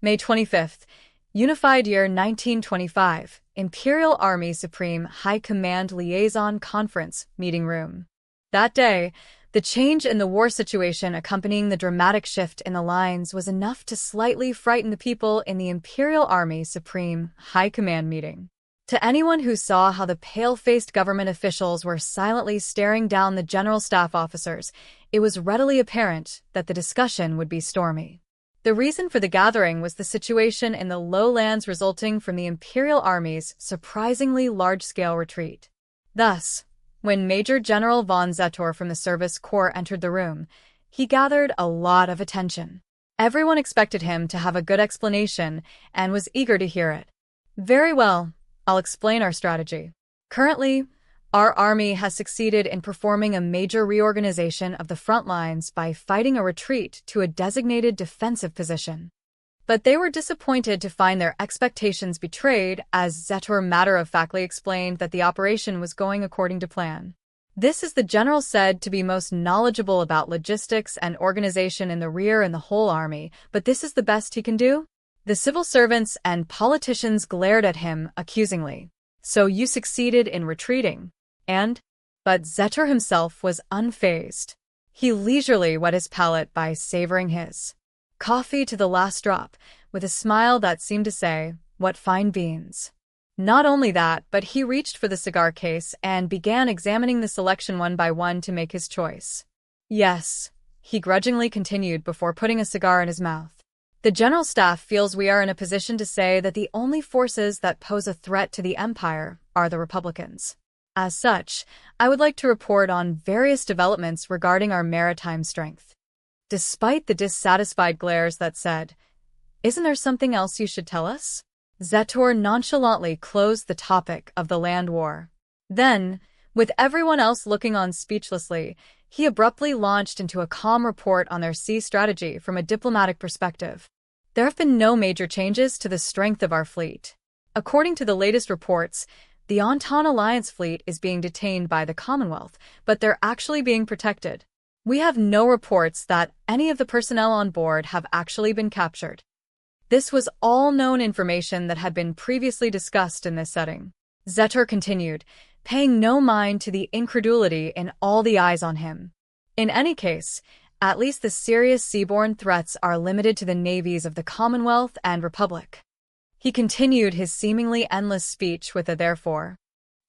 May 25th, Unified Year 1925, Imperial Army Supreme High Command Liaison Conference, Meeting Room. That day, the change in the war situation accompanying the dramatic shift in the lines was enough to slightly frighten the people in the Imperial Army Supreme High Command meeting. To anyone who saw how the pale-faced government officials were silently staring down the general staff officers, it was readily apparent that the discussion would be stormy. The reason for the gathering was the situation in the lowlands resulting from the Imperial Army's surprisingly large-scale retreat. Thus, when Major General von Zetor from the Service Corps entered the room, he gathered a lot of attention. Everyone expected him to have a good explanation and was eager to hear it. Very well, I'll explain our strategy. Currently, our army has succeeded in performing a major reorganization of the front lines by fighting a retreat to a designated defensive position. But they were disappointed to find their expectations betrayed, as Zetor matter-of-factly explained that the operation was going according to plan. This is the general said to be most knowledgeable about logistics and organization in the rear and the whole army, but this is the best he can do? The civil servants and politicians glared at him accusingly. So you succeeded in retreating? But Zetor himself was unfazed. He leisurely wet his palate by savoring his coffee to the last drop, with a smile that seemed to say, "What fine beans." Not only that, but he reached for the cigar case and began examining the selection one by one to make his choice. Yes, he grudgingly continued before putting a cigar in his mouth. The General Staff feels we are in a position to say that the only forces that pose a threat to the Empire are the Republicans. As such, I would like to report on various developments regarding our maritime strength. Despite the dissatisfied glares that said, "Isn't there something else you should tell us?" Zetor nonchalantly closed the topic of the land war. Then, with everyone else looking on speechlessly, he abruptly launched into a calm report on their sea strategy from a diplomatic perspective. There have been no major changes to the strength of our fleet. According to the latest reports, the Entente Alliance fleet is being detained by the Commonwealth, but they're actually being protected. We have no reports that any of the personnel on board have actually been captured. This was all known information that had been previously discussed in this setting. Zetor continued, paying no mind to the incredulity in all the eyes on him. In any case, at least the serious seaborne threats are limited to the navies of the Commonwealth and Republic. He continued his seemingly endless speech with a therefore.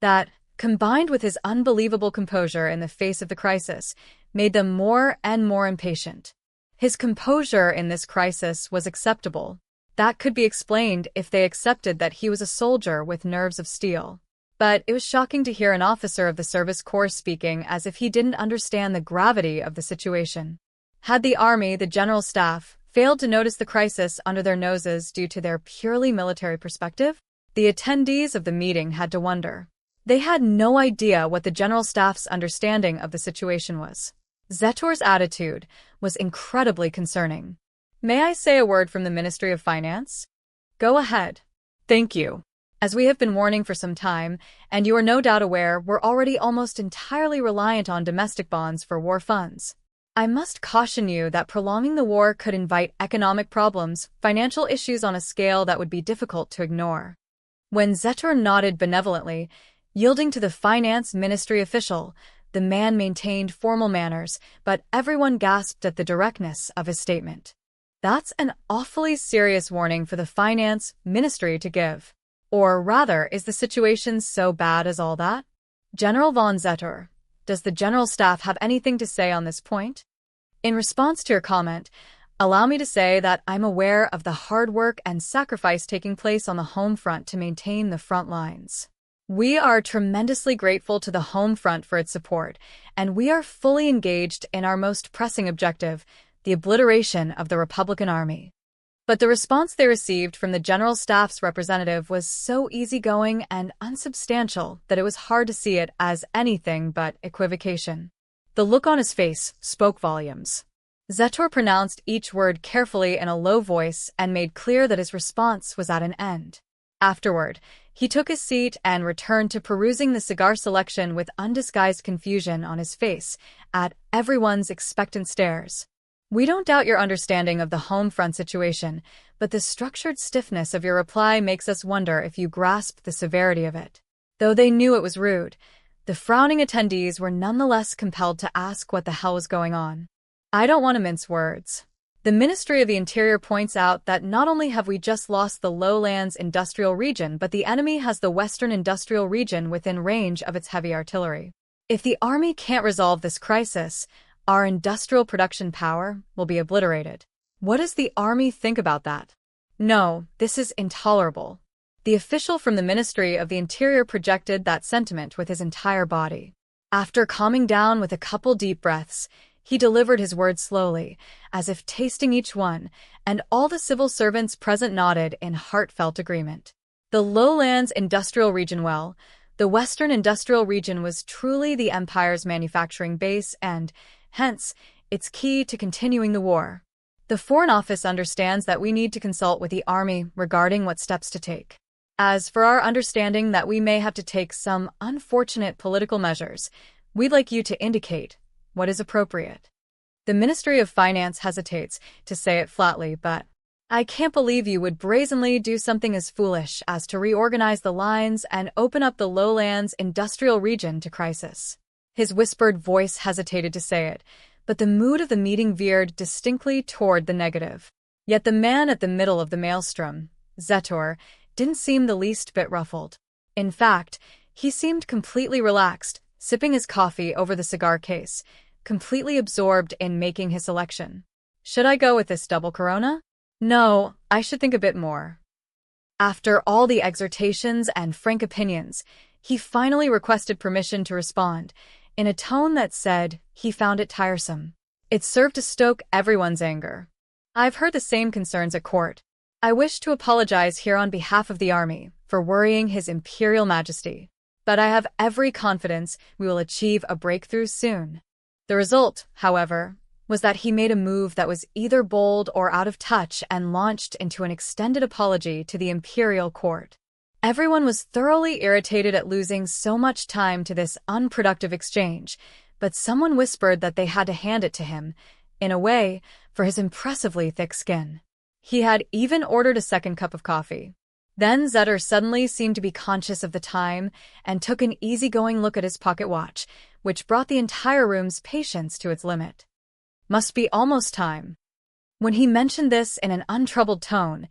That, combined with his unbelievable composure in the face of the crisis, made them more and more impatient. His composure in this crisis was acceptable. That could be explained if they accepted that he was a soldier with nerves of steel. But it was shocking to hear an officer of the Service Corps speaking as if he didn't understand the gravity of the situation. Had the Army, the General Staff, failed to notice the crisis under their noses due to their purely military perspective? The attendees of the meeting had to wonder. They had no idea what the General Staff's understanding of the situation was. Zetor's attitude was incredibly concerning. May I say a word from the Ministry of Finance? Go ahead. Thank you. As we have been warning for some time, and you are no doubt aware, we're already almost entirely reliant on domestic bonds for war funds. I must caution you that prolonging the war could invite economic problems, financial issues on a scale that would be difficult to ignore. When Zetor nodded benevolently, yielding to the finance ministry official, the man maintained formal manners, but everyone gasped at the directness of his statement. That's an awfully serious warning for the finance ministry to give. Or rather, is the situation so bad as all that? General von Zetor, does the General Staff have anything to say on this point? In response to your comment, allow me to say that I'm aware of the hard work and sacrifice taking place on the home front to maintain the front lines. We are tremendously grateful to the home front for its support, and we are fully engaged in our most pressing objective, the obliteration of the Republican Army. But the response they received from the General Staff's representative was so easygoing and unsubstantial that it was hard to see it as anything but equivocation. The look on his face spoke volumes. Zetor pronounced each word carefully in a low voice and made clear that his response was at an end. Afterward, he took his seat and returned to perusing the cigar selection with undisguised confusion on his face at everyone's expectant stares. We don't doubt your understanding of the home front situation, but the structured stiffness of your reply makes us wonder if you grasped the severity of it. Though they knew it was rude, the frowning attendees were nonetheless compelled to ask what the hell was going on. I don't want to mince words. The Ministry of the Interior points out that not only have we just lost the lowlands industrial region, but the enemy has the western industrial region within range of its heavy artillery. If the army can't resolve this crisis, our industrial production power will be obliterated. What does the army think about that? No, this is intolerable. The official from the Ministry of the Interior projected that sentiment with his entire body. After calming down with a couple deep breaths, he delivered his words slowly, as if tasting each one, and all the civil servants present nodded in heartfelt agreement. The lowlands industrial region the western industrial region was truly the empire's manufacturing base and, hence, its key to continuing the war. The Foreign Office understands that we need to consult with the army regarding what steps to take. As for our understanding that we may have to take some unfortunate political measures, we'd like you to indicate what is appropriate. The Ministry of Finance hesitates to say it flatly, but I can't believe you would brazenly do something as foolish as to reorganize the lines and open up the lowlands industrial region to crisis. His whispered voice hesitated to say it, but the mood of the meeting veered distinctly toward the negative. Yet the man at the middle of the maelstrom, Zetor, didn't seem the least bit ruffled. In fact, he seemed completely relaxed, sipping his coffee over the cigar case, completely absorbed in making his selection. Should I go with this double Corona? No, I should think a bit more. After all the exhortations and frank opinions, he finally requested permission to respond, in a tone that said he found it tiresome. It served to stoke everyone's anger. I've heard the same concerns at court. I wish to apologize here on behalf of the army for worrying His Imperial Majesty, but I have every confidence we will achieve a breakthrough soon. The result, however, was that he made a move that was either bold or out of touch and launched into an extended apology to the imperial court. Everyone was thoroughly irritated at losing so much time to this unproductive exchange, but someone whispered that they had to hand it to him, in a way, for his impressively thick skin. He had even ordered a second cup of coffee. Then Zetor suddenly seemed to be conscious of the time and took an easygoing look at his pocket watch, which brought the entire room's patience to its limit. Must be almost time. When he mentioned this in an untroubled tone,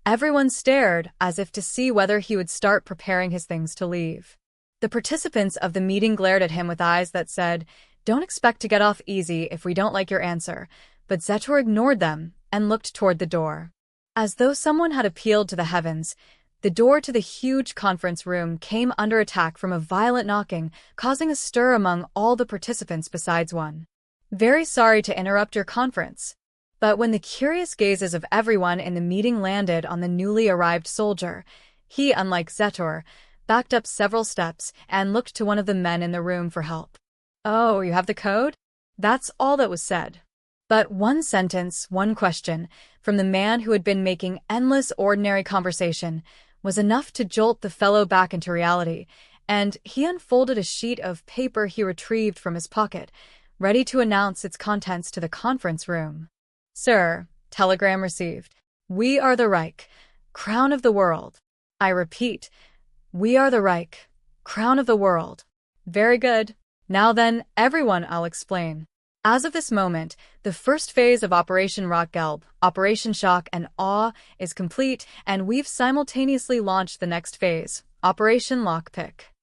everyone stared as if to see whether he would start preparing his things to leave. The participants of the meeting glared at him with eyes that said, "Don't expect to get off easy if we don't like your answer," but Zetor ignored them and looked toward the door. As though someone had appealed to the heavens, the door to the huge conference room came under attack from a violent knocking, causing a stir among all the participants besides one. "Very sorry to interrupt your conference." But when the curious gazes of everyone in the meeting landed on the newly arrived soldier, he, unlike Zetor, backed up several steps and looked to one of the men in the room for help. "Oh, you have the code?" That's all that was said. But one sentence, one question, from the man who had been making endless ordinary conversation, was enough to jolt the fellow back into reality, and he unfolded a sheet of paper he retrieved from his pocket, ready to announce its contents to the conference room. "Sir, telegram received. We are the Reich, crown of the world. I repeat, we are the Reich, crown of the world." "Very good. Now then, everyone, I'll explain. As of this moment, the first phase of Operation Rotgelb, Operation Shock and Awe, is complete, and we've simultaneously launched the next phase, Operation Lockpick."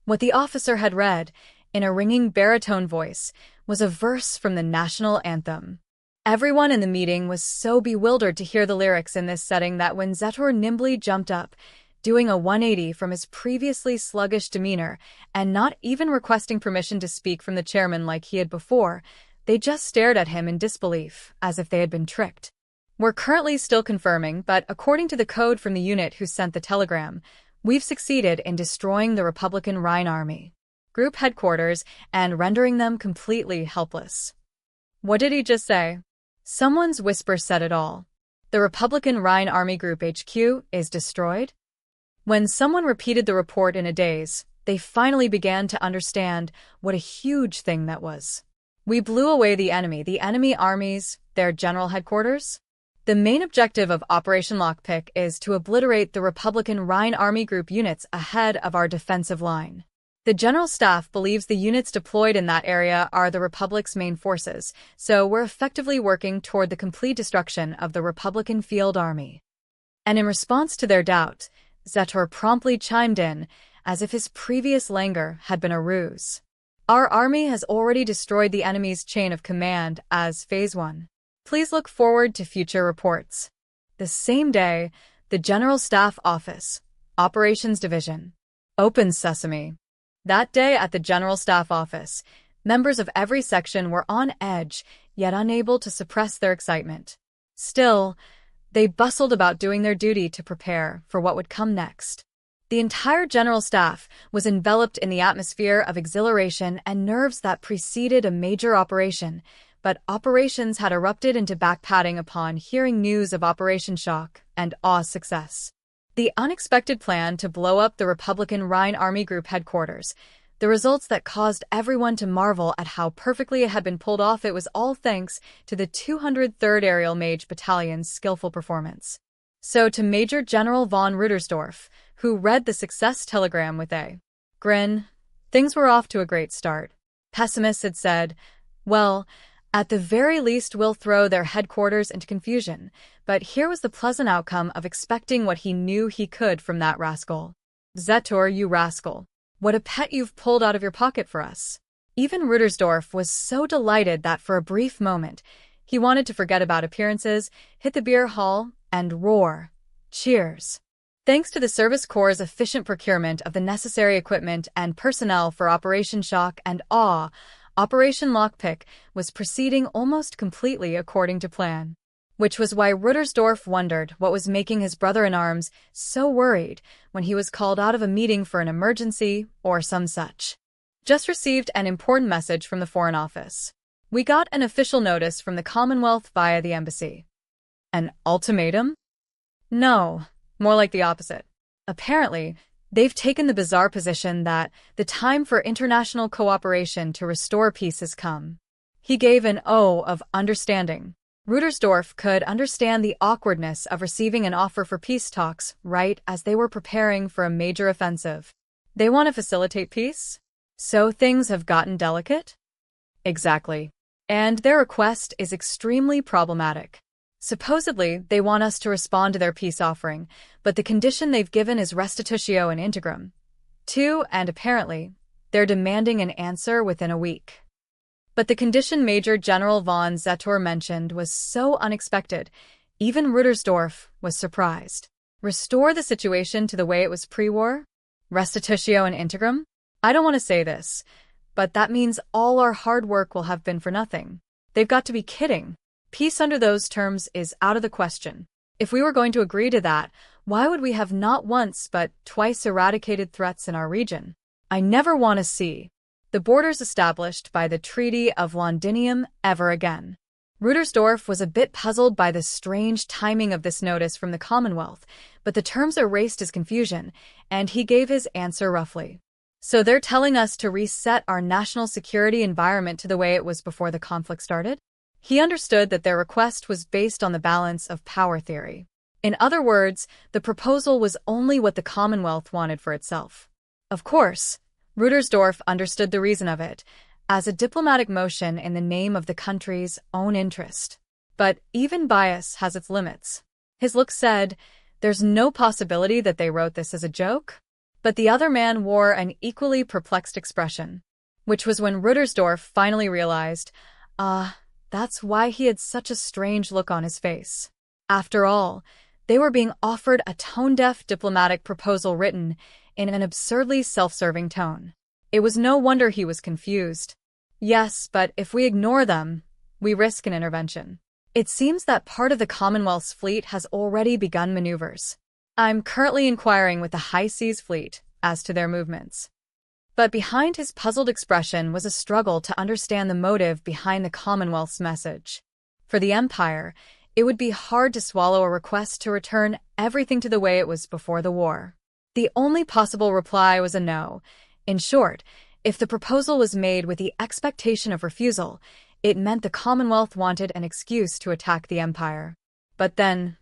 What the officer had read, in a ringing baritone voice, was a verse from the national anthem. Everyone in the meeting was so bewildered to hear the lyrics in this setting that when Zetor nimbly jumped up, doing a 180 from his previously sluggish demeanor and not even requesting permission to speak from the chairman like he had before, they just stared at him in disbelief, as if they had been tricked. "We're currently still confirming, but according to the code from the unit who sent the telegram, we've succeeded in destroying the Republican Rhine Army Group headquarters and rendering them completely helpless." What did he just say? Someone's whisper said it all. The Republican Rhine Army Group HQ is destroyed? When someone repeated the report in a daze, they finally began to understand what a huge thing that was. "We blew away the enemy armies, their general headquarters? The main objective of Operation Lockpick is to obliterate the Republican Rhine Army Group units ahead of our defensive line. The General Staff believes the units deployed in that area are the Republic's main forces, so we're effectively working toward the complete destruction of the Republican Field Army. And in response to their doubt, Zetor promptly chimed in, as if his previous languor had been a ruse. Our army has already destroyed the enemy's chain of command as Phase 1. Please look forward to future reports. The same day, the General Staff Office, Operations Division, opens sesame. That day at the General Staff Office, members of every section were on edge, yet unable to suppress their excitement. Still, they bustled about doing their duty to prepare for what would come next. The entire General Staff was enveloped in the atmosphere of exhilaration and nerves that preceded a major operation, but operations had erupted into backpatting upon hearing news of Operation Shock and Aw's success. The unexpected plan to blow up the Republican Rhine Army Group headquarters, the results that caused everyone to marvel at how perfectly it had been pulled off, it was all thanks to the 203rd Aerial Mage Battalion's skillful performance. So to Major General von Rudersdorf, who read the success telegram with a grin, things were off to a great start. Pessimists had said, well, at the very least we'll throw their headquarters into confusion, but here was the pleasant outcome of expecting what he knew he could from that rascal. Zetor, you rascal. What a pet you've pulled out of your pocket for us. Even Rudersdorf was so delighted that for a brief moment, he wanted to forget about appearances, hit the beer hall, and roar. Cheers. Thanks to the Service Corps' efficient procurement of the necessary equipment and personnel for Operation Shock and Awe, Operation Lockpick was proceeding almost completely according to plan. Which was why Rudersdorf wondered what was making his brother-in-arms so worried when he was called out of a meeting for an emergency or some such. Just received an important message from the Foreign Office. We got an official notice from the Commonwealth via the embassy. An ultimatum? No, more like the opposite. Apparently, they've taken the bizarre position that the time for international cooperation to restore peace has come. He gave an O of understanding. Rudersdorf could understand the awkwardness of receiving an offer for peace talks right as they were preparing for a major offensive. They want to facilitate peace? So things have gotten delicate? Exactly. And their request is extremely problematic. Supposedly, they want us to respond to their peace offering, but the condition they've given is restitutio in integrum. 2, and apparently, they're demanding an answer within a week. But the condition Major General von Zetor mentioned was so unexpected, even Rudersdorf was surprised. Restore the situation to the way it was pre-war? Restitutio in integrum? I don't want to say this, but that means all our hard work will have been for nothing. They've got to be kidding. Peace under those terms is out of the question. If we were going to agree to that, why would we have not once but twice eradicated threats in our region? I never want to see the borders established by the Treaty of Londinium ever again. Rudersdorf was a bit puzzled by the strange timing of this notice from the Commonwealth, but the terms erased his confusion, and he gave his answer roughly. So they're telling us to reset our national security environment to the way it was before the conflict started? He understood that their request was based on the balance of power theory. In other words, the proposal was only what the Commonwealth wanted for itself. Of course, Rudersdorf understood the reason of it, as a diplomatic motion in the name of the country's own interest. But even bias has its limits. His look said, there's no possibility that they wrote this as a joke? But the other man wore an equally perplexed expression, which was when Rudersdorf finally realized, that's why he had such a strange look on his face. After all, they were being offered a tone-deaf diplomatic proposal written in an absurdly self-serving tone. It was no wonder he was confused. Yes, but if we ignore them, we risk an intervention. It seems that part of the Commonwealth's fleet has already begun maneuvers. I'm currently inquiring with the High Seas Fleet as to their movements. But behind his puzzled expression was a struggle to understand the motive behind the Commonwealth's message. For the Empire, it would be hard to swallow a request to return everything to the way it was before the war. The only possible reply was a no. In short, if the proposal was made with the expectation of refusal, it meant the Commonwealth wanted an excuse to attack the Empire. But then,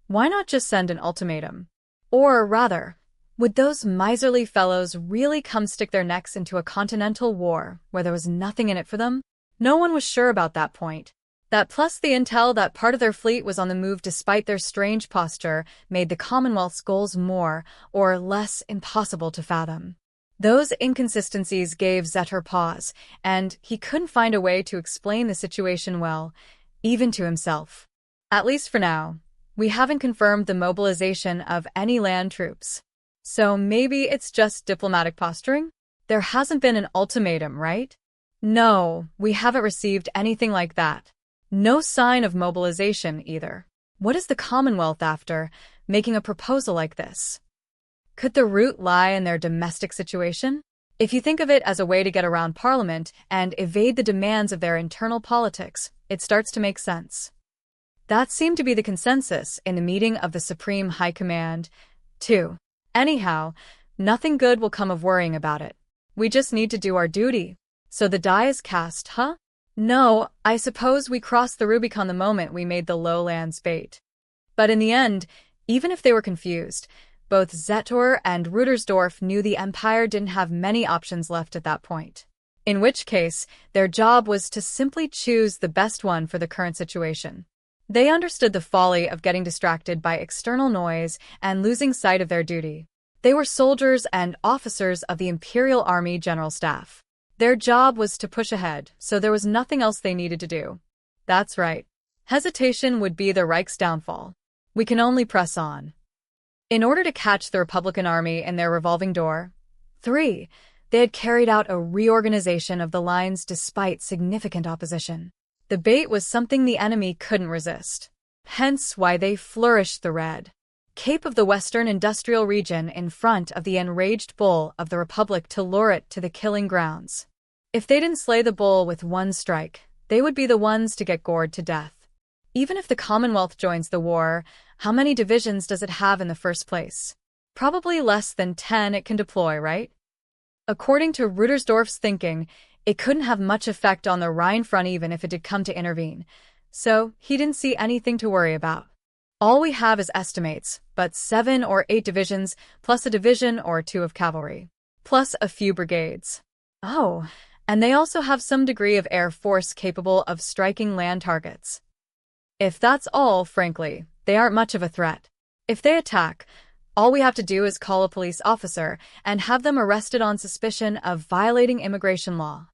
why not just send an ultimatum? Or rather, would those miserly fellows really come stick their necks into a continental war where there was nothing in it for them? No one was sure about that point. That plus the intel that part of their fleet was on the move despite their strange posture made the Commonwealth's goals more or less impossible to fathom. Those inconsistencies gave Zetter pause, and he couldn't find a way to explain the situation well, even to himself. At least for now, we haven't confirmed the mobilization of any land troops. So maybe it's just diplomatic posturing? There hasn't been an ultimatum, right? No, we haven't received anything like that. No sign of mobilization either. What is the Commonwealth after, making a proposal like this? Could the root lie in their domestic situation? If you think of it as a way to get around Parliament and evade the demands of their internal politics, it starts to make sense. That seemed to be the consensus in the meeting of the Supreme High Command, too. Anyhow, nothing good will come of worrying about it. We just need to do our duty. So the die is cast, huh? No, I suppose we crossed the Rubicon the moment we made the lowlands bait. But in the end, even if they were confused, both Zetor and Rudersdorf knew the Empire didn't have many options left at that point. In which case, their job was to simply choose the best one for the current situation. They understood the folly of getting distracted by external noise and losing sight of their duty. They were soldiers and officers of the Imperial Army General Staff. Their job was to push ahead, so there was nothing else they needed to do. That's right. Hesitation would be the Reich's downfall. We can only press on. In order to catch the Republican Army in their revolving door, 3, they had carried out a reorganization of the lines despite significant opposition. The bait was something the enemy couldn't resist. Hence why they flourished the red Cape of the Western Industrial Region in front of the enraged bull of the Republic to lure it to the killing grounds. If they didn't slay the bull with one strike, they would be the ones to get gored to death. Even if the Commonwealth joins the war, how many divisions does it have in the first place? Probably less than 10 it can deploy, right? According to Rudersdorf's thinking, it couldn't have much effect on the Rhine front even if it did come to intervene, so he didn't see anything to worry about. All we have is estimates, but 7 or 8 divisions, plus a division or 2 of cavalry, plus a few brigades. Oh, and they also have some degree of air force capable of striking land targets. If that's all, frankly, they aren't much of a threat. If they attack, all we have to do is call a police officer and have them arrested on suspicion of violating immigration law.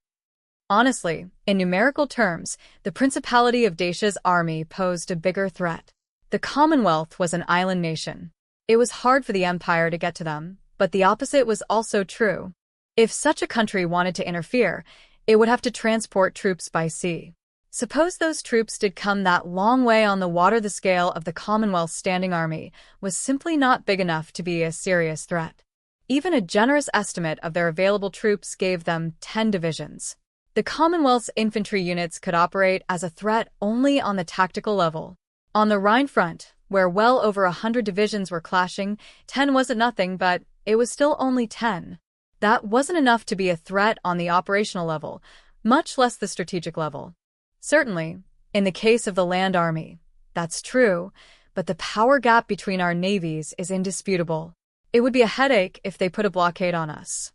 Honestly, in numerical terms, the Principality of Dacia's army posed a bigger threat. The Commonwealth was an island nation. It was hard for the Empire to get to them, but the opposite was also true. If such a country wanted to interfere, it would have to transport troops by sea. Suppose those troops did come that long way on the water. The scale of the Commonwealth's standing army was simply not big enough to be a serious threat. Even a generous estimate of their available troops gave them 10 divisions. The Commonwealth's infantry units could operate as a threat only on the tactical level. On the Rhine front, where well over 100 divisions were clashing, 10 wasn't nothing, but it was still only 10. That wasn't enough to be a threat on the operational level, much less the strategic level. Certainly, in the case of the land army, that's true, but the power gap between our navies is indisputable. It would be a headache if they put a blockade on us.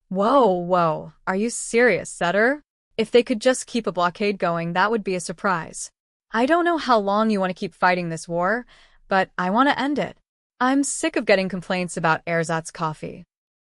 Whoa, are you serious, Zetter? If they could just keep a blockade going, that would be a surprise. I don't know how long you want to keep fighting this war, but I want to end it. I'm sick of getting complaints about ersatz coffee.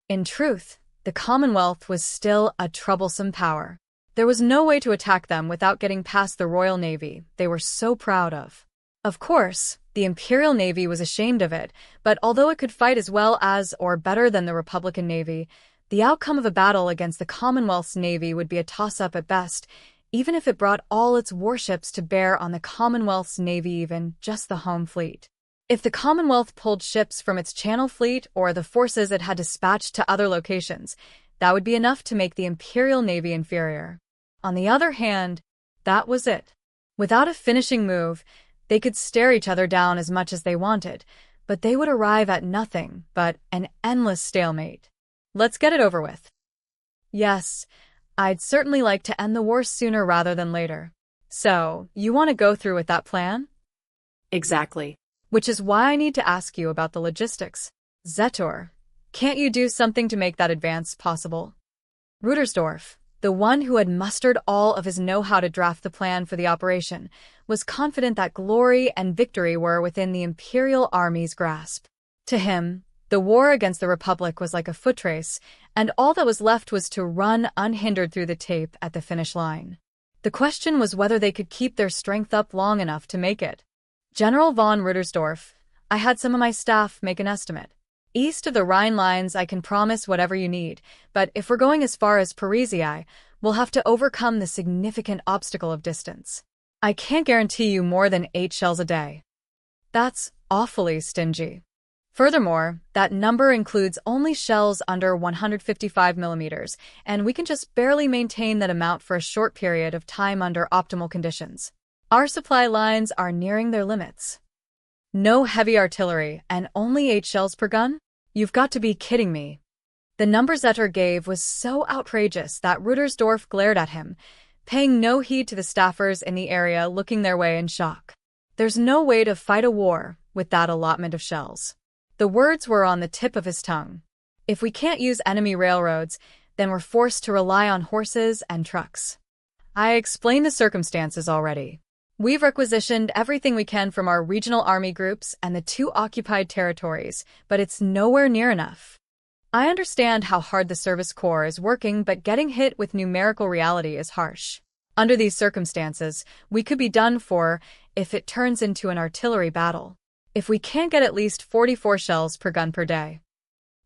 In truth, the Commonwealth was still a troublesome power. There was no way to attack them without getting past the Royal Navy they were so proud of. Of course, the Imperial Navy was ashamed of it, but although it could fight as well as or better than the Republican Navy, the outcome of a battle against the Commonwealth's Navy would be a toss-up at best, even if it brought all its warships to bear on the Commonwealth's Navy, even just the home fleet. If the Commonwealth pulled ships from its Channel Fleet or the forces it had dispatched to other locations, that would be enough to make the Imperial Navy inferior. On the other hand, that was it. Without a finishing move, they could stare each other down as much as they wanted, but they would arrive at nothing but an endless stalemate. Let's get it over with. Yes, I'd certainly like to end the war sooner rather than later. So, you want to go through with that plan? Exactly. Which is why I need to ask you about the logistics. Zetor, can't you do something to make that advance possible? Rudersdorf, the one who had mustered all of his know-how to draft the plan for the operation, was confident that glory and victory were within the Imperial Army's grasp. To him, the war against the Republic was like a foot race, and all that was left was to run unhindered through the tape at the finish line. The question was whether they could keep their strength up long enough to make it. General von Rudersdorf, I had some of my staff make an estimate. East of the Rhine lines, I can promise whatever you need, but if we're going as far as Parisii, we'll have to overcome the significant obstacle of distance. I can't guarantee you more than 8 shells a day. That's awfully stingy. Furthermore, that number includes only shells under 155 millimeters, and we can just barely maintain that amount for a short period of time under optimal conditions. Our supply lines are nearing their limits. No heavy artillery and only 8 shells per gun? You've got to be kidding me. The number Zetor gave was so outrageous that Rudersdorf glared at him, paying no heed to the staffers in the area looking their way in shock. There's no way to fight a war with that allotment of shells. The words were on the tip of his tongue. If we can't use enemy railroads, then we're forced to rely on horses and trucks. I explained the circumstances already. We've requisitioned everything we can from our regional army groups and the 2 occupied territories, but it's nowhere near enough. I understand how hard the Service Corps is working, but getting hit with numerical reality is harsh. Under these circumstances, we could be done for if it turns into an artillery battle. If we can't get at least 44 shells per gun per day.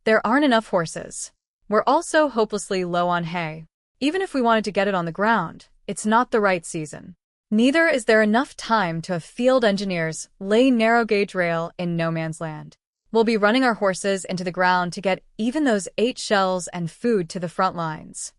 There aren't enough horses. We're also hopelessly low on hay. Even if we wanted to get it on the ground, it's not the right season. Neither is there enough time to have field engineers lay narrow-gauge rail in no man's land. We'll be running our horses into the ground to get even those 8 shells and food to the front lines.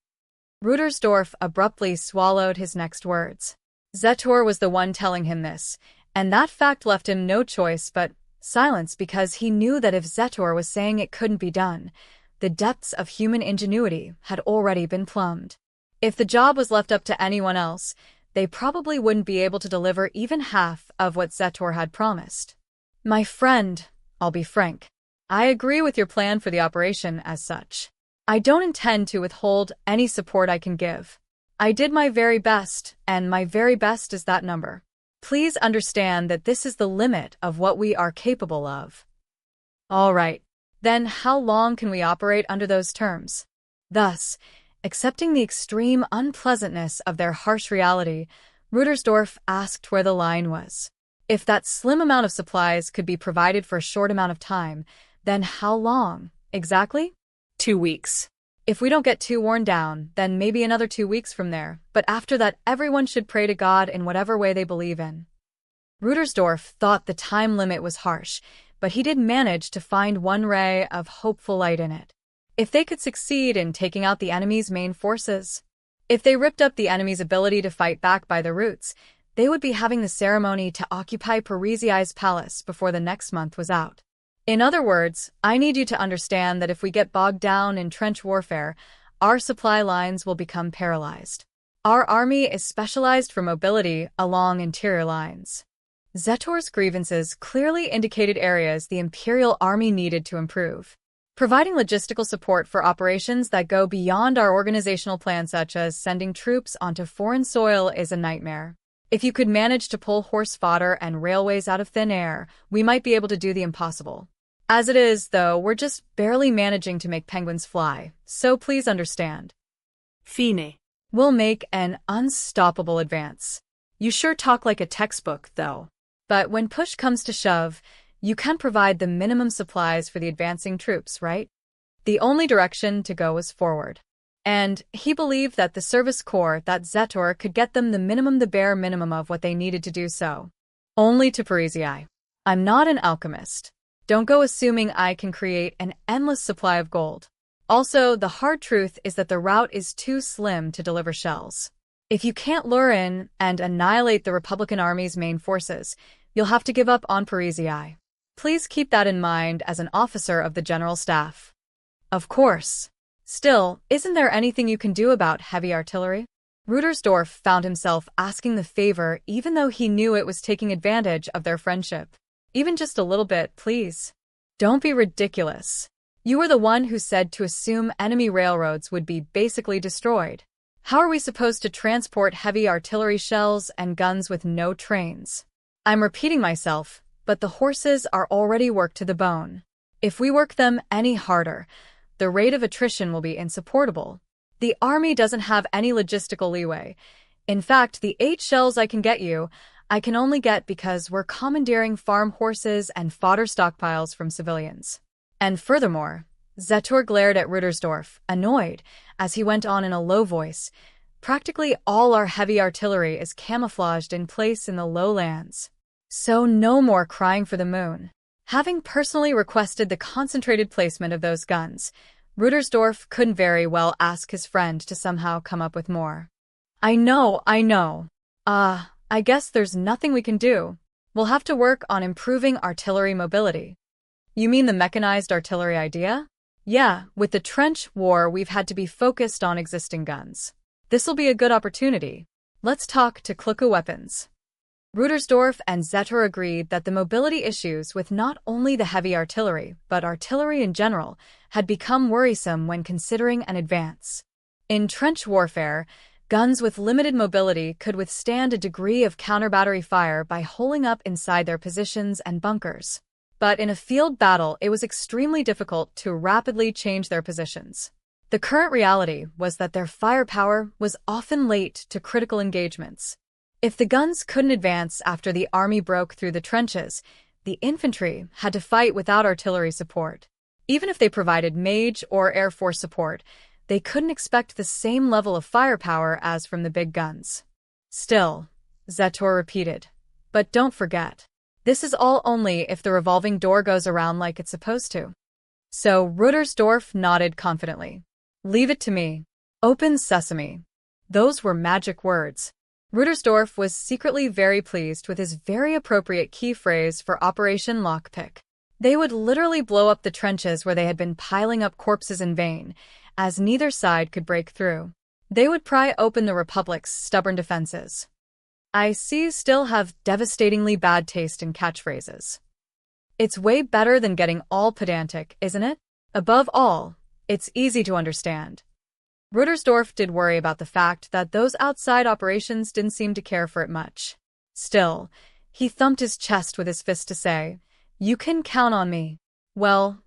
Rudersdorf abruptly swallowed his next words. Zetor was the one telling him this, and that fact left him no choice but silence, because he knew that if Zetor was saying it couldn't be done, the depths of human ingenuity had already been plumbed. If the job was left up to anyone else, they probably wouldn't be able to deliver even half of what Zetor had promised. My friend, I'll be frank. I agree with your plan for the operation as such. I don't intend to withhold any support I can give. I did my very best, and my very best is that number. Please understand that this is the limit of what we are capable of. All right. Then how long can we operate under those terms? Thus, accepting the extreme unpleasantness of their harsh reality, Rudersdorf asked where the line was. If that slim amount of supplies could be provided for a short amount of time, then how long, exactly? 2 weeks. If we don't get too worn down, then maybe another 2 weeks from there, but after that everyone should pray to God in whatever way they believe in. Rudersdorf thought the time limit was harsh, but he did manage to find one ray of hopeful light in it. If they could succeed in taking out the enemy's main forces, if they ripped up the enemy's ability to fight back by the roots, they would be having the ceremony to occupy Parisii's palace before the next month was out. In other words, I need you to understand that if we get bogged down in trench warfare, our supply lines will become paralyzed. Our army is specialized for mobility along interior lines. Zetor's grievances clearly indicated areas the Imperial Army needed to improve. Providing logistical support for operations that go beyond our organizational plan, such as sending troops onto foreign soil, is a nightmare. If you could manage to pull horse fodder and railways out of thin air, we might be able to do the impossible. As it is, though, we're just barely managing to make penguins fly, so please understand. Fine. We'll make an unstoppable advance. You sure talk like a textbook, though. But when push comes to shove, you can provide the minimum supplies for the advancing troops, right? The only direction to go is forward. And he believed that the Service Corps, that Zetor, could get them the bare minimum of what they needed to do so. Only to Parisii. I'm not an alchemist. Don't go assuming I can create an endless supply of gold. Also, the hard truth is that the route is too slim to deliver shells. If you can't lure in and annihilate the Republican Army's main forces, you'll have to give up on Parisii. Please keep that in mind as an officer of the General Staff. Of course. Still, isn't there anything you can do about heavy artillery? Rudersdorf found himself asking the favor even though he knew it was taking advantage of their friendship. Even just a little bit, please. Don't be ridiculous. You were the one who said to assume enemy railroads would be basically destroyed. How are we supposed to transport heavy artillery shells and guns with no trains? I'm repeating myself, but the horses are already worked to the bone. If we work them any harder, the rate of attrition will be insupportable. The army doesn't have any logistical leeway. In fact, the 8 shells I can get you, I can only get because we're commandeering farm horses and fodder stockpiles from civilians. And furthermore, Zetor glared at Rudersdorf, annoyed, as he went on in a low voice. Practically all our heavy artillery is camouflaged in place in the lowlands. So no more crying for the moon. Having personally requested the concentrated placement of those guns, Rudersdorf couldn't very well ask his friend to somehow come up with more. I know. I guess there's nothing we can do. We'll have to work on improving artillery mobility. You mean the mechanized artillery idea? Yeah, with the trench war we've had to be focused on existing guns. This'll be a good opportunity. Let's talk to Klucke weapons. Rudersdorf and Zetor agreed that the mobility issues with not only the heavy artillery, but artillery in general, had become worrisome when considering an advance. In trench warfare, guns with limited mobility could withstand a degree of counter-battery fire by holing up inside their positions and bunkers. But in a field battle, it was extremely difficult to rapidly change their positions. The current reality was that their firepower was often late to critical engagements. If the guns couldn't advance after the army broke through the trenches, the infantry had to fight without artillery support. Even if they provided Mage or Air Force support, they couldn't expect the same level of firepower as from the big guns. Still, Zetor repeated, but don't forget, this is all only if the revolving door goes around like it's supposed to. So Rudersdorf nodded confidently. Leave it to me. Open sesame. Those were magic words. Rudersdorf was secretly very pleased with his very appropriate key phrase for Operation Lockpick. They would literally blow up the trenches where they had been piling up corpses in vain, as neither side could break through. They would pry open the Republic's stubborn defenses. I see you still have devastatingly bad taste in catchphrases. It's way better than getting all pedantic, isn't it? Above all, it's easy to understand. Rudersdorf did worry about the fact that those outside operations didn't seem to care for it much. Still, he thumped his chest with his fist to say, "You can count on me." Well,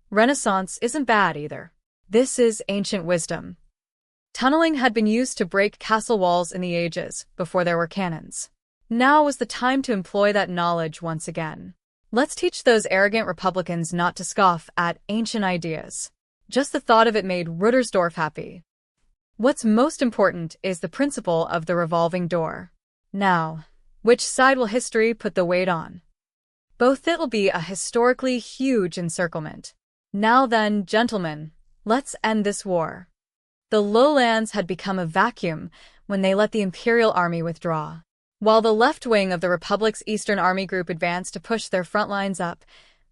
Renaissance isn't bad either. This is ancient wisdom. Tunneling had been used to break castle walls in the ages, before there were cannons. Now was the time to employ that knowledge once again. Let's teach those arrogant Republicans not to scoff at ancient ideas. Just the thought of it made Rudersdorf happy. What's most important is the principle of the revolving door. Now, which side will history put the weight on? Both. It'll be a historically huge encirclement. Now then, gentlemen, let's end this war. The lowlands had become a vacuum when they let the Imperial Army withdraw. While the left wing of the Republic's Eastern Army Group advanced to push their front lines up,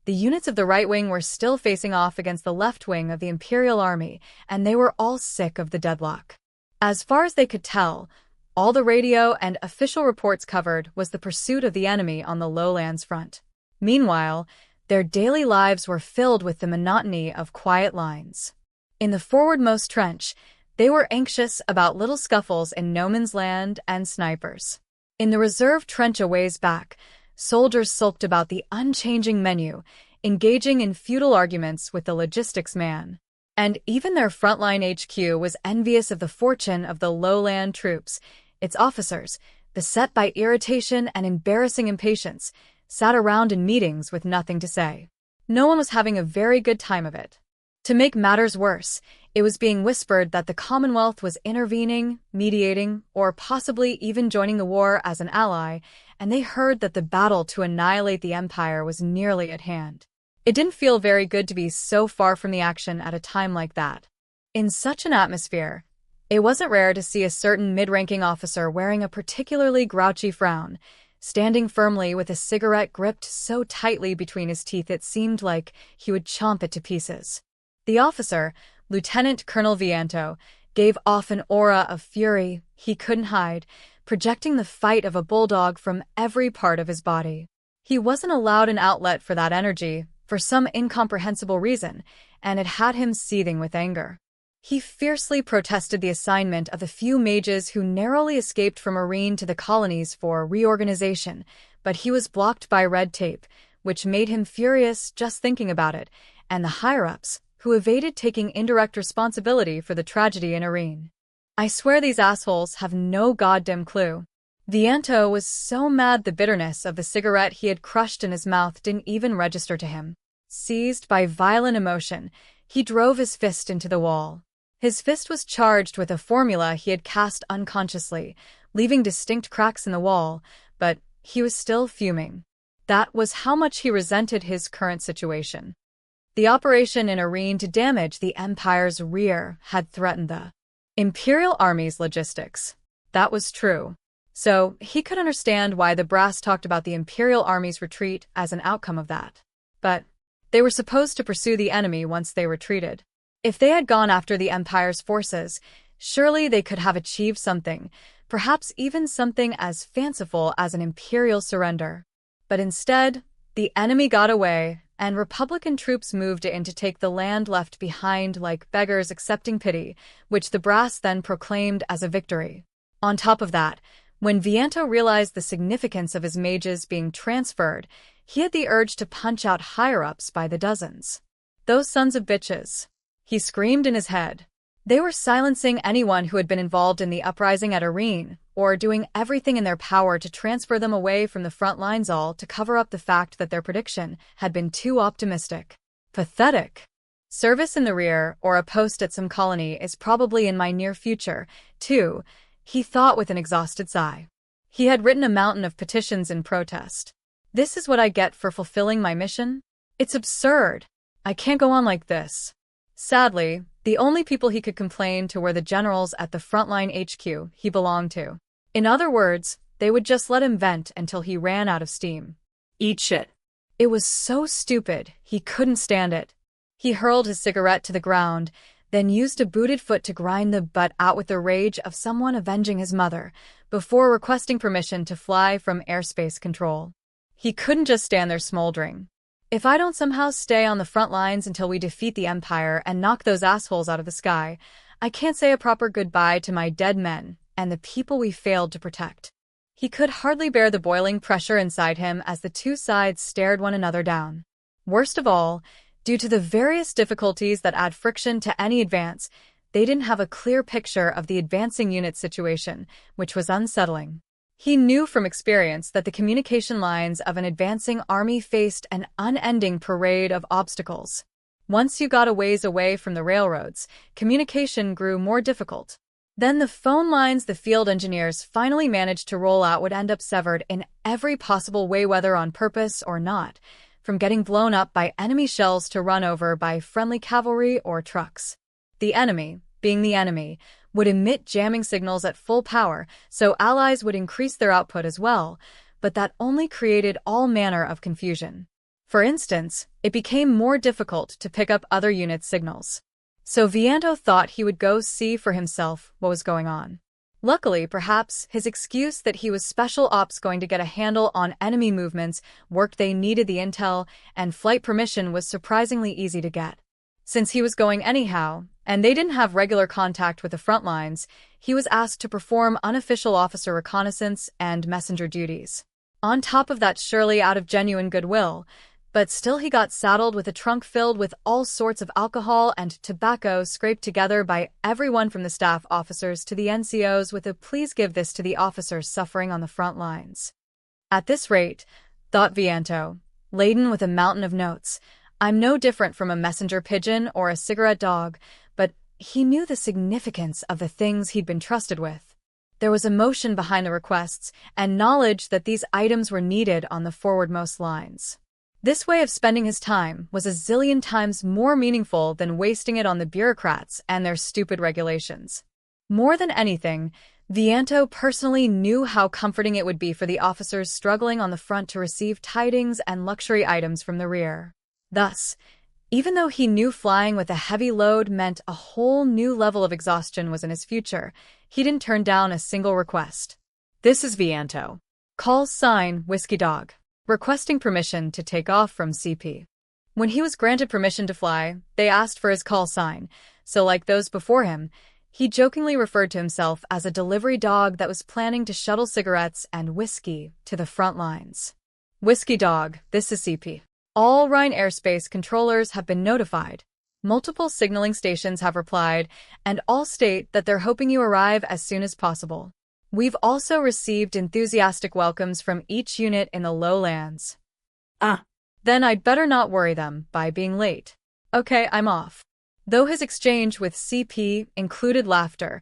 the units of the right wing were still facing off against the left wing of the Imperial Army, and they were all sick of the deadlock. As far as they could tell, all the radio and official reports covered was the pursuit of the enemy on the lowlands front. Meanwhile, their daily lives were filled with the monotony of quiet lines. In the forwardmost trench, they were anxious about little scuffles in no man's land and snipers. In the reserve trench a ways back, soldiers sulked about the unchanging menu, engaging in futile arguments with the logistics man. And even their frontline HQ was envious of the fortune of the lowland troops. Its officers, beset by irritation and embarrassing impatience, sat around in meetings with nothing to say. No one was having a very good time of it. To make matters worse, it was being whispered that the Commonwealth was intervening, mediating, or possibly even joining the war as an ally, and they heard that the battle to annihilate the Empire was nearly at hand. It didn't feel very good to be so far from the action at a time like that. In such an atmosphere, it wasn't rare to see a certain mid-ranking officer wearing a particularly grouchy frown, standing firmly with a cigarette gripped so tightly between his teeth it seemed like he would chomp it to pieces. The officer, Lieutenant Colonel Viento, gave off an aura of fury he couldn't hide, projecting the fight of a bulldog from every part of his body. He wasn't allowed an outlet for that energy, for some incomprehensible reason, and it had him seething with anger. He fiercely protested the assignment of the few mages who narrowly escaped from Arene to the colonies for reorganization, but he was blocked by red tape, which made him furious just thinking about it, and the higher-ups, who evaded taking indirect responsibility for the tragedy in Arene. I swear these assholes have no goddamn clue. Viento was so mad the bitterness of the cigarette he had crushed in his mouth didn't even register to him. Seized by violent emotion, he drove his fist into the wall. His fist was charged with a formula he had cast unconsciously, leaving distinct cracks in the wall, but he was still fuming. That was how much he resented his current situation. The operation in Arene to damage the Empire's rear had threatened the Imperial Army's logistics. That was true. So he could understand why the brass talked about the Imperial Army's retreat as an outcome of that. But they were supposed to pursue the enemy once they retreated. If they had gone after the Empire's forces, surely they could have achieved something, perhaps even something as fanciful as an Imperial surrender. But instead, the enemy got away, and Republican troops moved in to take the land left behind like beggars accepting pity, which the brass then proclaimed as a victory. On top of that, when Viento realized the significance of his mages being transferred, he had the urge to punch out higher-ups by the dozens. Those sons of bitches. He screamed in his head. They were silencing anyone who had been involved in the uprising at Arene, or doing everything in their power to transfer them away from the front lines, all to cover up the fact that their prediction had been too optimistic. Pathetic. Service in the rear, or a post at some colony, is probably in my near future, too, he thought with an exhausted sigh. He had written a mountain of petitions in protest. This is what I get for fulfilling my mission? It's absurd. I can't go on like this. Sadly, the only people he could complain to were the generals at the frontline HQ he belonged to. In other words, they would just let him vent until he ran out of steam. Eat shit. It was so stupid, he couldn't stand it. He hurled his cigarette to the ground, then used a booted foot to grind the butt out with the rage of someone avenging his mother, before requesting permission to fly from airspace control. He couldn't just stand there smoldering. If I don't somehow stay on the front lines until we defeat the Empire and knock those assholes out of the sky, I can't say a proper goodbye to my dead men and the people we failed to protect. He could hardly bear the boiling pressure inside him as the two sides stared one another down. Worst of all, due to the various difficulties that add friction to any advance, they didn't have a clear picture of the advancing unit situation, which was unsettling. He knew from experience that the communication lines of an advancing army faced an unending parade of obstacles. Once you got a ways away from the railroads, communication grew more difficult. Then the phone lines the field engineers finally managed to roll out would end up severed in every possible way, whether on purpose or not, from getting blown up by enemy shells to run over by friendly cavalry or trucks. The enemy, being the enemy, would emit jamming signals at full power, so allies would increase their output as well, but that only created all manner of confusion. For instance, it became more difficult to pick up other units' signals. So Viento thought he would go see for himself what was going on. Luckily, perhaps, his excuse that he was special ops going to get a handle on enemy movements worked. They needed the intel, and flight permission was surprisingly easy to get. Since he was going anyhow, and they didn't have regular contact with the front lines, he was asked to perform unofficial officer reconnaissance and messenger duties. On top of that, surely out of genuine goodwill, but still he got saddled with a trunk filled with all sorts of alcohol and tobacco scraped together by everyone from the staff officers to the NCOs with a "please give this to the officers suffering on the front lines." At this rate, thought Viento, laden with a mountain of notes, I'm no different from a messenger pigeon or a cigarette dog, but he knew the significance of the things he'd been trusted with. There was emotion behind the requests and knowledge that these items were needed on the forwardmost lines. This way of spending his time was a zillion times more meaningful than wasting it on the bureaucrats and their stupid regulations. More than anything, Viento personally knew how comforting it would be for the officers struggling on the front to receive tidings and luxury items from the rear. Thus, Even though he knew flying with a heavy load meant a whole new level of exhaustion was in his future, he didn't turn down a single request. This is Vianto. Call sign Whiskey Dog, requesting permission to take off from CP. When he was granted permission to fly, they asked for his call sign, so like those before him, he jokingly referred to himself as a delivery dog that was planning to shuttle cigarettes and whiskey to the front lines. Whiskey Dog, this is CP. All Rhine airspace controllers have been notified. Multiple signaling stations have replied, and all state that they're hoping you arrive as soon as possible. We've also received enthusiastic welcomes from each unit in the lowlands. Then I'd better not worry them by being late. Okay, I'm off. Though his exchange with CP included laughter,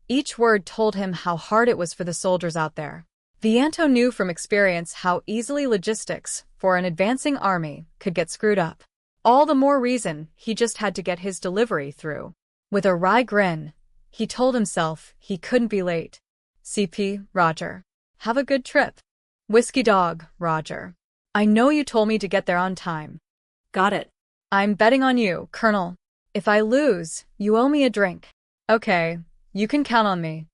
each word told him how hard it was for the soldiers out there. Vianto knew from experience how easily logistics for an advancing army could get screwed up. All the more reason he just had to get his delivery through. With a wry grin, he told himself he couldn't be late. CP, Roger. Have a good trip. Whiskey Dog, Roger. I know you told me to get there on time. Got it. I'm betting on you, Colonel. If I lose, you owe me a drink. Okay, you can count on me.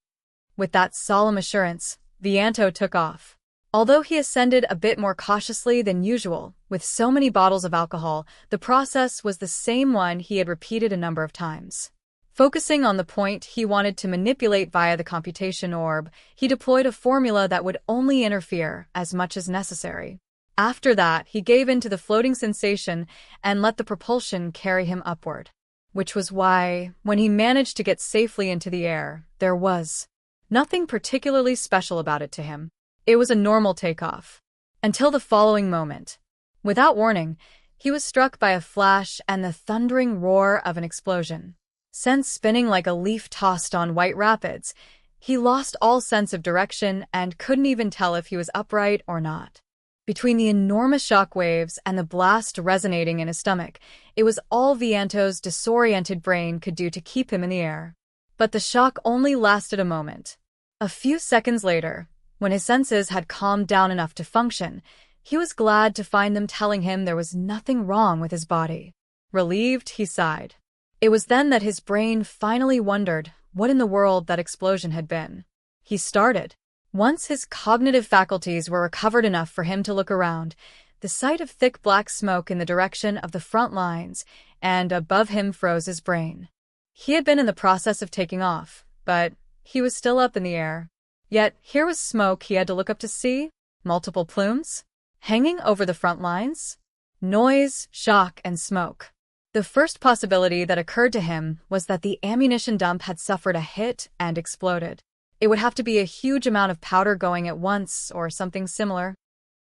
With that solemn assurance, Vianto took off. Although he ascended a bit more cautiously than usual, with so many bottles of alcohol, the process was the same one he had repeated a number of times. Focusing on the point he wanted to manipulate via the computation orb, he deployed a formula that would only interfere as much as necessary. After that, he gave in to the floating sensation and let the propulsion carry him upward. Which was why, when he managed to get safely into the air, there was nothing particularly special about it to him. It was a normal takeoff. Until the following moment. Without warning, he was struck by a flash and the thundering roar of an explosion. Sent spinning like a leaf tossed on white rapids, he lost all sense of direction and couldn't even tell if he was upright or not. Between the enormous shock waves and the blast resonating in his stomach, it was all Vianto's disoriented brain could do to keep him in the air. But the shock only lasted a moment. A few seconds later, when his senses had calmed down enough to function, he was glad to find them telling him there was nothing wrong with his body. Relieved, he sighed. It was then that his brain finally wondered what in the world that explosion had been. He started. Once his cognitive faculties were recovered enough for him to look around, the sight of thick black smoke in the direction of the front lines and above him froze his brain. He had been in the process of taking off, but he was still up in the air. Yet here was smoke he had to look up to see, multiple plumes, hanging over the front lines. Noise, shock, and smoke. The first possibility that occurred to him was that the ammunition dump had suffered a hit and exploded. It would have to be a huge amount of powder going at once or something similar.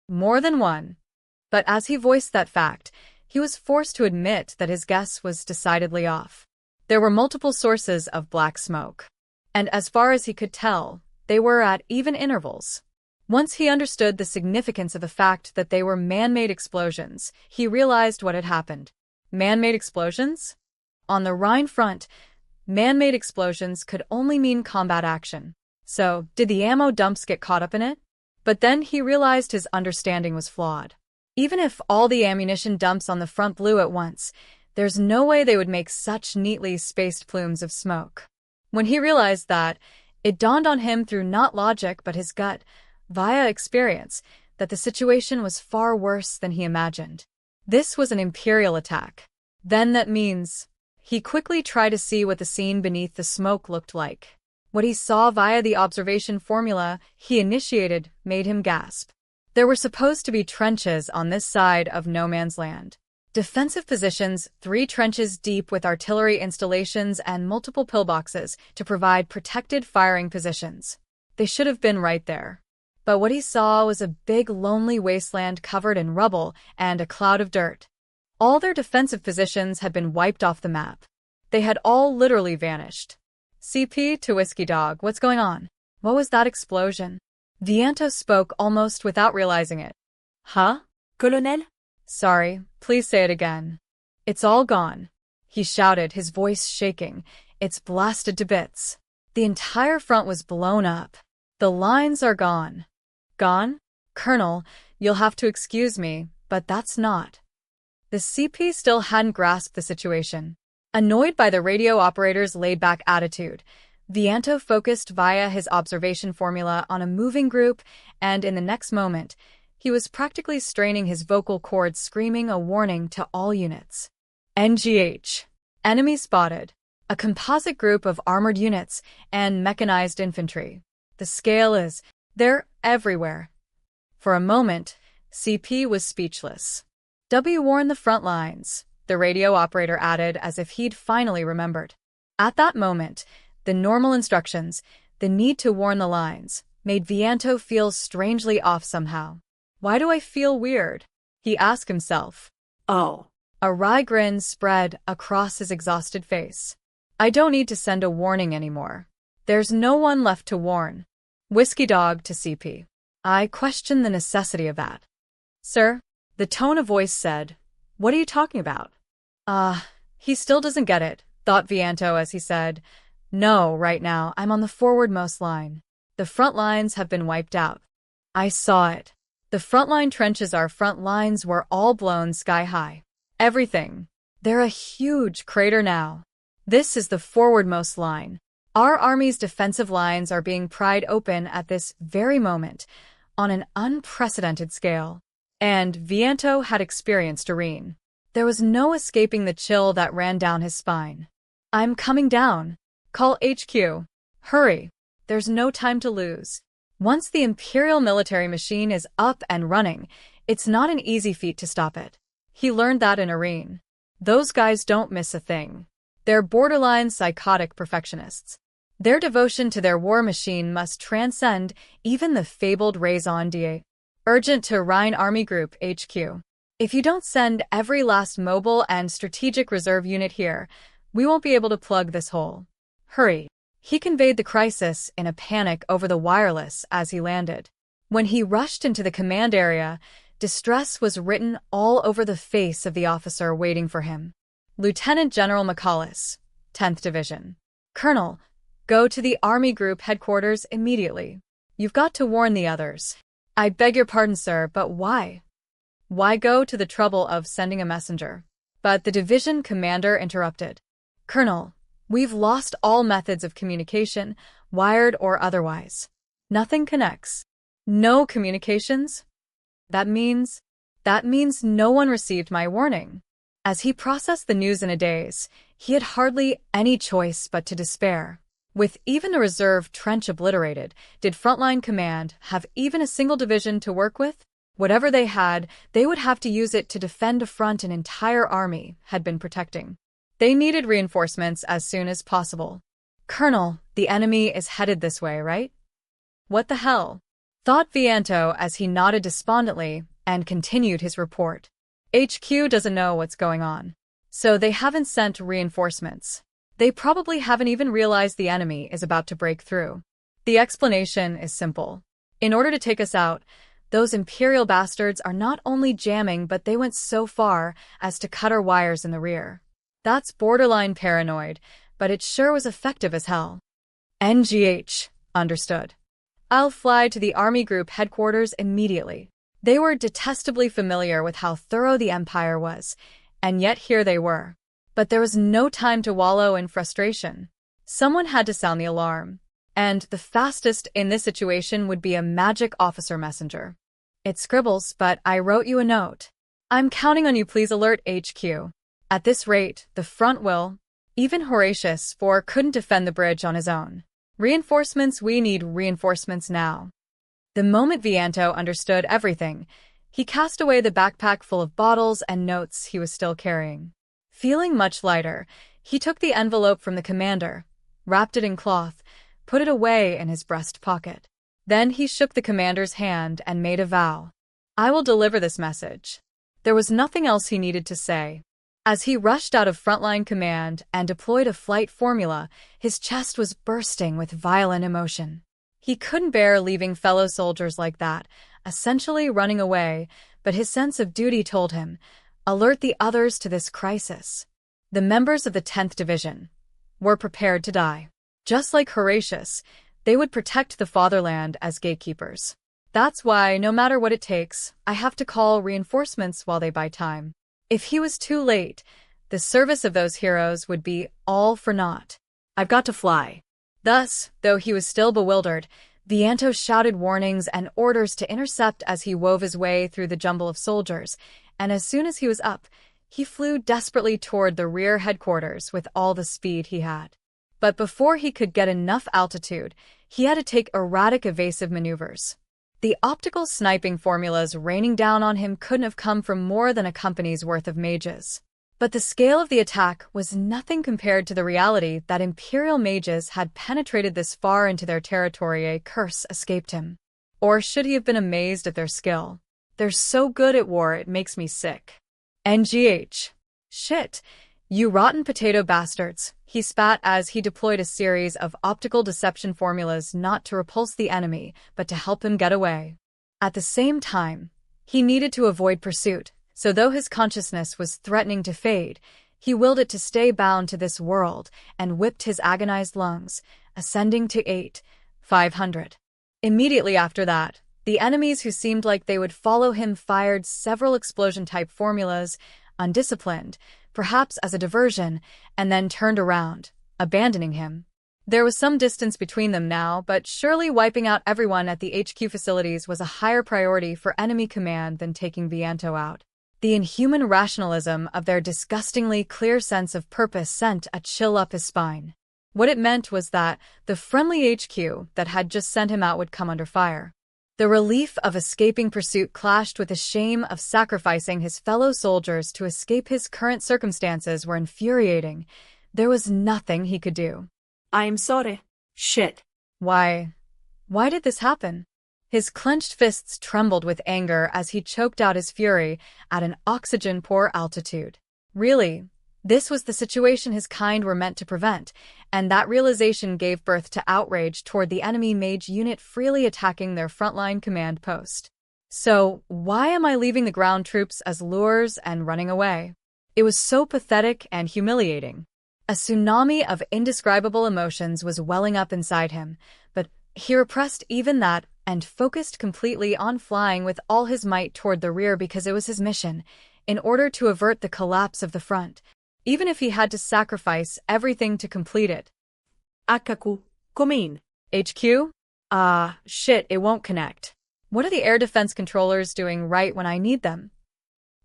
More than one. But as he voiced that fact, he was forced to admit that his guess was decidedly off. There were multiple sources of black smoke. And as far as he could tell, they were at even intervals. Once he understood the significance of the fact that they were man-made explosions, he realized what had happened. Man-made explosions? On the Rhine front, man-made explosions could only mean combat action. So, did the ammo dumps get caught up in it? But then he realized his understanding was flawed. Even if all the ammunition dumps on the front blew at once, there's no way they would make such neatly spaced plumes of smoke. When he realized that, it dawned on him through not logic but his gut, via experience, that the situation was far worse than he imagined. This was an Imperial attack. Then that means... He quickly tried to see what the scene beneath the smoke looked like. What he saw via the observation formula he initiated made him gasp. There were supposed to be trenches on this side of no man's land. Defensive positions, 3 trenches deep with artillery installations and multiple pillboxes to provide protected firing positions. They should have been right there. But what he saw was a big lonely wasteland covered in rubble and a cloud of dirt. All their defensive positions had been wiped off the map. They had all literally vanished. CP to Whiskey Dog, what's going on? What was that explosion? Vianto spoke almost without realizing it. Huh? Colonel? Sorry, please say it again. It's all gone. He shouted, his voice shaking. It's blasted to bits. The entire front was blown up. The lines are gone. Gone? Colonel, you'll have to excuse me, but that's not The CP still hadn't grasped the situation. Annoyed by the radio operator's laid-back attitude, Vianto focused via his observation formula on a moving group, and in the next moment, he was practically straining his vocal cords, screaming a warning to all units. NGH. Enemy spotted. A composite group of armored units and mechanized infantry. The scale is, they're everywhere. For a moment, CP was speechless. Warn the front lines, the radio operator added as if he'd finally remembered. At that moment, the normal instructions, the need to warn the lines, made Vianto feel strangely off somehow. Why do I feel weird? He asked himself. Oh. A wry grin spread across his exhausted face. I don't need to send a warning anymore. There's no one left to warn. Whiskey Dog to CP. I question the necessity of that. Sir, the tone of voice said, what are you talking about? He still doesn't get it, thought Vianto as he said, no, right now, I'm on the forwardmost line. The front lines have been wiped out. I saw it. The frontline trenches, our front lines were all blown sky high. Everything. They're a huge crater now. This is the forwardmost line. Our army's defensive lines are being pried open at this very moment, on an unprecedented scale. And Vianto had experienced Irene. There was no escaping the chill that ran down his spine. I'm coming down. Call HQ. Hurry. There's no time to lose. Once the Imperial military machine is up and running, it's not an easy feat to stop it. He learned that in Irene. Those guys don't miss a thing. They're borderline psychotic perfectionists. Their devotion to their war machine must transcend even the fabled raison d'être. Urgent to Rhine Army Group HQ. If you don't send every last mobile and strategic reserve unit here, we won't be able to plug this hole. Hurry. He conveyed the crisis in a panic over the wireless as he landed. When he rushed into the command area, distress was written all over the face of the officer waiting for him. Lieutenant General McCallis, 10th Division. Colonel, go to the Army Group headquarters immediately. You've got to warn the others. I beg your pardon, sir, but why? Why go to the trouble of sending a messenger? But the division commander interrupted. Colonel, we've lost all methods of communication, wired or otherwise. Nothing connects. No communications? That means no one received my warning. As he processed the news in a daze, he had hardly any choice but to despair. With even a reserve trench obliterated, did frontline command have even a single division to work with? Whatever they had, they would have to use it to defend a front an entire army had been protecting. They needed reinforcements as soon as possible. Colonel, the enemy is headed this way, right? What the hell? Thought Vianto as he nodded despondently and continued his report. HQ doesn't know what's going on. So they haven't sent reinforcements. They probably haven't even realized the enemy is about to break through. The explanation is simple. In order to take us out, those Imperial bastards are not only jamming, but they went so far as to cut our wires in the rear. That's borderline paranoid, but it sure was effective as hell. NGH. Understood. I'll fly to the Army Group headquarters immediately. They were detestably familiar with how thorough the Empire was, and yet here they were. But there was no time to wallow in frustration. Someone had to sound the alarm, and the fastest in this situation would be a magic officer messenger. It scribbles, but I wrote you a note. I'm counting on you, please alert HQ. At this rate, the front will. Even Horatius IV couldn't defend the bridge on his own. Reinforcements, we need reinforcements now. The moment Vianto understood everything, he cast away the backpack full of bottles and notes he was still carrying. Feeling much lighter, he took the envelope from the commander, wrapped it in cloth, put it away in his breast pocket. Then he shook the commander's hand and made a vow. I will deliver this message. There was nothing else he needed to say. As he rushed out of frontline command and deployed a flight formula, his chest was bursting with violent emotion. He couldn't bear leaving fellow soldiers like that, essentially running away, but his sense of duty told him, alert the others to this crisis. The members of the 10th Division were prepared to die. Just like Horatius, they would protect the fatherland as gatekeepers. That's why, no matter what it takes, I have to call reinforcements while they buy time. If he was too late, the service of those heroes would be all for naught. I've got to fly. Thus, though he was still bewildered, Vianto shouted warnings and orders to intercept as he wove his way through the jumble of soldiers, and as soon as he was up, he flew desperately toward the rear headquarters with all the speed he had. But before he could get enough altitude, he had to take erratic evasive maneuvers. The optical sniping formulas raining down on him couldn't have come from more than a company's worth of mages. But the scale of the attack was nothing compared to the reality that Imperial mages had penetrated this far into their territory. A curse escaped him. Or should he have been amazed at their skill? They're so good at war it makes me sick. NGH. Shit. You rotten potato bastards, he spat as he deployed a series of optical deception formulas not to repulse the enemy, but to help him get away. At the same time, he needed to avoid pursuit, so though his consciousness was threatening to fade, he willed it to stay bound to this world and whipped his agonized lungs, ascending to 500. Immediately after that, the enemies who seemed like they would follow him fired several explosion-type formulas, undisciplined, perhaps as a diversion, and then turned around, abandoning him. There was some distance between them now, but surely wiping out everyone at the HQ facilities was a higher priority for enemy command than taking Vianto out. The inhuman rationalism of their disgustingly clear sense of purpose sent a chill up his spine. What it meant was that the friendly HQ that had just sent him out would come under fire. The relief of escaping pursuit clashed with the shame of sacrificing his fellow soldiers to escape his current circumstances were infuriating. There was nothing he could do. I'm sorry. Shit. Why did this happen? His clenched fists trembled with anger as he choked out his fury at an oxygen-poor altitude. Really, this was the situation his kind were meant to prevent, and that realization gave birth to outrage toward the enemy mage unit freely attacking their frontline command post. So, why am I leaving the ground troops as lures and running away? It was so pathetic and humiliating. A tsunami of indescribable emotions was welling up inside him, but he repressed even that and focused completely on flying with all his might toward the rear because it was his mission, in order to avert the collapse of the front, even if he had to sacrifice everything to complete it. Akaku, come in. HQ? Shit, it won't connect. What are the air defense controllers doing right when I need them?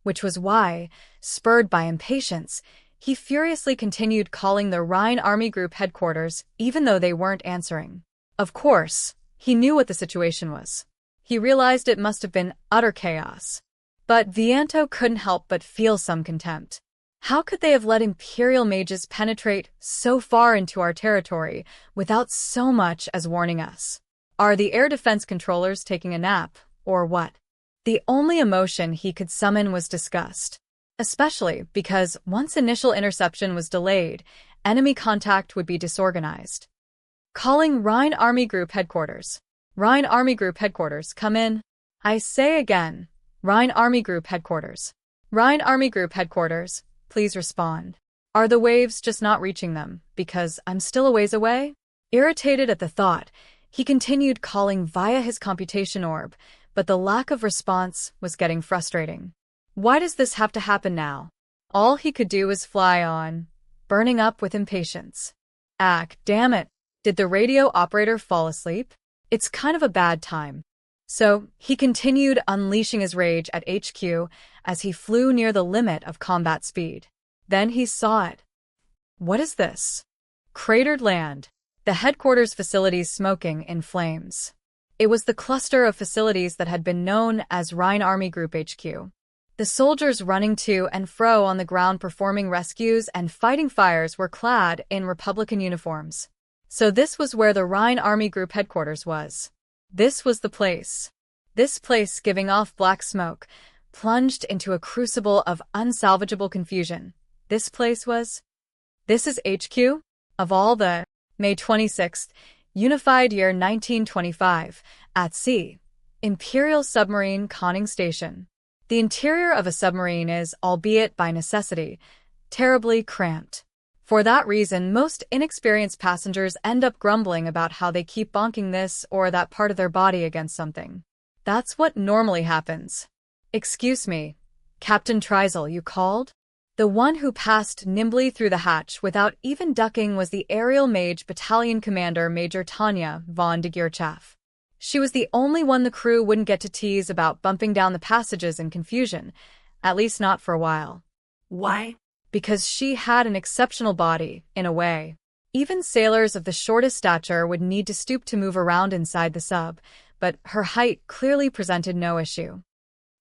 Which was why, spurred by impatience, he furiously continued calling the Rhine Army Group headquarters, even though they weren't answering. Of course, he knew what the situation was. He realized it must have been utter chaos. But Vianto couldn't help but feel some contempt. How could they have let Imperial mages penetrate so far into our territory without so much as warning us? Are the air defense controllers taking a nap, or what? The only emotion he could summon was disgust, especially because once initial interception was delayed, enemy contact would be disorganized. Calling Rhine Army Group headquarters. Rhine Army Group headquarters, come in. I say again, Rhine Army Group headquarters. Rhine Army Group headquarters, please respond. Are the waves just not reaching them, because I'm still a ways away? Irritated at the thought, he continued calling via his computation orb, but the lack of response was getting frustrating. Why does this have to happen now? All he could do was fly on, burning up with impatience. Damn it. Did the radio operator fall asleep? It's kind of a bad time. So, he continued unleashing his rage at HQ as he flew near the limit of combat speed. Then he saw it. What is this? Cratered land. The headquarters facilities smoking in flames. It was the cluster of facilities that had been known as Rhine Army Group HQ. The soldiers running to and fro on the ground performing rescues and fighting fires were clad in Republican uniforms. So this was where the Rhine Army Group headquarters was. This was the place. This place, giving off black smoke, plunged into a crucible of unsalvageable confusion. This place was... This is HQ? Of all the... May 26th, Unified Year 1925, at sea. Imperial Submarine Conning Station. The interior of a submarine is, albeit by necessity, terribly cramped. For that reason, most inexperienced passengers end up grumbling about how they keep bonking this or that part of their body against something. That's what normally happens. Excuse me, Captain Tryzel, you called? The one who passed nimbly through the hatch without even ducking was the aerial mage battalion commander Major Tanya von de Geerchaf. She was the only one the crew wouldn't get to tease about bumping down the passages in confusion, at least not for a while. Why? Because she had an exceptional body, in a way. Even sailors of the shortest stature would need to stoop to move around inside the sub, but her height clearly presented no issue.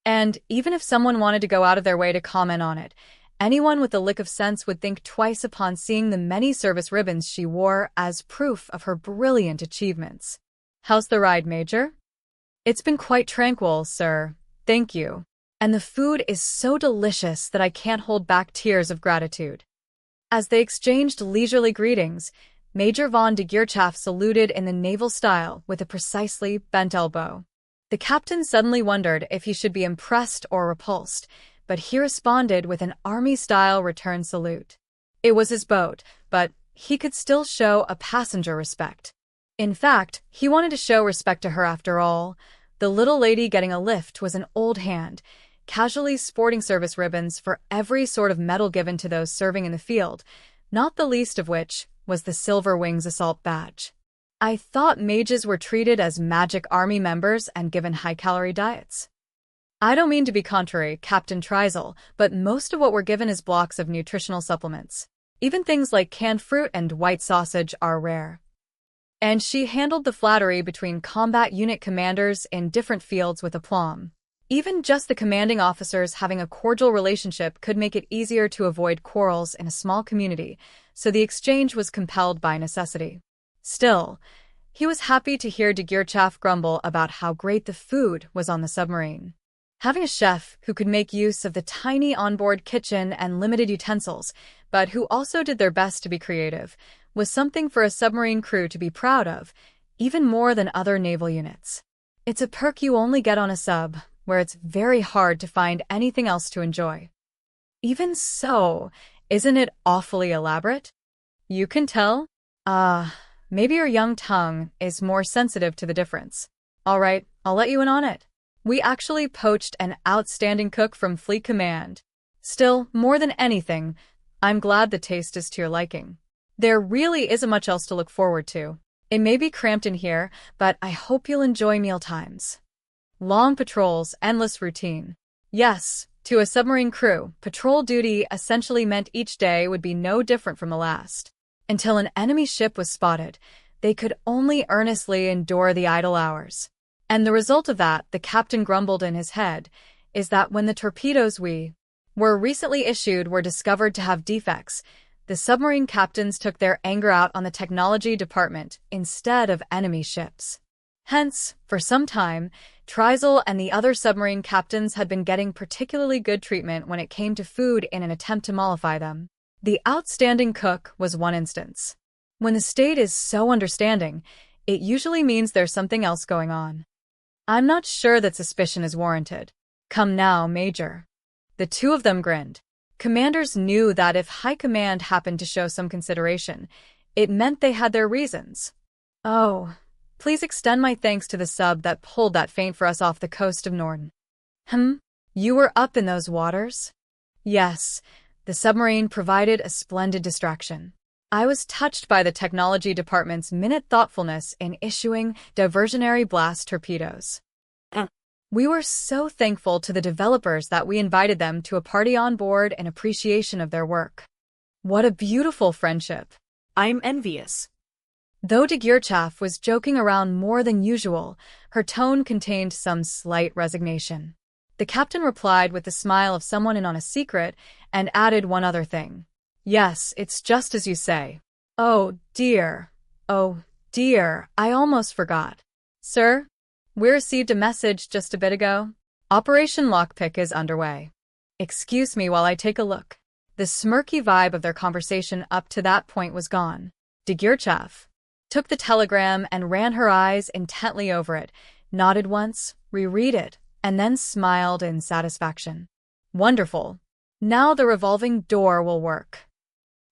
And even if someone wanted to go out of their way to comment on it, anyone with a lick of sense would think twice upon seeing the many service ribbons she wore as proof of her brilliant achievements. How's the ride, Major? It's been quite tranquil, sir. Thank you. And the food is so delicious that I can't hold back tears of gratitude. As they exchanged leisurely greetings, Major von de Geerchaf saluted in the naval style with a precisely bent elbow. The captain suddenly wondered if he should be impressed or repulsed, but he responded with an army-style return salute. It was his boat, but he could still show a passenger respect. In fact, he wanted to show respect to her after all. The little lady getting a lift was an old hand, casually sporting service ribbons for every sort of medal given to those serving in the field, not the least of which was the Silver Wings Assault Badge. I thought mages were treated as magic army members and given high-calorie diets. I don't mean to be contrary, Captain Tryzel, but most of what we're given is blocks of nutritional supplements. Even things like canned fruit and white sausage are rare. And she handled the flattery between combat unit commanders in different fields with aplomb. Even just the commanding officers having a cordial relationship could make it easier to avoid quarrels in a small community, so the exchange was compelled by necessity. Still, he was happy to hear de Geerchaf grumble about how great the food was on the submarine. Having a chef who could make use of the tiny onboard kitchen and limited utensils, but who also did their best to be creative, was something for a submarine crew to be proud of, even more than other naval units. It's a perk you only get on a sub, where it's very hard to find anything else to enjoy. Even so, isn't it awfully elaborate? You can tell? Maybe your young tongue is more sensitive to the difference. All right, I'll let you in on it. We actually poached an outstanding cook from Fleet Command. Still, more than anything, I'm glad the taste is to your liking. There really isn't much else to look forward to. It may be cramped in here, but I hope you'll enjoy mealtimes. Long patrols, endless routine. Yes, to a submarine crew, patrol duty essentially meant each day would be no different from the last. Until an enemy ship was spotted, they could only earnestly endure the idle hours. And the result of that, the captain grumbled in his head, is that when the torpedoes we were recently issued were discovered to have defects, the submarine captains took their anger out on the technology department instead of enemy ships. Hence, for some time, Tryzel and the other submarine captains had been getting particularly good treatment when it came to food in an attempt to mollify them. The outstanding cook was one instance. When the state is so understanding, it usually means there's something else going on. I'm not sure that suspicion is warranted. Come now, Major. The two of them grinned. Commanders knew that if High Command happened to show some consideration, it meant they had their reasons. Oh, please extend my thanks to the sub that pulled that feint for us off the coast of Norden. You were up in those waters? Yes, the submarine provided a splendid distraction. I was touched by the technology department's minute thoughtfulness in issuing diversionary blast torpedoes. We were so thankful to the developers that we invited them to a party on board in appreciation of their work. What a beautiful friendship. I'm envious. Though de Geerchaf was joking around more than usual, her tone contained some slight resignation. The captain replied with the smile of someone in on a secret and added one other thing. Yes, it's just as you say. Oh dear, I almost forgot. Sir, we received a message just a bit ago. Operation Lockpick is underway. Excuse me while I take a look. The smirky vibe of their conversation up to that point was gone. De Geerchaf took the telegram and ran her eyes intently over it, nodded once, reread it, and then smiled in satisfaction. Wonderful. Now the revolving door will work.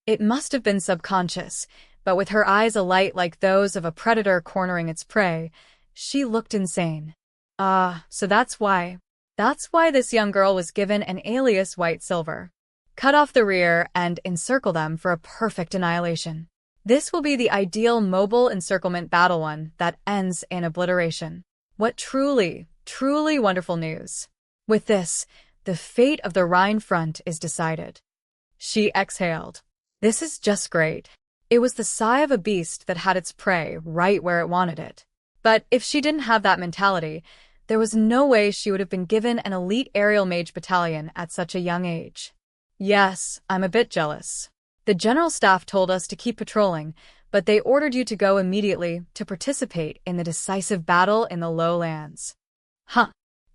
It must have been subconscious, but with her eyes alight like those of a predator cornering its prey, she looked insane. So that's why. That's why this young girl was given an alias White Silver. Cut off the rear and encircle them for a perfect annihilation. This will be the ideal mobile encirclement battle one that ends in obliteration. What truly, truly wonderful news. With this, the fate of the Rhine front is decided. She exhaled. This is just great. It was the sigh of a beast that had its prey right where it wanted it. But if she didn't have that mentality, there was no way she would have been given an elite aerial mage battalion at such a young age. Yes, I'm a bit jealous. The general staff told us to keep patrolling, but they ordered you to go immediately to participate in the decisive battle in the lowlands. Huh.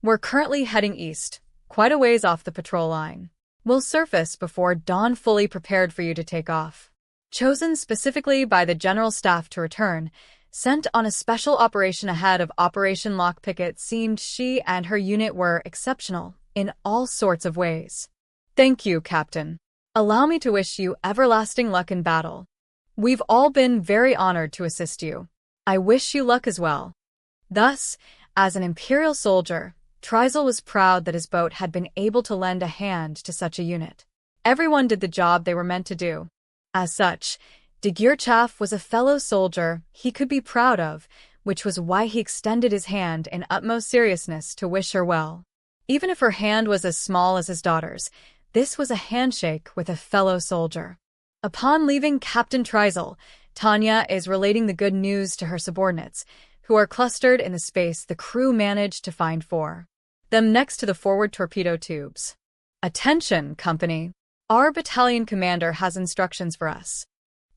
We're currently heading east, quite a ways off the patrol line. We'll surface before dawn, fully prepared for you to take off. Chosen specifically by the general staff to return, sent on a special operation ahead of Operation Lockpick. It seemed she and her unit were exceptional in all sorts of ways. Thank you, Captain. Allow me to wish you everlasting luck in battle. We've all been very honored to assist you. I wish you luck as well. Thus, as an Imperial soldier, Tryzel was proud that his boat had been able to lend a hand to such a unit. Everyone did the job they were meant to do. As such, de Geerchaf was a fellow soldier he could be proud of, which was why he extended his hand in utmost seriousness to wish her well. Even if her hand was as small as his daughter's, this was a handshake with a fellow soldier. Upon leaving Captain Tryzel, Tanya is relating the good news to her subordinates, who are clustered in the space the crew managed to find for them next to the forward torpedo tubes. Attention, company. Our battalion commander has instructions for us.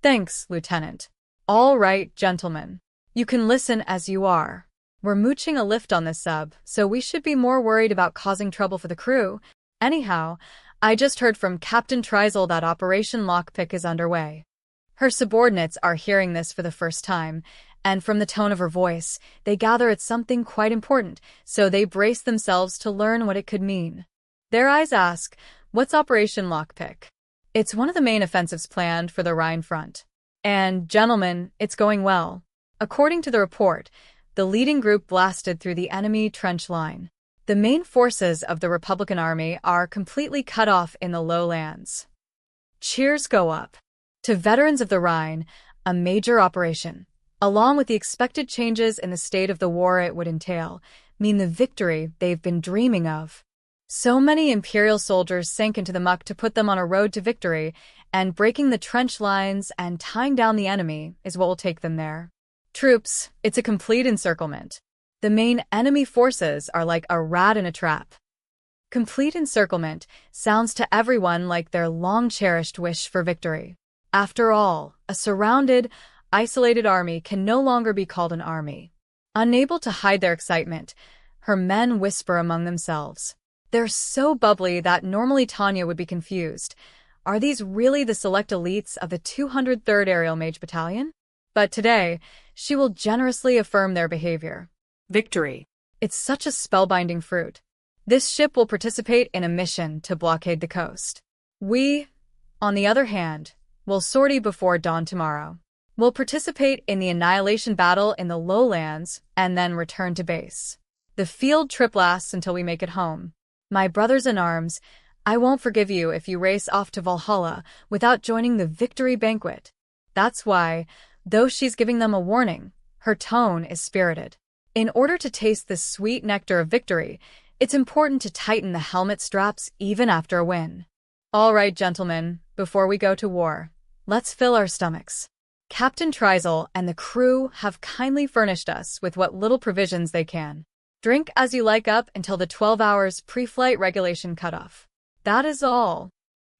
Thanks, Lieutenant. All right, gentlemen. You can listen as you are. We're mooching a lift on this sub, so we should be more worried about causing trouble for the crew. Anyhow, I just heard from Captain Tryzel that Operation Lockpick is underway. Her subordinates are hearing this for the first time, and from the tone of her voice, they gather it's something quite important, so they brace themselves to learn what it could mean. Their eyes ask, what's Operation Lockpick? It's one of the main offensives planned for the Rhine front. And, gentlemen, it's going well. According to the report, the leading group blasted through the enemy trench line. The main forces of the Republican Army are completely cut off in the lowlands. Cheers go up. To veterans of the Rhine, a major operation, along with the expected changes in the state of the war it would entail, mean the victory they've been dreaming of. So many Imperial soldiers sank into the muck to put them on a road to victory, and breaking the trench lines and tying down the enemy is what will take them there. Troops, it's a complete encirclement. The main enemy forces are like a rat in a trap. Complete encirclement sounds to everyone like their long-cherished wish for victory. After all, a surrounded, isolated army can no longer be called an army. Unable to hide their excitement, her men whisper among themselves. They're so bubbly that normally Tanya would be confused. Are these really the select elites of the 203rd Aerial Mage Battalion? But today, she will generously affirm their behavior. Victory. It's such a spellbinding fruit. This ship will participate in a mission to blockade the coast. We, on the other hand, will sortie before dawn tomorrow. We'll participate in the annihilation battle in the lowlands and then return to base. The field trip lasts until we make it home. My brothers in arms, I won't forgive you if you race off to Valhalla without joining the victory banquet. That's why, though she's giving them a warning, her tone is spirited. In order to taste the sweet nectar of victory, it's important to tighten the helmet straps even after a win. All right, gentlemen, before we go to war, let's fill our stomachs. Captain Tryzel and the crew have kindly furnished us with what little provisions they can. Drink as you like up until the 12 hours pre-flight regulation cutoff. That is all.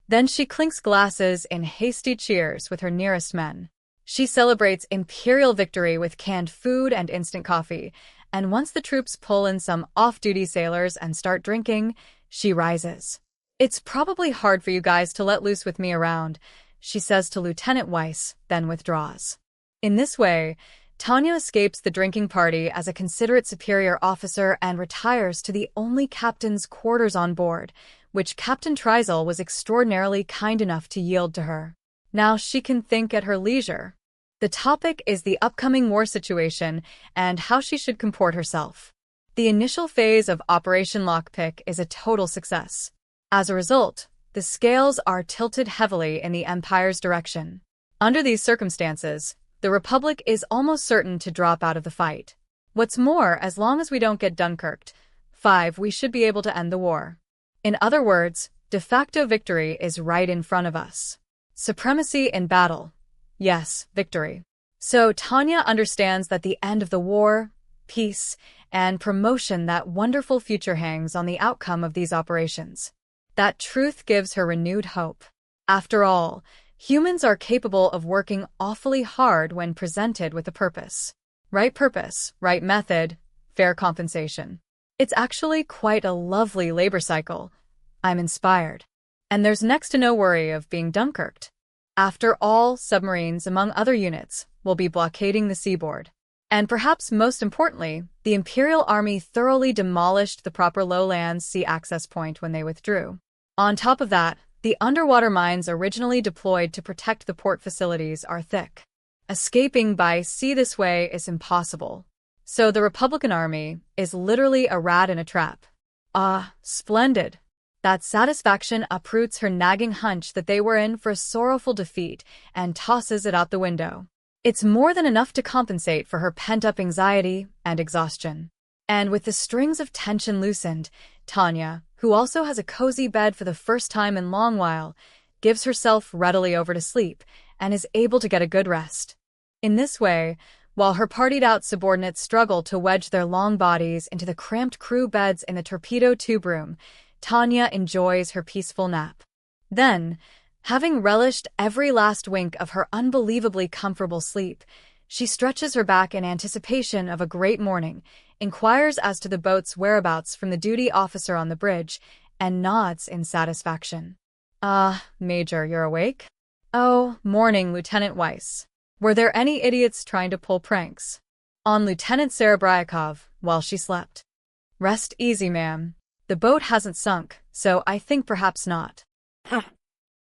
Then she clinks glasses in hasty cheers with her nearest men. She celebrates Imperial victory with canned food and instant coffee, and once the troops pull in some off-duty sailors and start drinking, she rises. It's probably hard for you guys to let loose with me around, she says to Lieutenant Weiss, then withdraws. In this way, Tanya escapes the drinking party as a considerate superior officer and retires to the only captain's quarters on board, which Captain Tryzel was extraordinarily kind enough to yield to her. Now she can think at her leisure. The topic is the upcoming war situation and how she should comport herself. The initial phase of Operation Lockpick is a total success. As a result, the scales are tilted heavily in the Empire's direction. Under these circumstances, the Republic is almost certain to drop out of the fight. What's more, as long as we don't get Dunkirked, 5, we should be able to end the war. In other words, de facto victory is right in front of us. Supremacy in battle. Yes, victory. So Tanya understands that the end of the war, peace, and promotion, that wonderful future hangs on the outcome of these operations. That truth gives her renewed hope. After all, humans are capable of working awfully hard when presented with a purpose. Right purpose, right method, fair compensation. It's actually quite a lovely labor cycle. I'm inspired. And there's next to no worry of being Dunkirked. After all, submarines, among other units, will be blockading the seaboard. And perhaps most importantly, the Imperial Army thoroughly demolished the proper lowland sea access point when they withdrew. On top of that, the underwater mines originally deployed to protect the port facilities are thick. Escaping by sea this way is impossible. So the Republican Army is literally a rat in a trap. Ah, splendid. That satisfaction uproots her nagging hunch that they were in for a sorrowful defeat and tosses it out the window. It's more than enough to compensate for her pent-up anxiety and exhaustion. And with the strings of tension loosened, Tanya, who also has a cozy bed for the first time in a long while, gives herself readily over to sleep and is able to get a good rest. In this way, while her partied-out subordinates struggle to wedge their long bodies into the cramped crew beds in the torpedo tube room, Tanya enjoys her peaceful nap. Then, having relished every last wink of her unbelievably comfortable sleep, she stretches her back in anticipation of a great morning, inquires as to the boat's whereabouts from the duty officer on the bridge, and nods in satisfaction. Major, you're awake? Oh, morning, Lieutenant Weiss. Were there any idiots trying to pull pranks on Lieutenant Serebryakov while she slept? Rest easy, ma'am. The boat hasn't sunk, so I think perhaps not.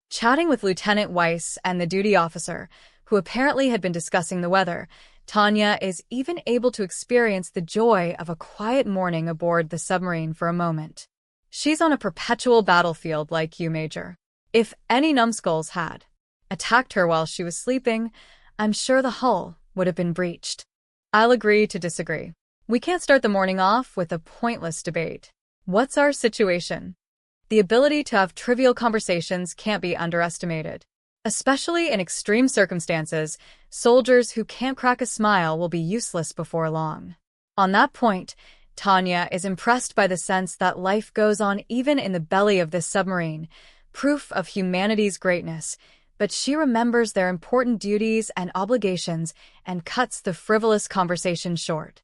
Chatting with Lieutenant Weiss and the duty officer, who apparently had been discussing the weather, Tanya is even able to experience the joy of a quiet morning aboard the submarine for a moment. She's on a perpetual battlefield like you, Major. If any numbskulls had attacked her while she was sleeping, I'm sure the hull would have been breached. I'll agree to disagree. We can't start the morning off with a pointless debate. What's our situation? The ability to have trivial conversations can't be underestimated. Especially in extreme circumstances, soldiers who can't crack a smile will be useless before long. On that point, Tanya is impressed by the sense that life goes on even in the belly of this submarine, proof of humanity's greatness, but she remembers their important duties and obligations and cuts the frivolous conversation short.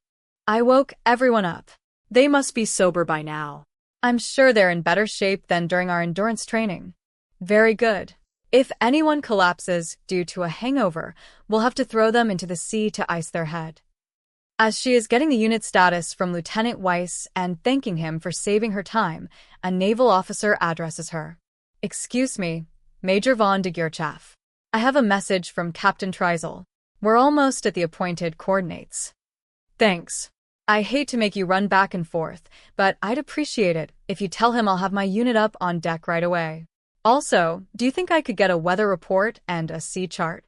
I woke everyone up. They must be sober by now. I'm sure they're in better shape than during our endurance training. Very good. If anyone collapses due to a hangover, we'll have to throw them into the sea to ice their head. As she is getting the unit status from Lieutenant Weiss and thanking him for saving her time, a naval officer addresses her. Excuse me, Major von de Geerchaff. I have a message from Captain Treisel. We're almost at the appointed coordinates. Thanks. I hate to make you run back and forth, but I'd appreciate it if you tell him I'll have my unit up on deck right away. Also, do you think I could get a weather report and a sea chart?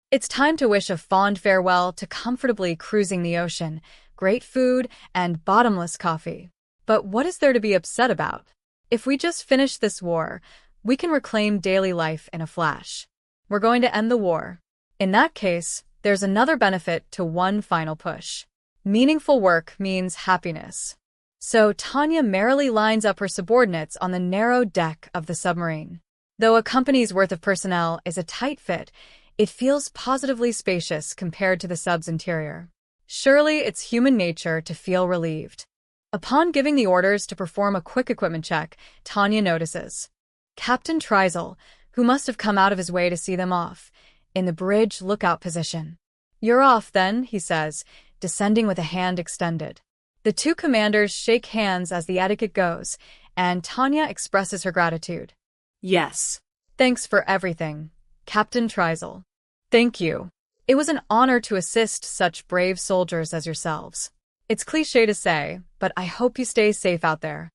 It's time to wish a fond farewell to comfortably cruising the ocean, great food, and bottomless coffee. But what is there to be upset about? If we just finish this war, we can reclaim daily life in a flash. We're going to end the war. In that case, there's another benefit to one final push. Meaningful work means happiness. So Tanya merrily lines up her subordinates on the narrow deck of the submarine. Though a company's worth of personnel is a tight fit, it feels positively spacious compared to the sub's interior. Surely it's human nature to feel relieved. Upon giving the orders to perform a quick equipment check, Tanya notices Captain Treisel, who must have come out of his way to see them off, in the bridge lookout position. You're off then, he says, descending with a hand extended. The two commanders shake hands as the etiquette goes, and Tanya expresses her gratitude. Yes. Thanks for everything, Captain Treisel. Thank you. It was an honor to assist such brave soldiers as yourselves. It's cliché to say, but I hope you stay safe out there.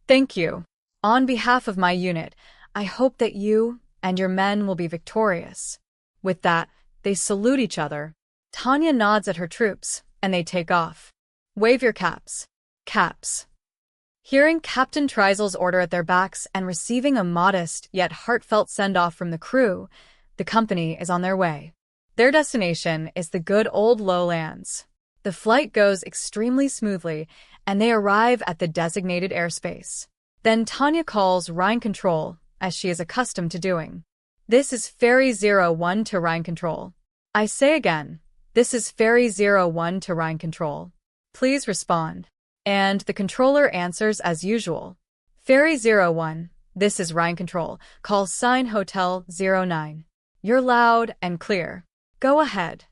Thank you. On behalf of my unit, I hope that you and your men will be victorious. With that, they salute each other. Tanya nods at her troops, and they take off. Wave your caps. Caps. Hearing Captain Treisel's order at their backs and receiving a modest yet heartfelt send-off from the crew, the company is on their way. Their destination is the good old lowlands. The flight goes extremely smoothly, and they arrive at the designated airspace. Then Tanya calls Rhine Control, as she is accustomed to doing. This is Ferry 01 to Rhine Control. I say again, this is Ferry 01 to Rhine Control. Please respond. And the controller answers as usual. Ferry 01, this is Rhine Control. Call sign Hotel 09. You're loud and clear. Go ahead.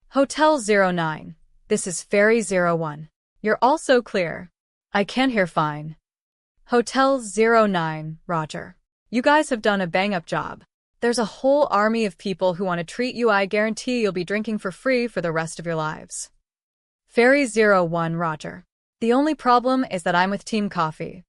Hotel 09, this is Ferry 01. You're also clear. I can hear fine. Hotel 09, Roger. You guys have done a bang-up job. There's a whole army of people who want to treat you. I guarantee you'll be drinking for free for the rest of your lives. Ferry 01, Roger. The only problem is that I'm with Team Coffee.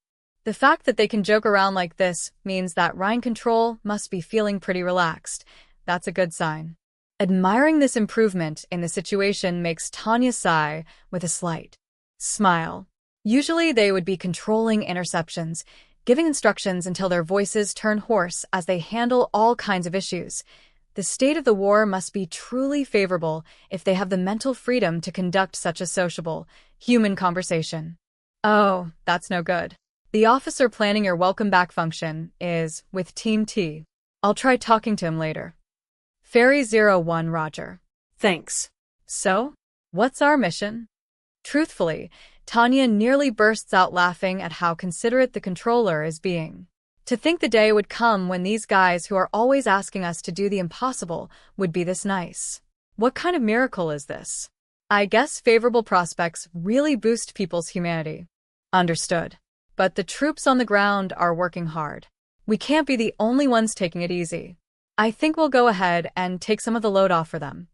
The fact that they can joke around like this means that Rhine Control must be feeling pretty relaxed. That's a good sign. Admiring this improvement in the situation makes Tanya sigh with a slight smile. Usually they would be controlling interceptions, giving instructions until their voices turn hoarse as they handle all kinds of issues. The state of the war must be truly favorable if they have the mental freedom to conduct such a sociable, human conversation. Oh, that's no good. The officer planning your welcome back function is with Team T. I'll try talking to him later. Ferry 01, Roger. Thanks. So, what's our mission? Truthfully, Tanya nearly bursts out laughing at how considerate the controller is being. To think the day would come when these guys who are always asking us to do the impossible would be this nice. What kind of miracle is this? I guess favorable prospects really boost people's humanity. Understood. But the troops on the ground are working hard. We can't be the only ones taking it easy. I think we'll go ahead and take some of the load off for them.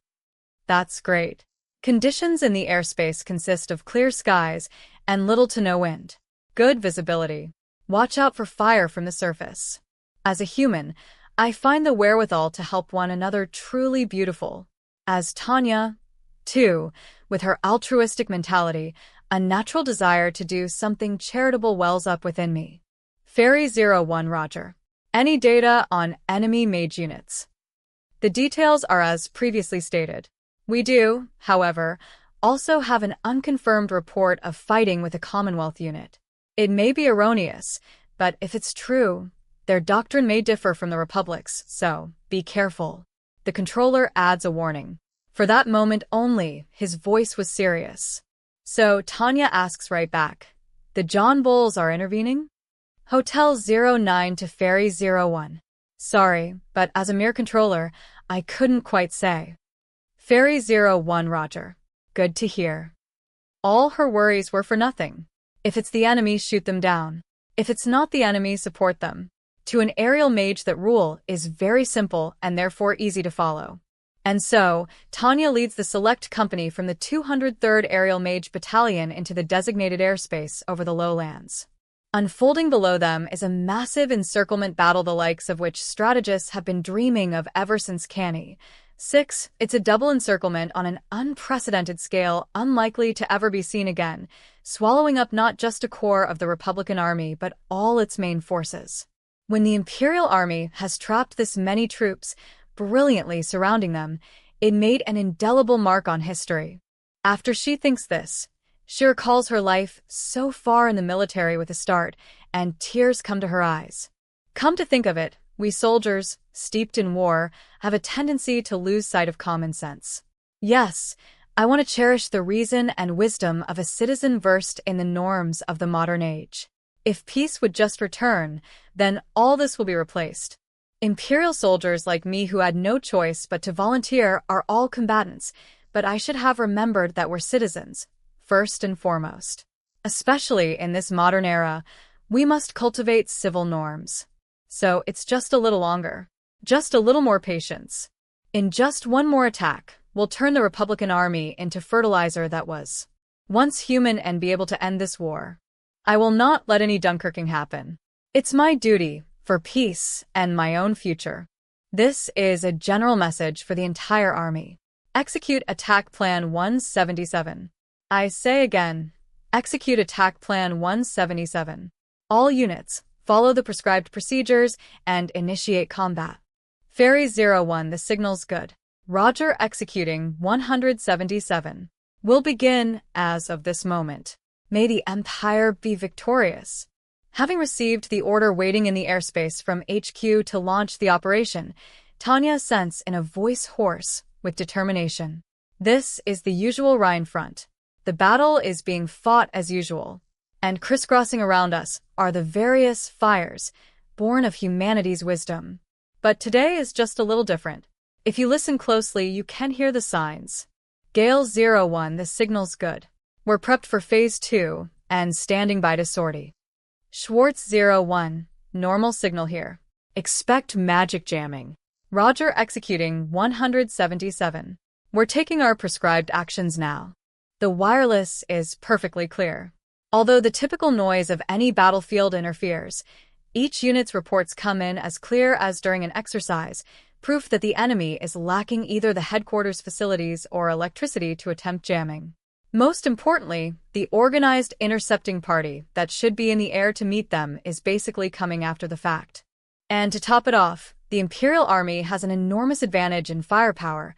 That's great. Conditions in the airspace consist of clear skies and little to no wind. Good visibility. Watch out for fire from the surface. As a human, I find the wherewithal to help one another truly beautiful. As Tanya, too, with her altruistic mentality, a natural desire to do something charitable wells up within me. Ferry 01, Roger. Any data on enemy mage units? The details are as previously stated. We do, however, also have an unconfirmed report of fighting with a Commonwealth unit. It may be erroneous, but if it's true, their doctrine may differ from the Republic's, so be careful. The controller adds a warning. For that moment only, his voice was serious. So Tanya asks right back, the John Bulls are intervening? Hotel 09 to Ferry 01. Sorry, but as a mere controller, I couldn't quite say. Ferry 01, Roger. Good to hear. All her worries were for nothing. If it's the enemy, shoot them down. If it's not the enemy, support them. To an aerial mage, that rule is very simple and therefore easy to follow. And so, Tanya leads the select company from the 203rd Aerial Mage Battalion into the designated airspace over the lowlands. Unfolding below them is a massive encirclement battle the likes of which strategists have been dreaming of ever since Canny. 6. It's a double encirclement on an unprecedented scale unlikely to ever be seen again, swallowing up not just a core of the Republican Army but all its main forces. When the Imperial Army has trapped this many troops, brilliantly surrounding them, it made an indelible mark on history. After she thinks this, she recalls her life so far in the military with a start, and tears come to her eyes. Come to think of it, we soldiers, steeped in war, have a tendency to lose sight of common sense. Yes, I want to cherish the reason and wisdom of a citizen versed in the norms of the modern age. If peace would just return, then all this will be replaced. Imperial soldiers like me who had no choice but to volunteer are all combatants, but I should have remembered that we're citizens, first and foremost. Especially in this modern era, we must cultivate civil norms. So it's just a little longer. Just a little more patience. In just one more attack, we'll turn the Republican Army into fertilizer that was once human and be able to end this war. I will not let any Dunkirking happen. It's my duty for peace and my own future. This is a general message for the entire army. Execute Attack Plan 177. I say again, execute Attack Plan 177. All units, follow the prescribed procedures and initiate combat. Ferry 01, the signal's good. Roger, executing 177. Will begin as of this moment. May the Empire be victorious. Having received the order waiting in the airspace from HQ to launch the operation, Tanya assents in a voice hoarse with determination. This is the usual Rhine front. The battle is being fought as usual, and crisscrossing around us are the various fires, born of humanity's wisdom. But today is just a little different. If you listen closely, you can hear the signs. Gale 01, the signal's good. We're prepped for Phase 2 and standing by to sortie. Schwartz 01, normal signal here. Expect magic jamming. Roger, executing 177. We're taking our prescribed actions now. The wireless is perfectly clear. Although the typical noise of any battlefield interferes, each unit's reports come in as clear as during an exercise, proof that the enemy is lacking either the headquarters facilities or electricity to attempt jamming. Most importantly, the organized intercepting party that should be in the air to meet them is basically coming after the fact. And to top it off, the Imperial Army has an enormous advantage in firepower,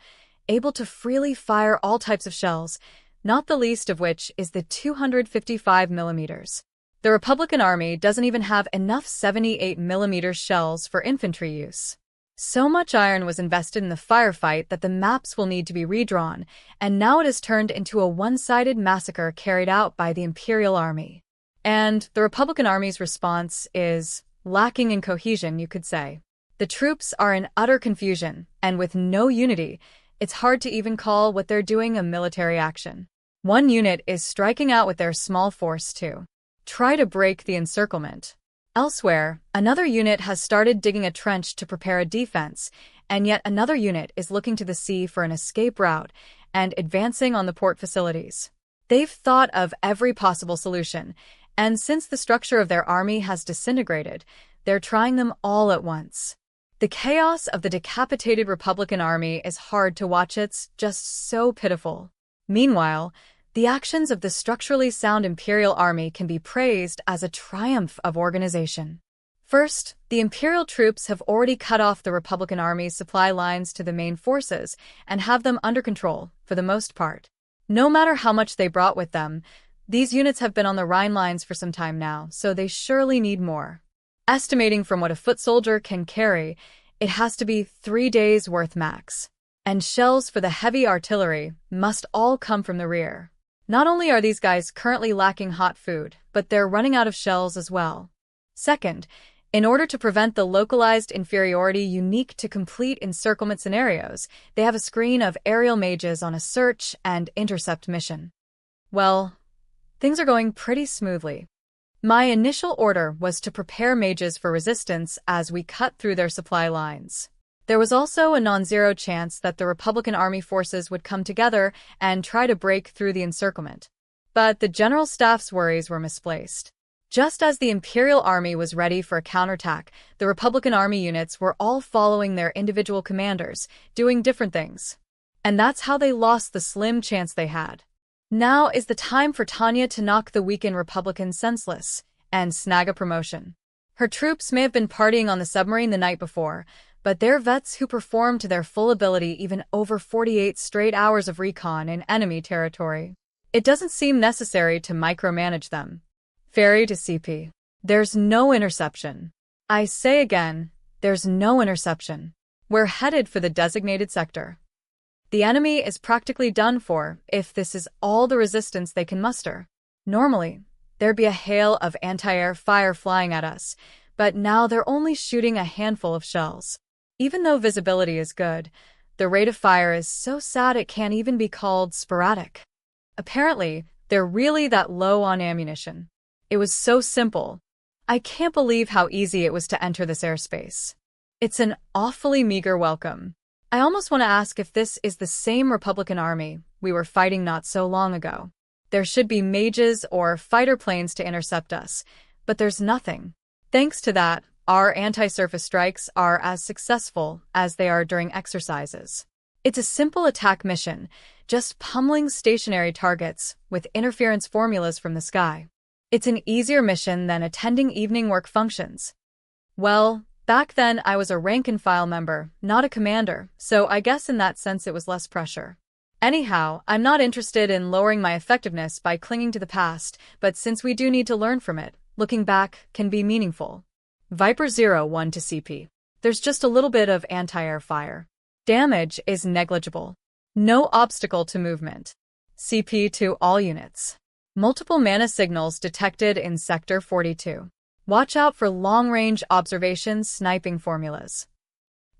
able to freely fire all types of shells, not the least of which is the 255 millimeters. The Republican Army doesn't even have enough 78 millimeter shells for infantry use. So much iron was invested in the firefight that the maps will need to be redrawn, and now it has turned into a one-sided massacre carried out by the Imperial Army. And the Republican Army's response is lacking in cohesion, you could say. The troops are in utter confusion, and with no unity, it's hard to even call what they're doing a military action. One unit is striking out with their small force to try to break the encirclement. Elsewhere, another unit has started digging a trench to prepare a defense, and yet another unit is looking to the sea for an escape route and advancing on the port facilities. They've thought of every possible solution, and since the structure of their army has disintegrated, they're trying them all at once. The chaos of the decapitated Republican Army is hard to watch. It's just so pitiful. Meanwhile, the actions of the structurally sound Imperial Army can be praised as a triumph of organization. First, the Imperial troops have already cut off the Republican Army's supply lines to the main forces and have them under control, for the most part. No matter how much they brought with them, these units have been on the Rhine lines for some time now, so they surely need more. Estimating from what a foot soldier can carry, it has to be 3 days' worth max. And shells for the heavy artillery must all come from the rear. Not only are these guys currently lacking hot food, but they're running out of shells as well. Second, in order to prevent the localized inferiority unique to complete encirclement scenarios, they have a screen of aerial mages on a search and intercept mission. Well, things are going pretty smoothly. My initial order was to prepare mages for resistance as we cut through their supply lines. There was also a non-zero chance that the Republican Army forces would come together and try to break through the encirclement. But the General Staff's worries were misplaced. Just as the Imperial Army was ready for a counterattack, the Republican Army units were all following their individual commanders, doing different things. And that's how they lost the slim chance they had. Now is the time for Tanya to knock the weakened Republicans senseless and snag a promotion. Her troops may have been partying on the submarine the night before, but they're vets who perform to their full ability even over 48 straight hours of recon in enemy territory. It doesn't seem necessary to micromanage them. Ferry to CP. There's no interception. I say again, there's no interception. We're headed for the designated sector. The enemy is practically done for if this is all the resistance they can muster. Normally, there'd be a hail of anti-air fire flying at us, but now they're only shooting a handful of shells. Even though visibility is good, the rate of fire is so sad it can't even be called sporadic. Apparently, they're really that low on ammunition. It was so simple. I can't believe how easy it was to enter this airspace. It's an awfully meager welcome. I almost want to ask if this is the same Republican Army we were fighting not so long ago. There should be mages or fighter planes to intercept us, but there's nothing. Thanks to that, our anti-surface strikes are as successful as they are during exercises. It's a simple attack mission, just pummeling stationary targets with interference formulas from the sky. It's an easier mission than attending evening work functions. Well, back then I was a rank-and-file member, not a commander, so I guess in that sense it was less pressure. Anyhow, I'm not interested in lowering my effectiveness by clinging to the past, but since we do need to learn from it, looking back can be meaningful. Viper 01 to CP. There's just a little bit of anti-air fire. Damage is negligible. No obstacle to movement. CP to all units. Multiple mana signals detected in Sector 42. Watch out for long-range observation sniping formulas.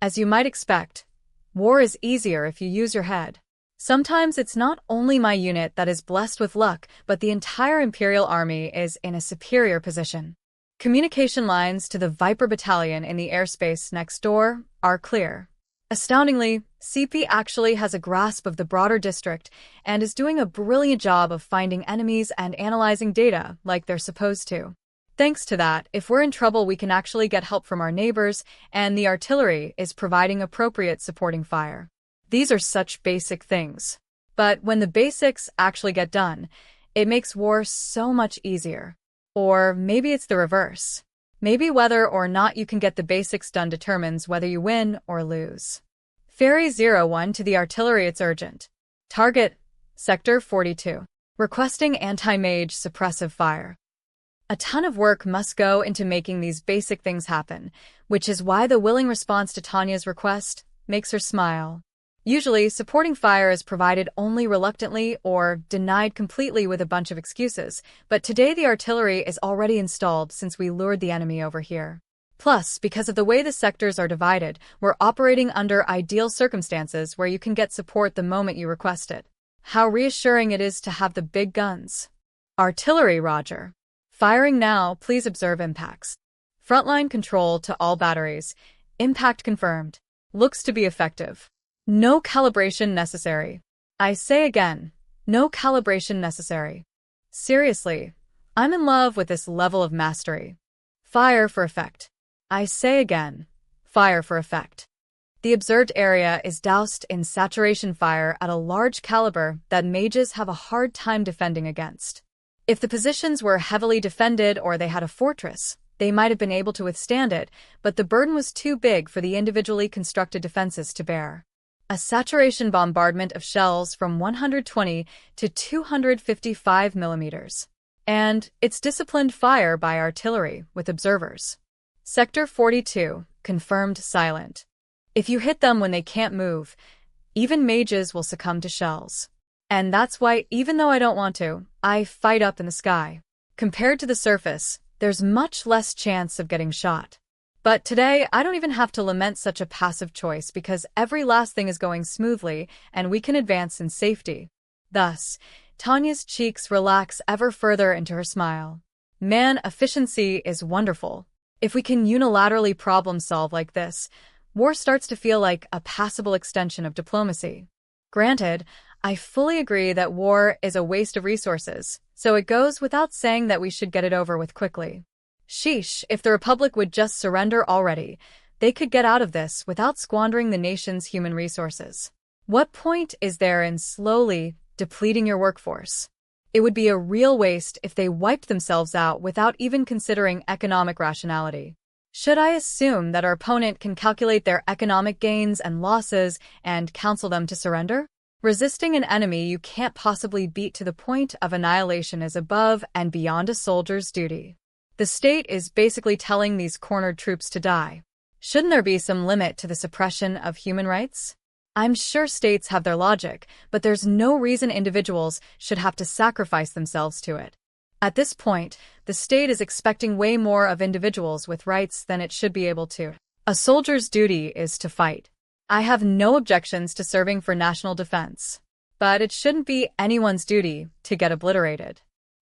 As you might expect, war is easier if you use your head. Sometimes it's not only my unit that is blessed with luck, but the entire Imperial Army is in a superior position. Communication lines to the Viper Battalion in the airspace next door are clear. Astoundingly, CP actually has a grasp of the broader district and is doing a brilliant job of finding enemies and analyzing data like they're supposed to. Thanks to that, if we're in trouble, we can actually get help from our neighbors, and the artillery is providing appropriate supporting fire. These are such basic things. But when the basics actually get done, it makes war so much easier. Or maybe it's the reverse. Maybe whether or not you can get the basics done determines whether you win or lose. Ferry 01 to the artillery, it's urgent. Target, Sector 42. Requesting anti-mage suppressive fire. A ton of work must go into making these basic things happen, which is why the willing response to Tanya's request makes her smile. Usually, supporting fire is provided only reluctantly or denied completely with a bunch of excuses, but today the artillery is already installed since we lured the enemy over here. Plus, because of the way the sectors are divided, we're operating under ideal circumstances where you can get support the moment you request it. How reassuring it is to have the big guns. Artillery, roger. Firing now, please observe impacts. Frontline control to all batteries. Impact confirmed. Looks to be effective. No calibration necessary. I say again, no calibration necessary. Seriously, I'm in love with this level of mastery. Fire for effect. I say again, fire for effect. The observed area is doused in saturation fire at a large caliber that mages have a hard time defending against. If the positions were heavily defended or they had a fortress, they might have been able to withstand it, but the burden was too big for the individually constructed defenses to bear. A saturation bombardment of shells from 120 to 255 millimeters. And it's disciplined fire by artillery with observers. Sector 42, confirmed silent. If you hit them when they can't move, even mages will succumb to shells. And that's why, even though I don't want to, I fight up in the sky. Compared to the surface, there's much less chance of getting shot. But today, I don't even have to lament such a passive choice because every last thing is going smoothly and we can advance in safety. Thus, Tanya's cheeks relax ever further into her smile. Man, efficiency is wonderful. If we can unilaterally problem solve like this, war starts to feel like a passable extension of diplomacy. Granted, I fully agree that war is a waste of resources, so it goes without saying that we should get it over with quickly. Sheesh, if the Republic would just surrender already, they could get out of this without squandering the nation's human resources. What point is there in slowly depleting your workforce? It would be a real waste if they wiped themselves out without even considering economic rationality. Should I assume that our opponent can calculate their economic gains and losses and counsel them to surrender? Resisting an enemy you can't possibly beat to the point of annihilation is above and beyond a soldier's duty. The state is basically telling these cornered troops to die. Shouldn't there be some limit to the suppression of human rights? I'm sure states have their logic, but there's no reason individuals should have to sacrifice themselves to it. At this point, the state is expecting way more of individuals with rights than it should be able to. A soldier's duty is to fight. I have no objections to serving for national defense, but it shouldn't be anyone's duty to get obliterated.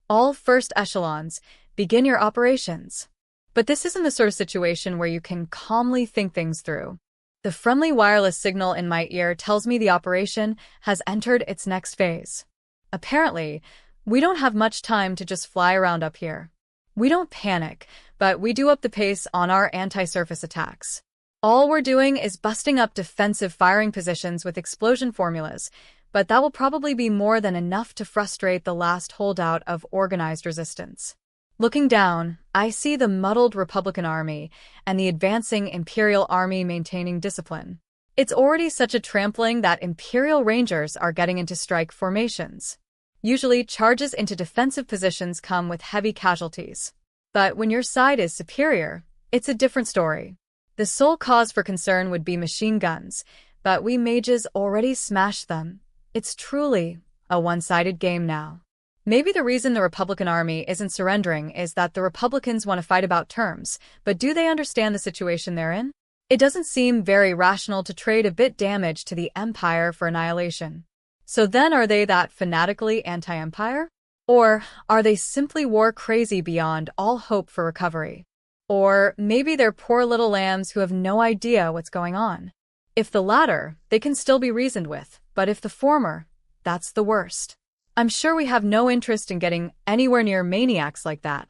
All first echelons, begin your operations. But this isn't the sort of situation where you can calmly think things through. The friendly wireless signal in my ear tells me the operation has entered its next phase. Apparently, We don't have much time to just fly around up here. We don't panic, but we do up the pace on our anti-surface attacks. All we're doing is busting up defensive firing positions with explosion formulas, but that will probably be more than enough to frustrate the last holdout of organized resistance. Looking down, I see the muddled Republican army and the advancing Imperial army maintaining discipline. It's already such a trampling that Imperial Rangers are getting into strike formations. Usually, charges into defensive positions come with heavy casualties. But when your side is superior, it's a different story. The sole cause for concern would be machine guns, but we mages already smashed them. It's truly a one-sided game now. Maybe the reason the Republican army isn't surrendering is that the Republicans want to fight about terms, but do they understand the situation they're in? It doesn't seem very rational to trade a bit damage to the Empire for annihilation. So then are they that fanatically anti-Empire? Or are they simply war-crazy beyond all hope for recovery? Or maybe they're poor little lambs who have no idea what's going on. If the latter, they can still be reasoned with, but if the former, that's the worst. I'm sure we have no interest in getting anywhere near maniacs like that.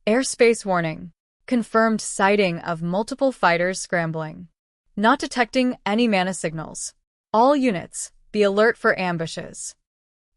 Airspace warning. Confirmed sighting of multiple fighters scrambling. Not detecting any mana signals. All units, be alert for ambushes.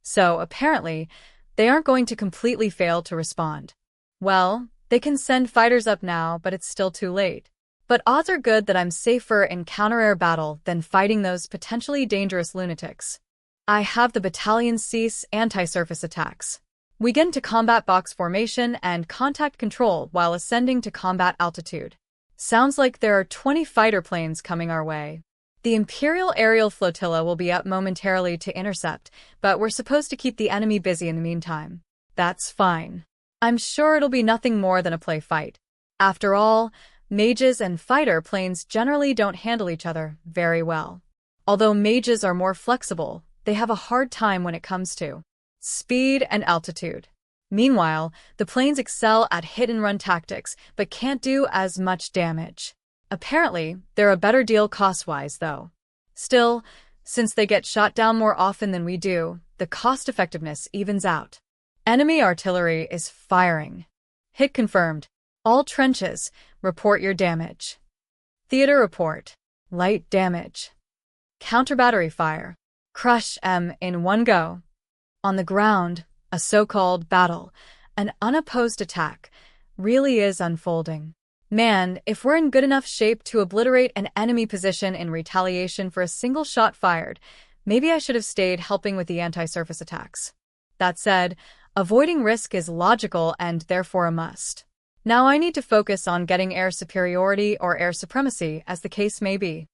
So, apparently, they aren't going to completely fail to respond. Well, they can send fighters up now, but it's still too late. But odds are good that I'm safer in counter-air battle than fighting those potentially dangerous lunatics. I have the battalion cease anti-surface attacks. We get into combat box formation and contact control while ascending to combat altitude. Sounds like there are 20 fighter planes coming our way. The Imperial aerial flotilla will be up momentarily to intercept, but we're supposed to keep the enemy busy in the meantime. That's fine. I'm sure it'll be nothing more than a play fight. After all, mages and fighter planes generally don't handle each other very well. Although mages are more flexible, they have a hard time when it comes to speed and altitude. Meanwhile, the planes excel at hit-and-run tactics, but can't do as much damage. Apparently, they're a better deal cost-wise, though. Still, since they get shot down more often than we do, the cost-effectiveness evens out. Enemy artillery is firing. Hit confirmed. All trenches, report your damage. Theater report. Light damage. Counter-battery fire. Crush M in one go. On the ground, a so-called battle, an unopposed attack, really is unfolding. Man, if we're in good enough shape to obliterate an enemy position in retaliation for a single shot fired, maybe I should have stayed helping with the anti-surface attacks. That said, avoiding risk is logical and therefore a must. Now I need to focus on getting air superiority or air supremacy, as the case may be.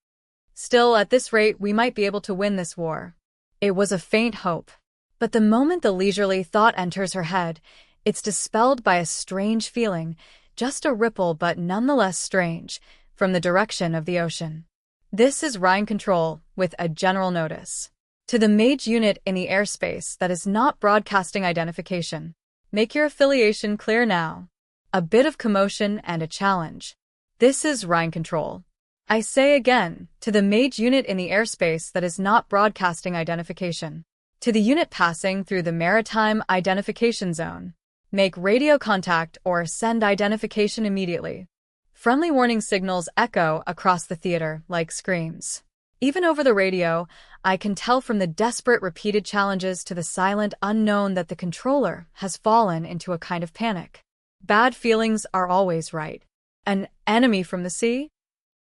Still, at this rate, we might be able to win this war. It was a faint hope. But the moment the leisurely thought enters her head, it's dispelled by a strange feeling, just a ripple but nonetheless strange, from the direction of the ocean. This is Rhine Control, with a general notice. To the mage unit in the airspace that is not broadcasting identification. Make your affiliation clear now. A bit of commotion and a challenge. This is Rhine Control. I say again, to the mage unit in the airspace that is not broadcasting identification. To the unit passing through the maritime identification zone. Make radio contact or send identification immediately. Friendly warning signals echo across the theater like screams. Even over the radio, I can tell from the desperate repeated challenges to the silent unknown that the controller has fallen into a kind of panic. Bad feelings are always right. An enemy from the sea?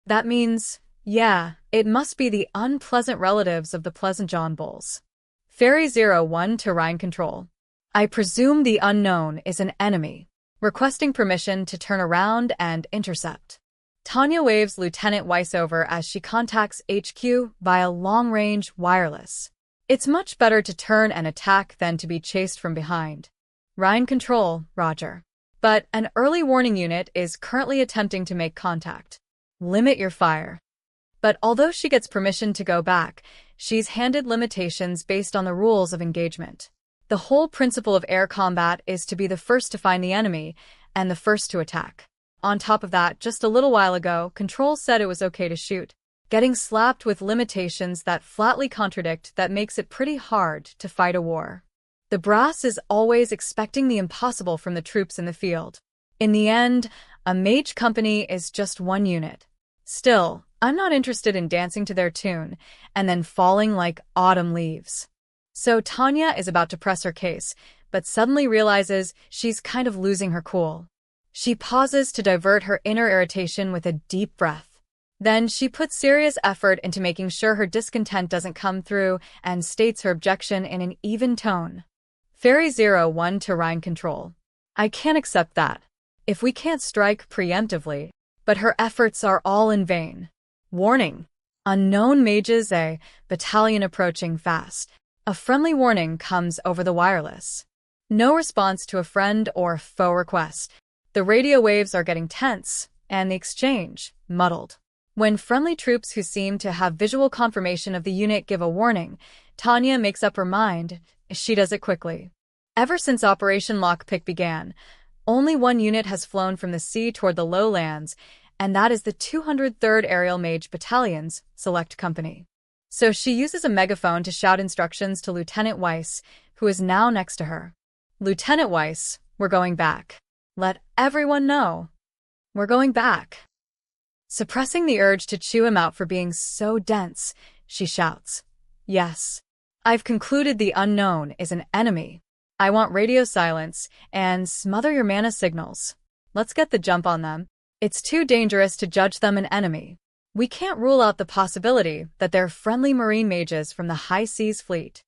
That means, yeah, it must be the unpleasant relatives of the Pleasant John Bulls. Ferry 01 to Rhine Control. I presume the unknown is an enemy, requesting permission to turn around and intercept. Tanya waves Lieutenant Weiss over as she contacts HQ via long-range wireless. It's much better to turn and attack than to be chased from behind. Rhine Control, roger. But an early warning unit is currently attempting to make contact. Limit your fire. But although she gets permission to go back, she's handed limitations based on the rules of engagement. The whole principle of air combat is to be the first to find the enemy and the first to attack. On top of that, just a little while ago, Control said it was okay to shoot. Getting slapped with limitations that flatly contradict that makes it pretty hard to fight a war. The brass is always expecting the impossible from the troops in the field. In the end, a mage company is just one unit. Still, I'm not interested in dancing to their tune and then falling like autumn leaves. So Tanya is about to press her case, but suddenly realizes she's kind of losing her cool. She pauses to divert her inner irritation with a deep breath. Then she puts serious effort into making sure her discontent doesn't come through and states her objection in an even tone. Fairy 01 to Rhine Control. I can't accept that. If we can't strike preemptively, but her efforts are all in vain. Warning. Unknown mages, a battalion approaching fast. A friendly warning comes over the wireless. No response to a friend or foe request. The radio waves are getting tense, and the exchange muddled. When friendly troops who seem to have visual confirmation of the unit give a warning, Tanya makes up her mind. She does it quickly. Ever since Operation Lockpick began, only one unit has flown from the sea toward the lowlands, and that is the 203rd Aerial Mage Battalion's Select Company. So she uses a megaphone to shout instructions to Lieutenant Weiss, who is now next to her. Lieutenant Weiss, we're going back. Let everyone know. We're going back. Suppressing the urge to chew him out for being so dense, she shouts. Yes. I've concluded the unknown is an enemy. I want radio silence and smother your mana signals. Let's get the jump on them. It's too dangerous to judge them an enemy. We can't rule out the possibility that they're friendly marine mages from the High Seas Fleet.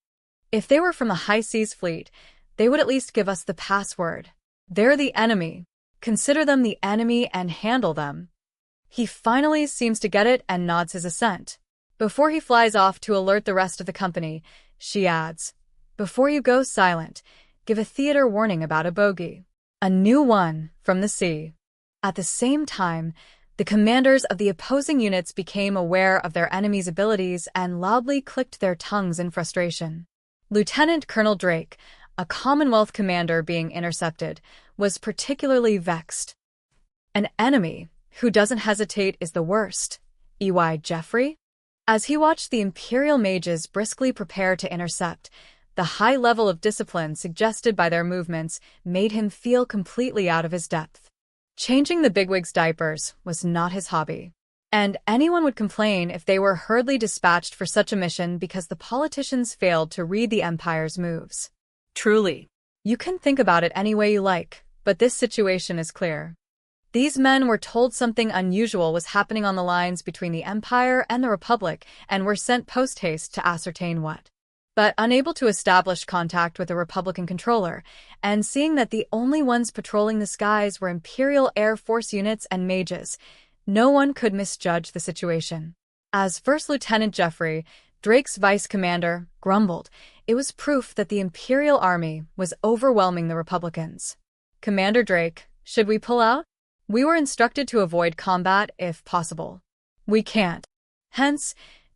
If they were from the High Seas Fleet, they would at least give us the password. They're the enemy. Consider them the enemy and handle them. He finally seems to get it and nods his assent. Before he flies off to alert the rest of the company, she adds, before you go silent, give a theater warning about a bogey. A new one from the sea. At the same time, the commanders of the opposing units became aware of their enemy's abilities and loudly clicked their tongues in frustration. Lieutenant Colonel Drake, a Commonwealth commander being intercepted, was particularly vexed. An enemy who doesn't hesitate is the worst. E.Y. Jeffrey? As he watched the Imperial mages briskly prepare to intercept, the high level of discipline suggested by their movements made him feel completely out of his depth. Changing the bigwigs' diapers was not his hobby, and anyone would complain if they were hurriedly dispatched for such a mission because the politicians failed to read the Empire's moves. Truly. You can think about it any way you like, but this situation is clear. These men were told something unusual was happening on the lines between the Empire and the Republic and were sent post-haste to ascertain what. But unable to establish contact with a Republican controller, and seeing that the only ones patrolling the skies were Imperial Air Force units and mages, no one could misjudge the situation. As First Lieutenant Jeffrey, Drake's vice commander, grumbled, it was proof that the Imperial Army was overwhelming the Republicans. Commander Drake, should we pull out? We were instructed to avoid combat if possible. We can't. Hence,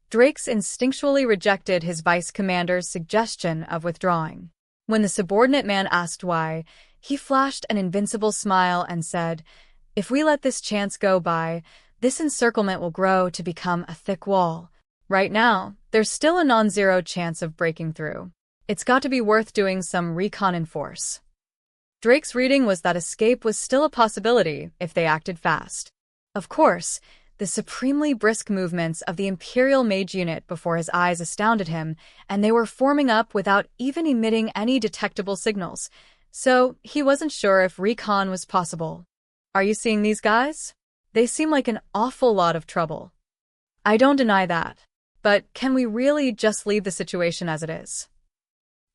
Drake's instinctually rejected his vice commander's suggestion of withdrawing. When the subordinate man asked why, he flashed an invincible smile and said, if we let this chance go by, this encirclement will grow to become a thick wall. Right now, there's still a non-zero chance of breaking through. It's got to be worth doing some recon in force. Drake's reading was that escape was still a possibility if they acted fast. Of course, the supremely brisk movements of the Imperial Mage unit before his eyes astounded him, and they were forming up without even emitting any detectable signals, so he wasn't sure if recon was possible. Are you seeing these guys? They seem like an awful lot of trouble. I don't deny that. But can we really just leave the situation as it is?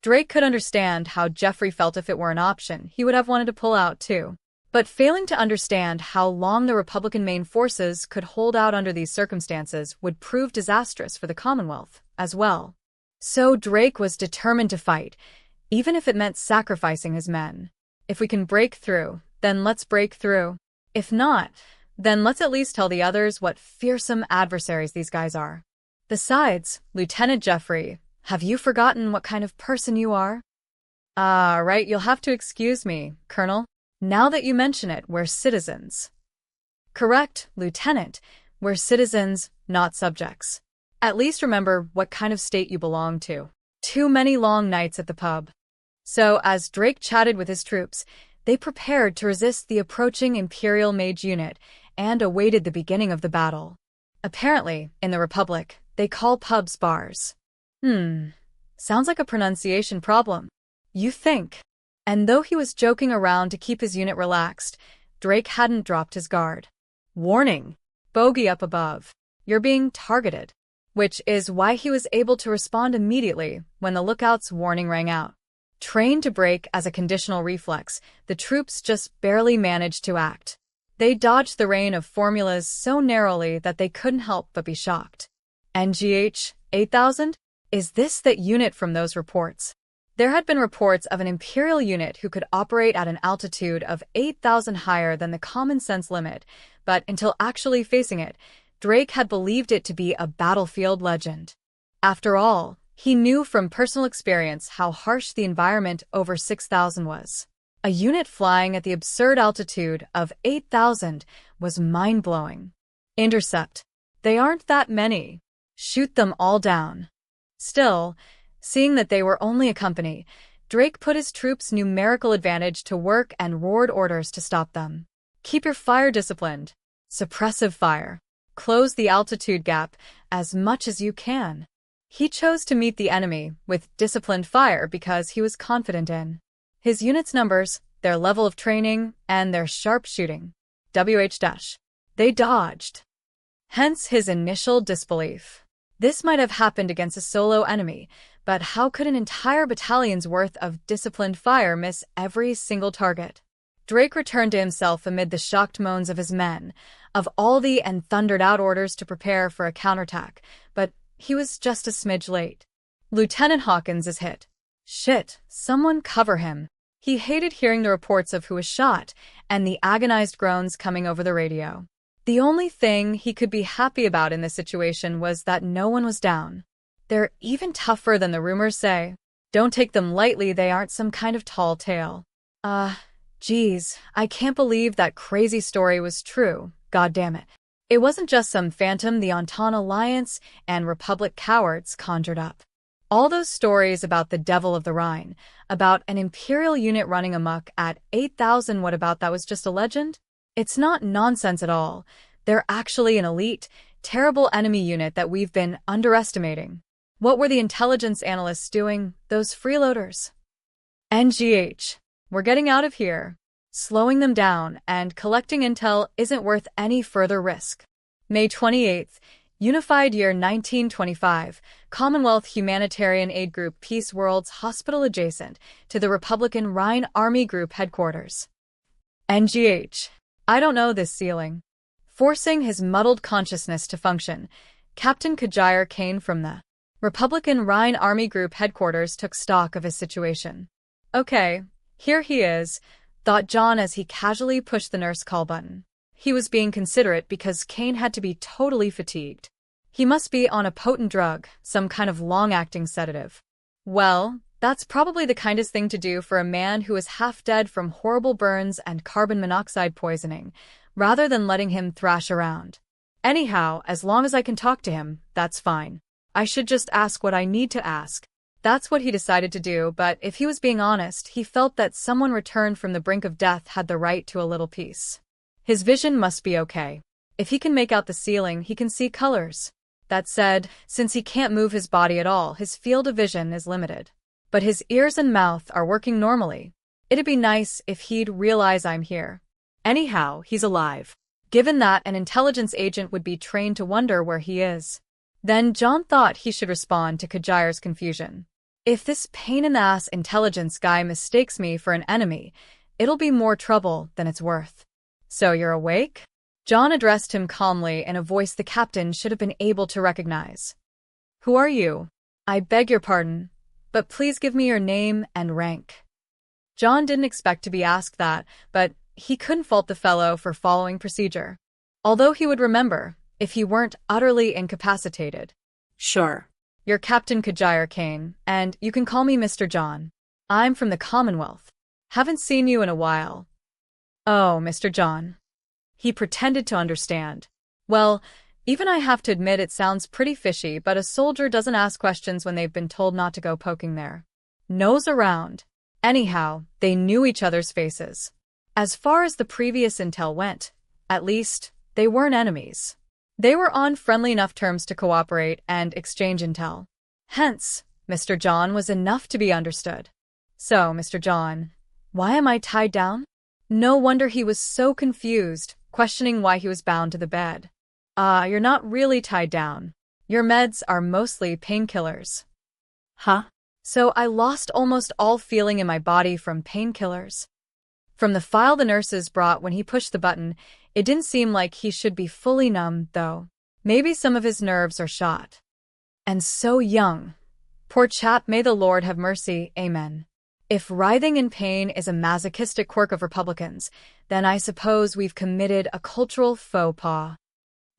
Drake could understand how Jeffrey felt if it were an option. He would have wanted to pull out too. But failing to understand how long the Republican main forces could hold out under these circumstances would prove disastrous for the Commonwealth as well. So Drake was determined to fight, even if it meant sacrificing his men. If we can break through, then let's break through. If not, then let's at least tell the others what fearsome adversaries these guys are. Besides, Lieutenant Jeffrey, have you forgotten what kind of person you are? Right, you'll have to excuse me, Colonel. Now that you mention it, we're citizens. Correct, Lieutenant. We're citizens, not subjects. At least remember what kind of state you belong to. Too many long nights at the pub. So as Drake chatted with his troops, they prepared to resist the approaching Imperial Mage unit and awaited the beginning of the battle. Apparently, in the Republic, they call pubs bars. Sounds like a pronunciation problem. You think? And though he was joking around to keep his unit relaxed, Drake hadn't dropped his guard. Warning! Bogey up above. You're being targeted. Which is why he was able to respond immediately when the lookout's warning rang out. Trained to break as a conditional reflex, the troops just barely managed to act. They dodged the rain of formulas so narrowly that they couldn't help but be shocked. NGH 8000? Is this that unit from those reports? There had been reports of an Imperial unit who could operate at an altitude of 8,000 higher than the common sense limit, but until actually facing it, Drake had believed it to be a battlefield legend. After all, he knew from personal experience how harsh the environment over 6,000 was. A unit flying at the absurd altitude of 8,000 was mind-blowing. Intercept. They aren't that many. Shoot them all down. Still, seeing that they were only a company, Drake put his troops' numerical advantage to work and roared orders to stop them. Keep your fire disciplined. Suppressive fire. Close the altitude gap as much as you can. He chose to meet the enemy with disciplined fire because he was confident in his unit's numbers, their level of training, and their sharpshooting. They dodged. Hence his initial disbelief. This might have happened against a solo enemy, but how could an entire battalion's worth of disciplined fire miss every single target? Drake returned to himself amid the shocked moans of his men, of all the and thundered out orders to prepare for a counterattack, but he was just a smidge late. Lieutenant Hawkins is hit. Shit, someone cover him. He hated hearing the reports of who was shot and the agonized groans coming over the radio. The only thing he could be happy about in this situation was that no one was down. They're even tougher than the rumors say. Don't take them lightly, they aren't some kind of tall tale. Geez, I can't believe that crazy story was true, goddammit. It wasn't just some phantom the Entente Alliance and Republic cowards conjured up. All those stories about the Devil of the Rhine, about an Imperial unit running amok at 8,000, what about that was just a legend? It's not nonsense at all. They're actually an elite, terrible enemy unit that we've been underestimating. What were the intelligence analysts doing, those freeloaders? NGH. We're getting out of here. Slowing them down and collecting intel isn't worth any further risk. May 28th, Unified Year 1925, Commonwealth Humanitarian Aid Group Peace World's hospital adjacent to the Republican Rhine Army Group headquarters. NGH. I don't know this ceiling. Forcing his muddled consciousness to function, Captain Kajir Kane from the Republican Rhine Army Group headquarters took stock of his situation. Okay, here he is, thought John as he casually pushed the nurse call button. He was being considerate because Kane had to be totally fatigued. He must be on a potent drug, some kind of long-acting sedative. Well, that's probably the kindest thing to do for a man who is half dead from horrible burns and carbon monoxide poisoning, rather than letting him thrash around. Anyhow, as long as I can talk to him, that's fine. I should just ask what I need to ask. That's what he decided to do, but if he was being honest, he felt that someone returned from the brink of death had the right to a little peace. His vision must be okay. If he can make out the ceiling, he can see colors. That said, since he can't move his body at all, his field of vision is limited. But his ears and mouth are working normally. It'd be nice if he'd realize I'm here. Anyhow, he's alive. Given that, an intelligence agent would be trained to wonder where he is. Then John thought he should respond to Kajir's confusion. If this pain-in-the-ass intelligence guy mistakes me for an enemy, it'll be more trouble than it's worth. So you're awake? John addressed him calmly in a voice the captain should have been able to recognize. Who are you? I beg your pardon, but please give me your name and rank. John didn't expect to be asked that, but he couldn't fault the fellow for following procedure. Although he would remember, if he weren't utterly incapacitated. Sure. You're Captain Kajir Kane, and you can call me Mr. John. I'm from the Commonwealth. Haven't seen you in a while. Oh, Mr. John. He pretended to understand. Well, even I have to admit it sounds pretty fishy, but a soldier doesn't ask questions when they've been told not to go poking their nose around. Anyhow, they knew each other's faces. As far as the previous intel went, at least, they weren't enemies. They were on friendly enough terms to cooperate and exchange intel. Hence, Mr. John was enough to be understood. So, Mr. John, why am I tied down? No wonder he was so confused, questioning why he was bound to the bed. You're not really tied down. Your meds are mostly painkillers. Huh? So I lost almost all feeling in my body from painkillers. From the file the nurses brought when he pushed the button, it didn't seem like he should be fully numb, though. Maybe some of his nerves are shot. And so young. Poor chap, may the Lord have mercy, amen. If writhing in pain is a masochistic quirk of Republicans, then I suppose we've committed a cultural faux pas.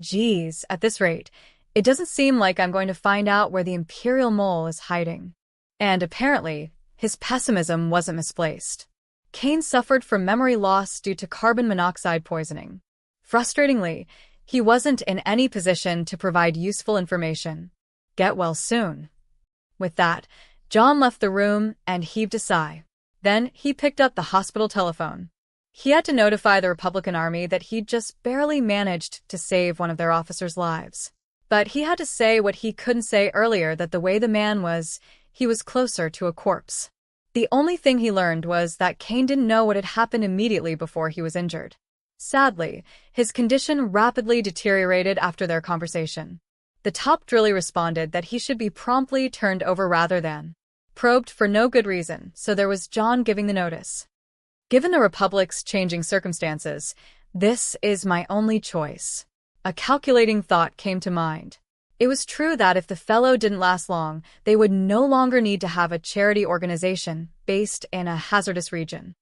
Geez, at this rate, it doesn't seem like I'm going to find out where the Imperial Mole is hiding. And apparently, his pessimism wasn't misplaced. Kane suffered from memory loss due to carbon monoxide poisoning. Frustratingly, he wasn't in any position to provide useful information. Get well soon. With that, John left the room and heaved a sigh. Then he picked up the hospital telephone. He had to notify the Republican Army that he'd just barely managed to save one of their officers' lives. But he had to say what he couldn't say earlier, that the way the man was, he was closer to a corpse. The only thing he learned was that Kane didn't know what had happened immediately before he was injured. Sadly, his condition rapidly deteriorated after their conversation. The top drilly responded that he should be promptly turned over rather than probed for no good reason, so there was John giving the notice. Given the Republic's changing circumstances, this is my only choice. A calculating thought came to mind. It was true that if the fellow didn't last long, they would no longer need to have a charity organization based in a hazardous region.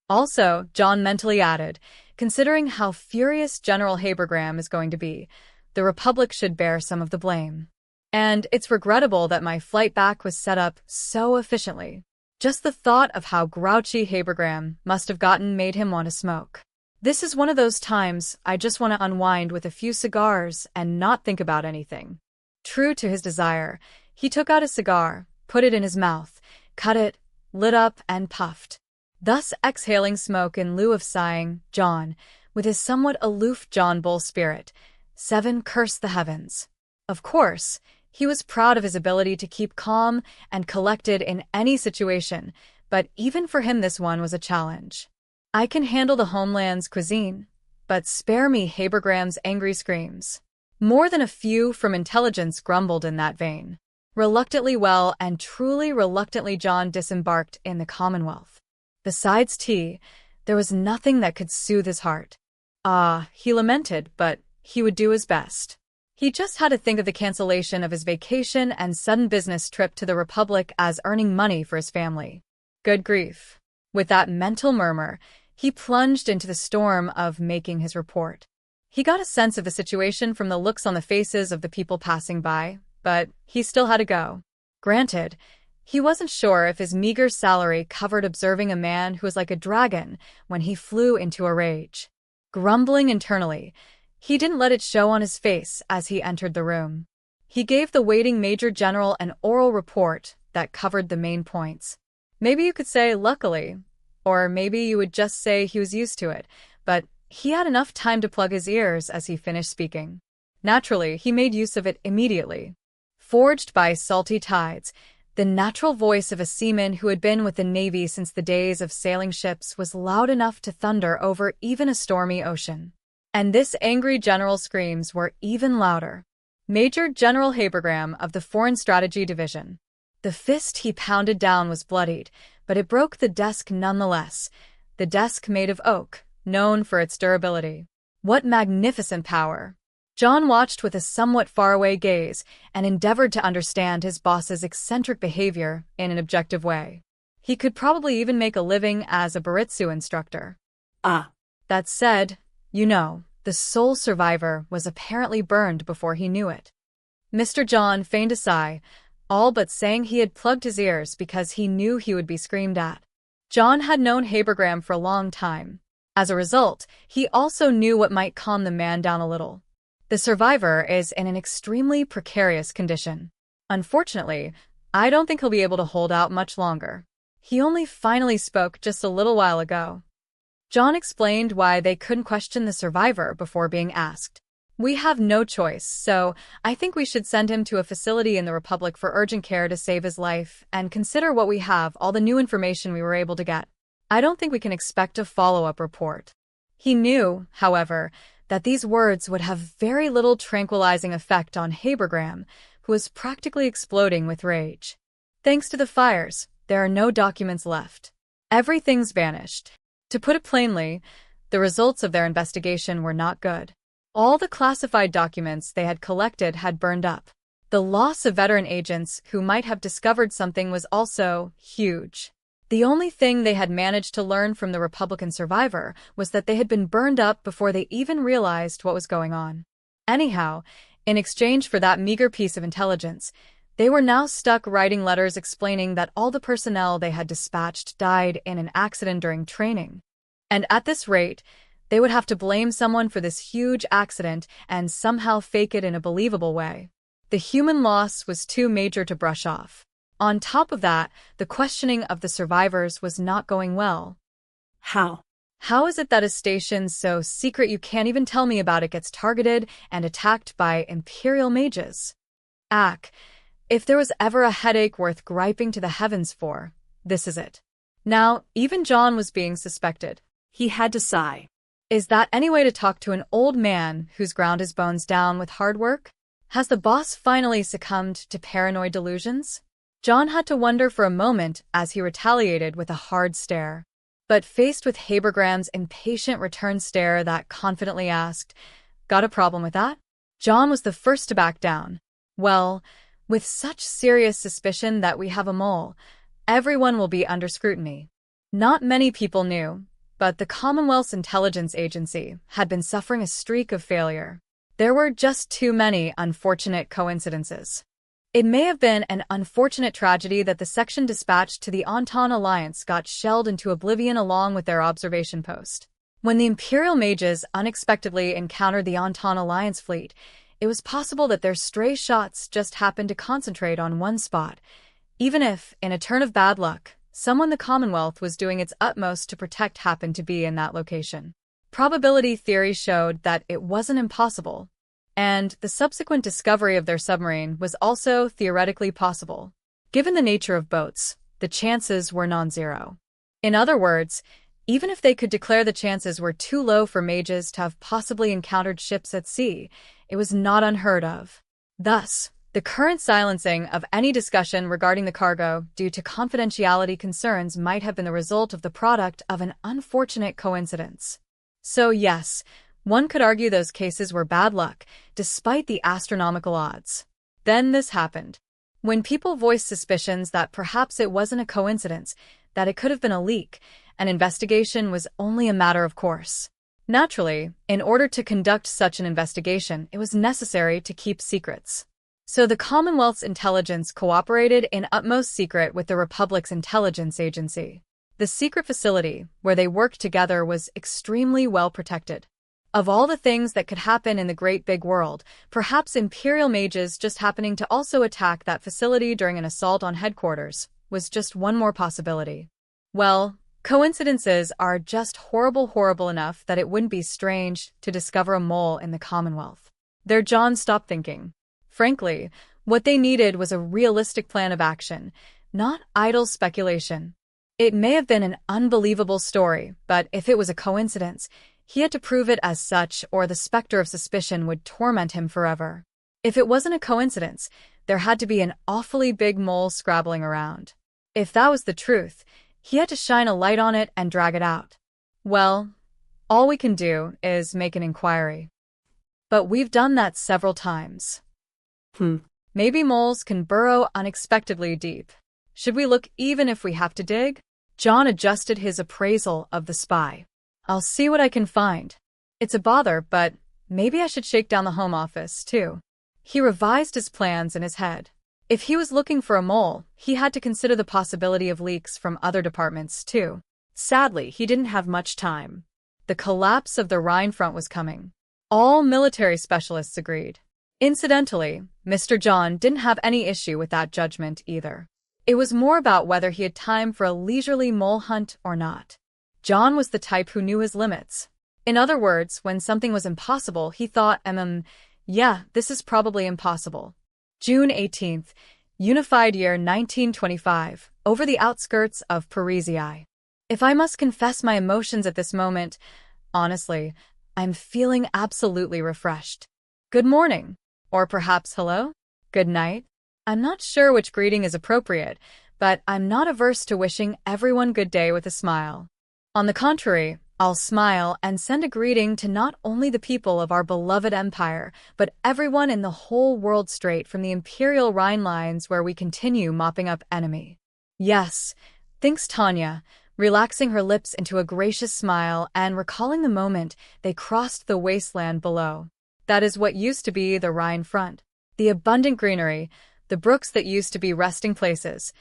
Also, John mentally added, considering how furious General Habergram is going to be, the Republic should bear some of the blame. And it's regrettable that my flight back was set up so efficiently. Just the thought of how grouchy Habergram must have gotten made him want to smoke. This is one of those times I just want to unwind with a few cigars and not think about anything. True to his desire, he took out a cigar, put it in his mouth, cut it, lit up, and puffed, thus exhaling smoke in lieu of sighing. John, with his somewhat aloof John Bull spirit, 7 cursed the heavens. Of course, he was proud of his ability to keep calm and collected in any situation, but even for him this one was a challenge. I can handle the homeland's cuisine, but spare me Habergram's angry screams. More than a few from intelligence grumbled in that vein. Reluctantly, well, and truly reluctantly, John disembarked in the Commonwealth. Besides tea, there was nothing that could soothe his heart. He lamented, but he would do his best. He just had to think of the cancellation of his vacation and sudden business trip to the Republic as earning money for his family. Good grief. With that mental murmur, he plunged into the storm of making his report. He got a sense of the situation from the looks on the faces of the people passing by, but he still had to go. Granted, he wasn't sure if his meager salary covered observing a man who was like a dragon when he flew into a rage. Grumbling internally, he didn't let it show on his face as he entered the room. He gave the waiting Major General an oral report that covered the main points. Maybe you could say luckily, or maybe you would just say he was used to it, but he had enough time to plug his ears as he finished speaking. Naturally, he made use of it immediately. Forged by salty tides, the natural voice of a seaman who had been with the Navy since the days of sailing ships was loud enough to thunder over even a stormy ocean. And this angry general's screams were even louder. Major General Habergram of the Foreign Strategy Division. The fist he pounded down was bloodied, but it broke the desk nonetheless. The desk made of oak, known for its durability. What magnificent power! John watched with a somewhat faraway gaze and endeavored to understand his boss's eccentric behavior in an objective way. He could probably even make a living as a Baritsu instructor. That said, the sole survivor was apparently burned before he knew it. Mr. John feigned a sigh, all but saying he had plugged his ears because he knew he would be screamed at. John had known Habergram for a long time. As a result, he also knew what might calm the man down a little. The survivor is in an extremely precarious condition. Unfortunately, I don't think he'll be able to hold out much longer. He only finally spoke just a little while ago. John explained why they couldn't question the survivor before being asked. We have no choice, so I think we should send him to a facility in the Republic for urgent care to save his life and consider what we have, all the new information we were able to get. I don't think we can expect a follow-up report. He knew, however, that these words would have very little tranquilizing effect on Habergram, who was practically exploding with rage. Thanks to the fires, there are no documents left. Everything's vanished. To put it plainly, the results of their investigation were not good. All the classified documents they had collected had burned up. The loss of veteran agents who might have discovered something was also huge. The only thing they had managed to learn from the Republican survivor was that they had been burned up before they even realized what was going on. Anyhow, in exchange for that meager piece of intelligence, they were now stuck writing letters explaining that all the personnel they had dispatched died in an accident during training. And at this rate, they would have to blame someone for this huge accident and somehow fake it in a believable way. The human loss was too major to brush off. On top of that, the questioning of the survivors was not going well. How? How is it that a station so secret you can't even tell me about it gets targeted and attacked by Imperial mages? Ack, if there was ever a headache worth griping to the heavens for, this is it. Now, even John was being suspected. He had to sigh. Is that any way to talk to an old man who's ground his bones down with hard work? Has the boss finally succumbed to paranoid delusions? John had to wonder for a moment as he retaliated with a hard stare. But faced with Habergram's impatient return stare that confidently asked, "Got a problem with that?" John was the first to back down. Well, with such serious suspicion that we have a mole, everyone will be under scrutiny. Not many people knew, but the Commonwealth's intelligence agency had been suffering a streak of failure. There were just too many unfortunate coincidences. It may have been an unfortunate tragedy that the section dispatched to the Entente Alliance got shelled into oblivion along with their observation post. When the Imperial mages unexpectedly encountered the Entente Alliance fleet, it was possible that their stray shots just happened to concentrate on one spot, even if, in a turn of bad luck, someone the Commonwealth was doing its utmost to protect happened to be in that location. Probability theory showed that it wasn't impossible, and the subsequent discovery of their submarine was also theoretically possible. Given the nature of boats, the chances were non-zero. In other words, even if they could declare the chances were too low for mages to have possibly encountered ships at sea, it was not unheard of. Thus, the current silencing of any discussion regarding the cargo due to confidentiality concerns might have been the result of the product of an unfortunate coincidence. So yes, one could argue those cases were bad luck, despite the astronomical odds. Then this happened. When people voiced suspicions that perhaps it wasn't a coincidence, that it could have been a leak, an investigation was only a matter of course. Naturally, in order to conduct such an investigation, it was necessary to keep secrets. So the Commonwealth's intelligence cooperated in utmost secret with the Republic's intelligence agency. The secret facility, where they worked together, was extremely well protected. Of all the things that could happen in the great big world, perhaps Imperial mages just happening to also attack that facility during an assault on headquarters was just one more possibility. Well, coincidences are just horrible enough that it wouldn't be strange to discover a mole in the Commonwealth. There John stopped thinking. Frankly, what they needed was a realistic plan of action, not idle speculation. It may have been an unbelievable story, but if it was a coincidence, he had to prove it as such, or the specter of suspicion would torment him forever. If it wasn't a coincidence, there had to be an awfully big mole scrabbling around. If that was the truth, he had to shine a light on it and drag it out. Well, all we can do is make an inquiry. But we've done that several times. Maybe moles can burrow unexpectedly deep. Should we look even if we have to dig? John adjusted his appraisal of the spy. I'll see what I can find. It's a bother, but maybe I should shake down the Home Office, too. He revised his plans in his head. If he was looking for a mole, he had to consider the possibility of leaks from other departments, too. Sadly, he didn't have much time. The collapse of the Rhine front was coming. All military specialists agreed. Incidentally, Mr. John didn't have any issue with that judgment either. It was more about whether he had time for a leisurely mole hunt or not. John was the type who knew his limits. In other words, when something was impossible, he thought, yeah, this is probably impossible. June 18th, Unified Year 1925, over the outskirts of Parisi. If I must confess my emotions at this moment, honestly, I'm feeling absolutely refreshed. Good morning. Or perhaps hello? Good night? I'm not sure which greeting is appropriate, but I'm not averse to wishing everyone good day with a smile. On the contrary, I'll smile and send a greeting to not only the people of our beloved empire, but everyone in the whole world straight from the imperial Rhine lines where we continue mopping up enemy. Yes, thinks Tanya, relaxing her lips into a gracious smile and recalling the moment they crossed the wasteland below. That is what used to be the Rhine front. The abundant greenery, the brooks that used to be resting places,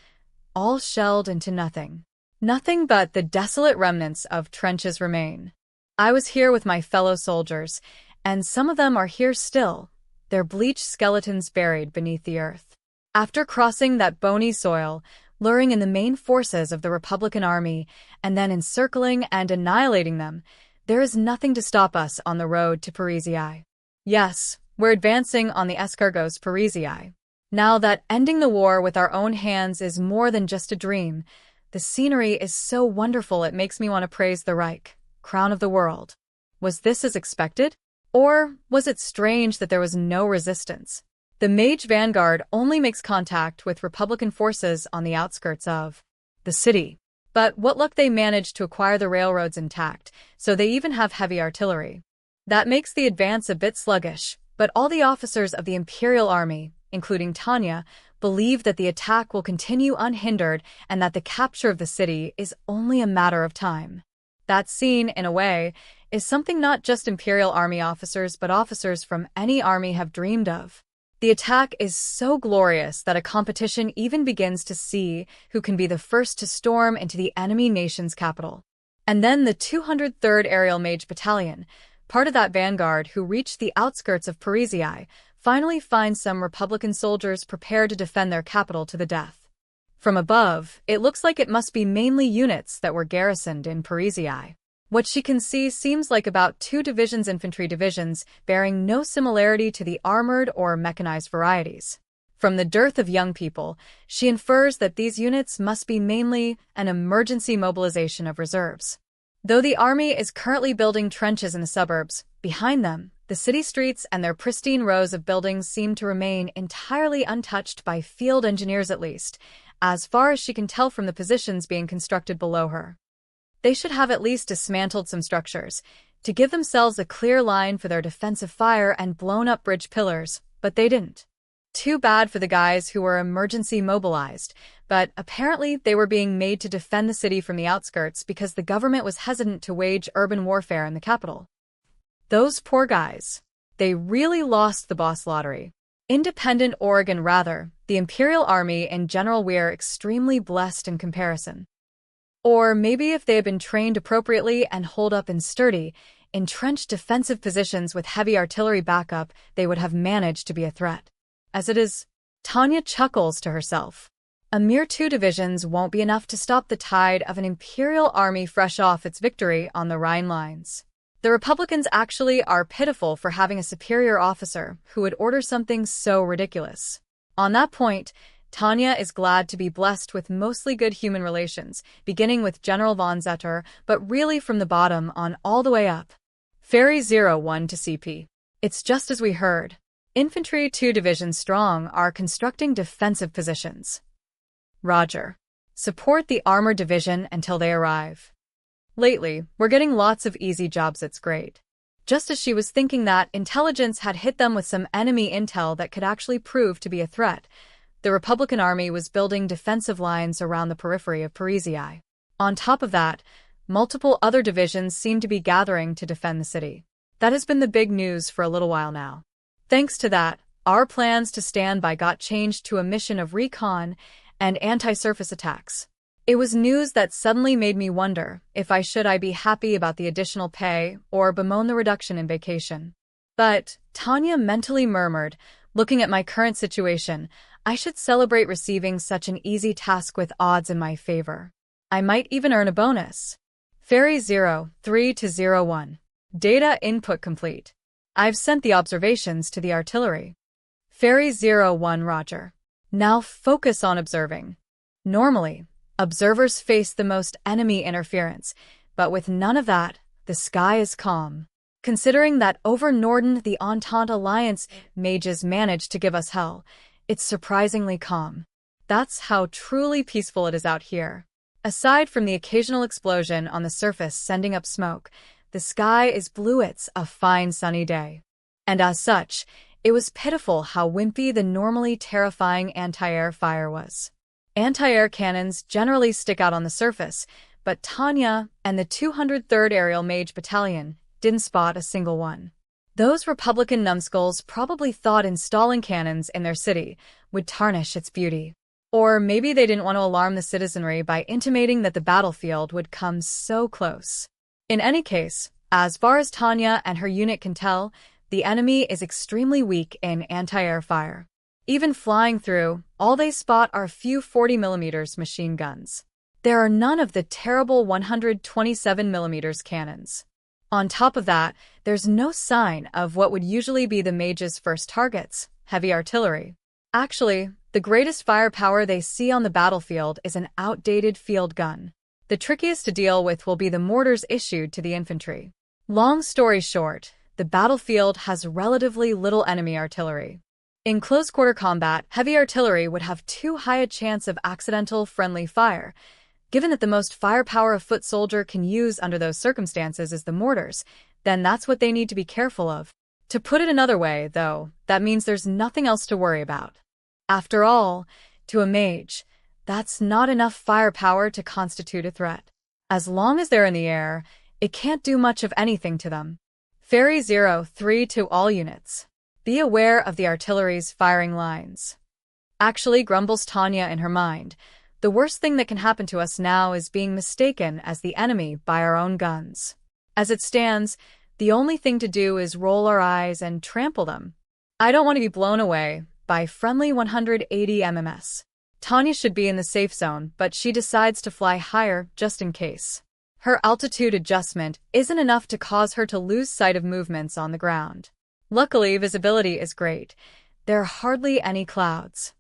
all shelled into nothing. Nothing but the desolate remnants of trenches remain. I was here with my fellow soldiers, and some of them are here still, their bleached skeletons buried beneath the earth. After crossing that bony soil, luring in the main forces of the Republican Army, and then encircling and annihilating them, there is nothing to stop us on the road to Parisi. Yes, we're advancing on the escargos Parisi. Now that ending the war with our own hands is more than just a dream, the scenery is so wonderful it makes me want to praise the Reich, crown of the world. Was this as expected? Or was it strange that there was no resistance? The Mage Vanguard only makes contact with Republican forces on the outskirts of the city. But what luck they managed to acquire the railroads intact, so they even have heavy artillery. That makes the advance a bit sluggish, but all the officers of the Imperial Army, including Tanya, believe that the attack will continue unhindered and that the capture of the city is only a matter of time. That scene, in a way, is something not just Imperial Army officers but officers from any army have dreamed of. The attack is so glorious that a competition even begins to see who can be the first to storm into the enemy nation's capital. And then the 203rd Aerial Mage Battalion, part of that vanguard who reached the outskirts of Parisi, finally finds some Republican soldiers prepared to defend their capital to the death. From above, it looks like it must be mainly units that were garrisoned in Parisi. What she can see seems like about 2 divisions infantry divisions, bearing no similarity to the armored or mechanized varieties. From the dearth of young people, she infers that these units must be mainly an emergency mobilization of reserves. Though the army is currently building trenches in the suburbs, behind them, the city streets and their pristine rows of buildings seem to remain entirely untouched by field engineers at least, as far as she can tell from the positions being constructed below her. They should have at least dismantled some structures, to give themselves a clear line for their defensive fire and blown-up bridge pillars, but they didn't. Too bad for the guys who were emergency mobilized, but apparently they were being made to defend the city from the outskirts because the government was hesitant to wage urban warfare in the capital. Those poor guys. They really lost the boss lottery. Independent Oregon rather, the Imperial Army in general we're extremely blessed in comparison. Or maybe if they had been trained appropriately and holed up in sturdy, entrenched defensive positions with heavy artillery backup, they would have managed to be a threat. As it is, Tanya chuckles to herself. A mere 2 divisions won't be enough to stop the tide of an Imperial Army fresh off its victory on the Rhine lines. The Republicans actually are pitiful for having a superior officer who would order something so ridiculous. On that point, Tanya is glad to be blessed with mostly good human relations, beginning with General von Zetter, but really from the bottom on all the way up. Ferry 01 to CP. It's just as we heard. Infantry 2 divisions strong are constructing defensive positions. Roger. Support the armored division until they arrive. Lately, we're getting lots of easy jobs, it's great. Just as she was thinking that, intelligence had hit them with some enemy intel that could actually prove to be a threat. The Republican Army was building defensive lines around the periphery of Parisi. On top of that, multiple other divisions seem to be gathering to defend the city. That has been the big news for a little while now. Thanks to that, our plans to stand by got changed to a mission of recon and anti-surface attacks. It was news that suddenly made me wonder if I should be happy about the additional pay or bemoan the reduction in vacation. But, Tanya mentally murmured, looking at my current situation, I should celebrate receiving such an easy task with odds in my favor. I might even earn a bonus. Ferry 03 to 01. Data input complete. I've sent the observations to the artillery. Ferry 01 Roger. Now focus on observing. Normally, observers face the most enemy interference, but with none of that, the sky is calm. Considering that over Norden the Entente Alliance mages managed to give us hell, it's surprisingly calm. That's how truly peaceful it is out here. Aside from the occasional explosion on the surface sending up smoke, the sky is blue. It's a fine sunny day. And as such, it was pitiful how wimpy the normally terrifying anti-air fire was. Anti-air cannons generally stick out on the surface, but Tanya and the 203rd Aerial Mage Battalion didn't spot a single one. Those Republican numbskulls probably thought installing cannons in their city would tarnish its beauty. Or maybe they didn't want to alarm the citizenry by intimating that the battlefield would come so close. In any case, as far as Tanya and her unit can tell, the enemy is extremely weak in anti-air fire. Even flying through, all they spot are a few 40mm machine guns. There are none of the terrible 127mm cannons. On top of that, there's no sign of what would usually be the mages' first targets, heavy artillery. Actually, the greatest firepower they see on the battlefield is an outdated field gun. The trickiest to deal with will be the mortars issued to the infantry. Long story short, the battlefield has relatively little enemy artillery. In close-quarter combat, heavy artillery would have too high a chance of accidental friendly fire. Given that the most firepower a foot soldier can use under those circumstances is the mortars, then that's what they need to be careful of. To put it another way, though, that means there's nothing else to worry about. After all, to a mage, that's not enough firepower to constitute a threat. As long as they're in the air, it can't do much of anything to them. Ferry 03 to all units. Be aware of the artillery's firing lines. Actually, grumbles Tanya in her mind, the worst thing that can happen to us now is being mistaken as the enemy by our own guns. As it stands, the only thing to do is roll our eyes and trample them. I don't want to be blown away by friendly 180 MMS. Tanya should be in the safe zone, but she decides to fly higher just in case. Her altitude adjustment isn't enough to cause her to lose sight of movements on the ground. Luckily, visibility is great. There are hardly any clouds.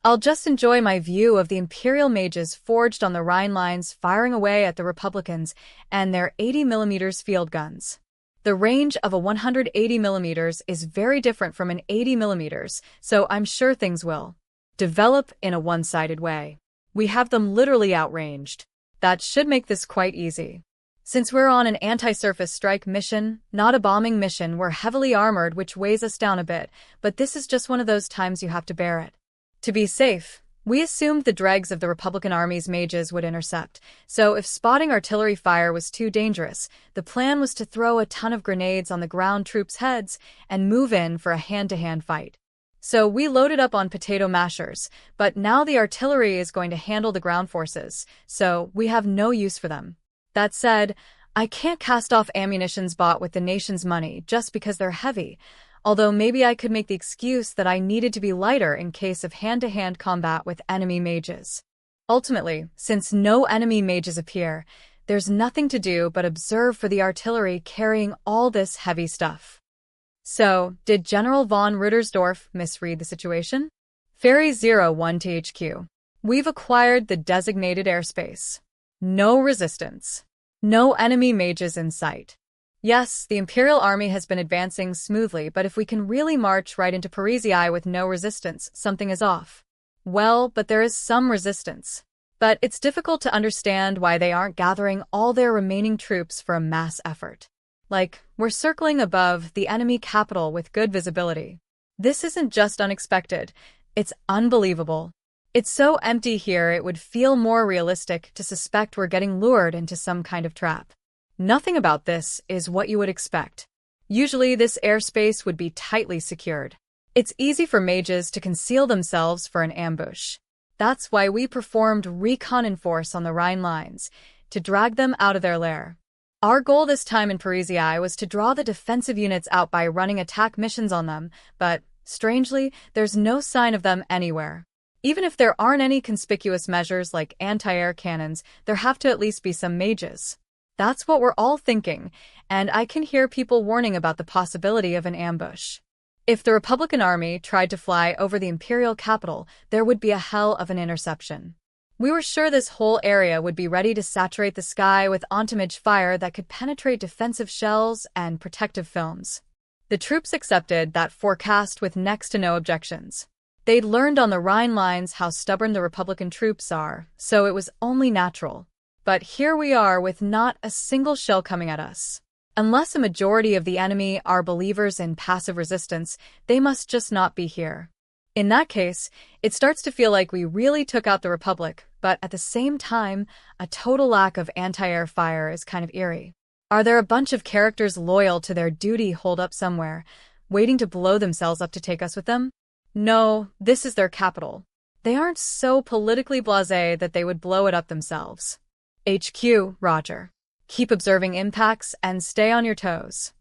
I'll just enjoy my view of the Imperial mages forged on the Rhine lines firing away at the Republicans and their 80mm field guns. The range of a 180mm is very different from an 80mm, so I'm sure things will develop in a one-sided way. We have them literally outranged. That should make this quite easy. Since we're on an anti-surface strike mission, not a bombing mission, we're heavily armored, which weighs us down a bit, but this is just one of those times you have to bear it. To be safe, we assumed the dregs of the Republican Army's mages would intercept, so if spotting artillery fire was too dangerous, the plan was to throw a ton of grenades on the ground troops' heads and move in for a hand-to-hand fight. So we loaded up on potato mashers, but now the artillery is going to handle the ground forces, so we have no use for them. That said, I can't cast off ammunitions bought with the nation's money just because they're heavy, although maybe I could make the excuse that I needed to be lighter in case of hand-to-hand combat with enemy mages. Ultimately, since no enemy mages appear, there's nothing to do but observe for the artillery carrying all this heavy stuff. So, did General von Ruttersdorf misread the situation? Ferry 01 to HQ. We've acquired the designated airspace. No resistance. No enemy mages in sight. Yes, the Imperial Army has been advancing smoothly, but if we can really march right into Parisii with no resistance, something is off. Well, but there is some resistance. But it's difficult to understand why they aren't gathering all their remaining troops for a mass effort. Like, we're circling above the enemy capital with good visibility. This isn't just unexpected, it's unbelievable. It's so empty here it would feel more realistic to suspect we're getting lured into some kind of trap. Nothing about this is what you would expect. Usually this airspace would be tightly secured. It's easy for mages to conceal themselves for an ambush. That's why we performed recon in force on the Rhine lines, to drag them out of their lair. Our goal this time in Parisii was to draw the defensive units out by running attack missions on them, but, strangely, there's no sign of them anywhere. Even if there aren't any conspicuous measures like anti-air cannons, there have to at least be some mages. That's what we're all thinking, and I can hear people warning about the possibility of an ambush. If the Republican Army tried to fly over the imperial capital, there would be a hell of an interception. We were sure this whole area would be ready to saturate the sky with ontimage fire that could penetrate defensive shells and protective films. The troops accepted that forecast with next to no objections. They'd learned on the Rhine lines how stubborn the Republican troops are, so it was only natural. But here we are with not a single shell coming at us. Unless a majority of the enemy are believers in passive resistance, they must just not be here. In that case, it starts to feel like we really took out the Republic, but at the same time, a total lack of anti-air fire is kind of eerie. Are there a bunch of characters loyal to their duty holed up somewhere, waiting to blow themselves up to take us with them? No, this is their capital. They aren't so politically blasé that they would blow it up themselves. HQ, Roger. Keep observing impacts and stay on your toes.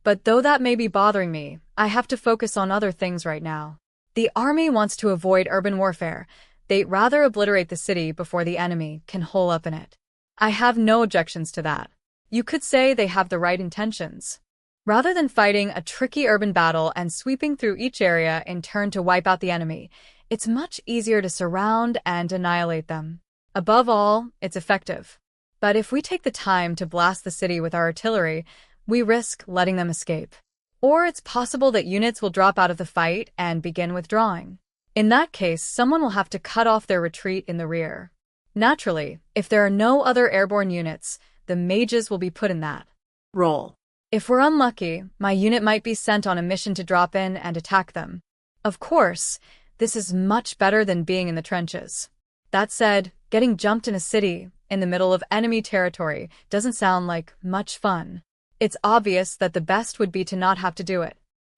But though that may be bothering me, I have to focus on other things right now. The army wants to avoid urban warfare. They'd rather obliterate the city before the enemy can hole up in it. I have no objections to that. You could say they have the right intentions. Rather than fighting a tricky urban battle and sweeping through each area in turn to wipe out the enemy, it's much easier to surround and annihilate them. Above all, it's effective. But if we take the time to blast the city with our artillery, we risk letting them escape. Or it's possible that units will drop out of the fight and begin withdrawing. In that case, someone will have to cut off their retreat in the rear. Naturally, if there are no other airborne units, the mages will be put in that role. If we're unlucky, my unit might be sent on a mission to drop in and attack them. Of course, this is much better than being in the trenches. That said, getting jumped in a city, in the middle of enemy territory, doesn't sound like much fun. It's obvious that the best would be to not have to do it.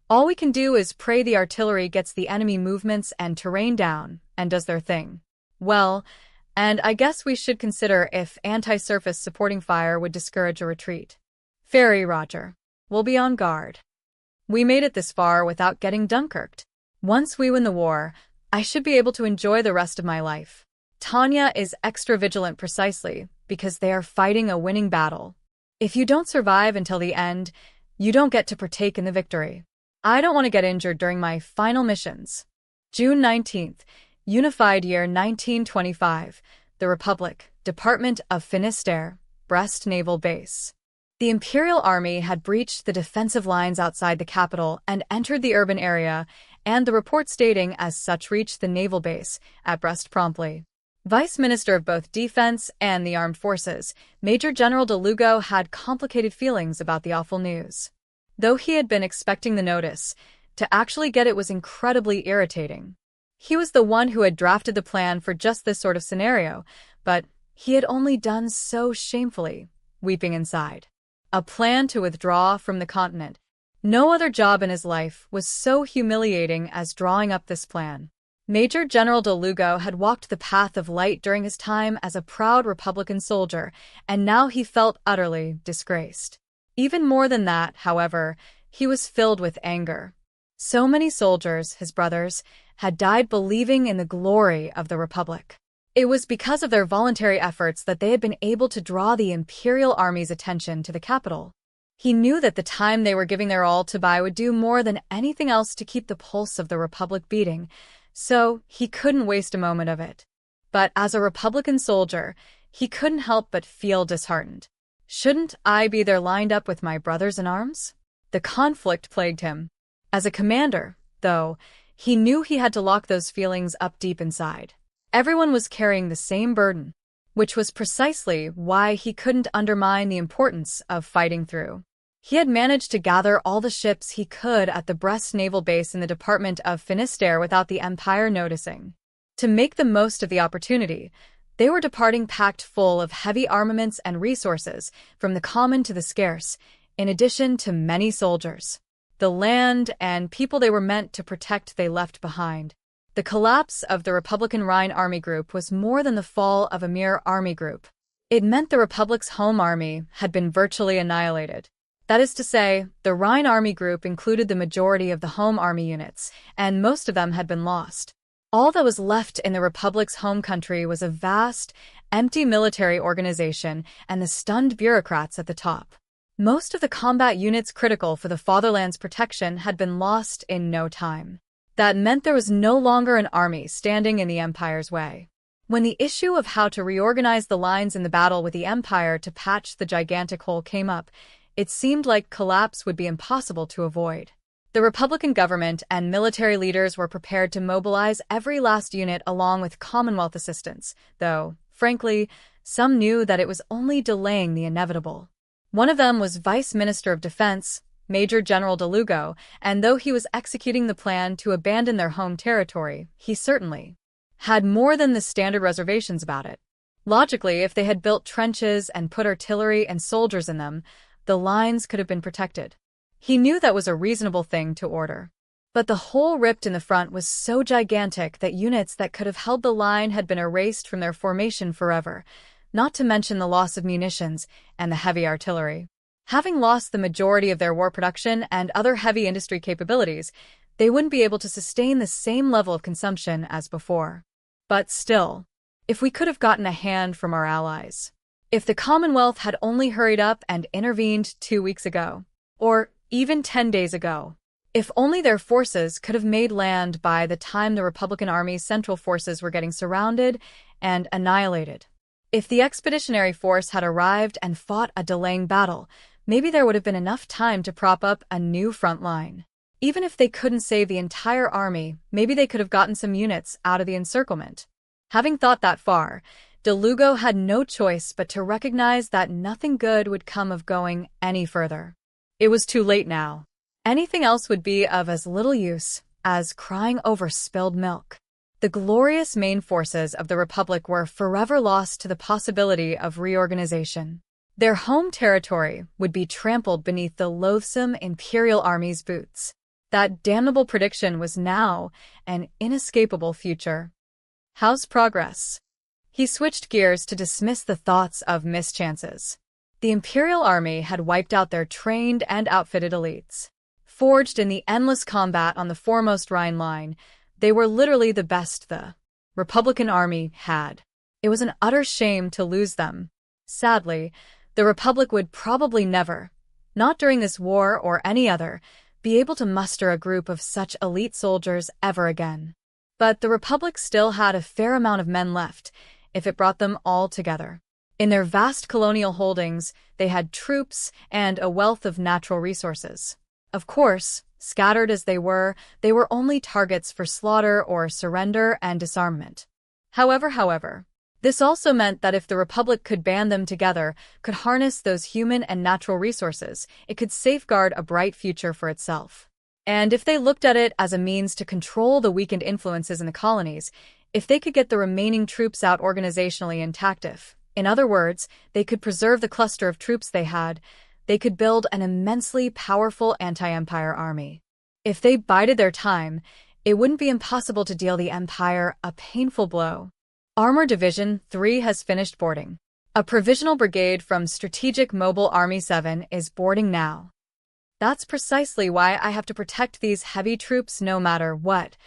All we can do is pray the artillery gets the enemy movements and terrain down, and does their thing. Well, and I guess we should consider if anti-surface supporting fire would discourage a retreat. Ferry, Roger. We'll be on guard. We made it this far without getting Dunkirked. Once we win the war, I should be able to enjoy the rest of my life. Tanya is extra vigilant precisely because they are fighting a winning battle. If you don't survive until the end, you don't get to partake in the victory. I don't want to get injured during my final missions. June 19th, Unified Year 1925, the Republic, Department of Finistère, Brest Naval Base. The Imperial Army had breached the defensive lines outside the capital and entered the urban area, and the report stating as such reached the naval base at Brest promptly. Vice Minister of both Defense and the Armed Forces, Major General de Lugo had complicated feelings about the awful news. Though he had been expecting the notice, to actually get it was incredibly irritating. He was the one who had drafted the plan for just this sort of scenario, but he had only done so shamefully, weeping inside. A plan to withdraw from the continent. No other job in his life was so humiliating as drawing up this plan. Major General de Lugo had walked the path of light during his time as a proud Republican soldier, and now he felt utterly disgraced. Even more than that, however, he was filled with anger. So many soldiers, his brothers, had died believing in the glory of the Republic. It was because of their voluntary efforts that they had been able to draw the Imperial Army's attention to the capital. He knew that the time they were giving their all to buy would do more than anything else to keep the pulse of the Republic beating, so he couldn't waste a moment of it. But as a Republican soldier, he couldn't help but feel disheartened. Shouldn't I be there lined up with my brothers in arms? The conflict plagued him. As a commander, though, he knew he had to lock those feelings up deep inside. Everyone was carrying the same burden, which was precisely why he couldn't undermine the importance of fighting through. He had managed to gather all the ships he could at the Brest naval base in the Department of Finistère without the Empire noticing. To make the most of the opportunity, they were departing packed full of heavy armaments and resources, from the common to the scarce, in addition to many soldiers. The land and people they were meant to protect they left behind. The collapse of the Republican Rhine Army Group was more than the fall of a mere army group. It meant the Republic's home army had been virtually annihilated. That is to say, the Rhine Army Group included the majority of the home army units, and most of them had been lost. All that was left in the Republic's home country was a vast, empty military organization and the stunned bureaucrats at the top. Most of the combat units critical for the fatherland's protection had been lost in no time. That meant there was no longer an army standing in the Empire's way. When the issue of how to reorganize the lines in the battle with the Empire to patch the gigantic hole came up, it seemed like collapse would be impossible to avoid. The Republican government and military leaders were prepared to mobilize every last unit along with Commonwealth assistance, though, frankly, some knew that it was only delaying the inevitable. One of them was Vice Minister of Defense, Major General DeLugo, and though he was executing the plan to abandon their home territory, he certainly had more than the standard reservations about it. Logically, if they had built trenches and put artillery and soldiers in them, the lines could have been protected. He knew that was a reasonable thing to order. But the hole ripped in the front was so gigantic that units that could have held the line had been erased from their formation forever, not to mention the loss of munitions and the heavy artillery. Having lost the majority of their war production and other heavy industry capabilities, they wouldn't be able to sustain the same level of consumption as before. But still, if we could have gotten a hand from our allies, if the Commonwealth had only hurried up and intervened 2 weeks ago, or even 10 days ago, if only their forces could have made land by the time the Republican Army's central forces were getting surrounded and annihilated. If the expeditionary force had arrived and fought a delaying battle, maybe there would have been enough time to prop up a new front line. Even if they couldn't save the entire army, maybe they could have gotten some units out of the encirclement. Having thought that far, DeLugo had no choice but to recognize that nothing good would come of going any further. It was too late now. Anything else would be of as little use as crying over spilled milk. The glorious main forces of the Republic were forever lost to the possibility of reorganization. Their home territory would be trampled beneath the loathsome Imperial Army's boots. That damnable prediction was now an inescapable future. How's progress? He switched gears to dismiss the thoughts of mischances. The Imperial Army had wiped out their trained and outfitted elites. Forged in the endless combat on the foremost Rhine line, they were literally the best the Republican Army had. It was an utter shame to lose them. Sadly, the Republic would probably never, not during this war or any other, be able to muster a group of such elite soldiers ever again. But the Republic still had a fair amount of men left, if it brought them all together. In their vast colonial holdings, they had troops and a wealth of natural resources. Of course, scattered as they were only targets for slaughter or surrender and disarmament. However, this also meant that if the Republic could band them together, could harness those human and natural resources, it could safeguard a bright future for itself. And if they looked at it as a means to control the weakened influences in the colonies, if they could get the remaining troops out organizationally intact, in other words, they could preserve the cluster of troops they had, they could build an immensely powerful anti-Empire army. If they bided their time, it wouldn't be impossible to deal the Empire a painful blow. Armor Division 3 has finished boarding. A provisional brigade from Strategic Mobile Army 7 is boarding now. That's precisely why I have to protect these heavy troops no matter what,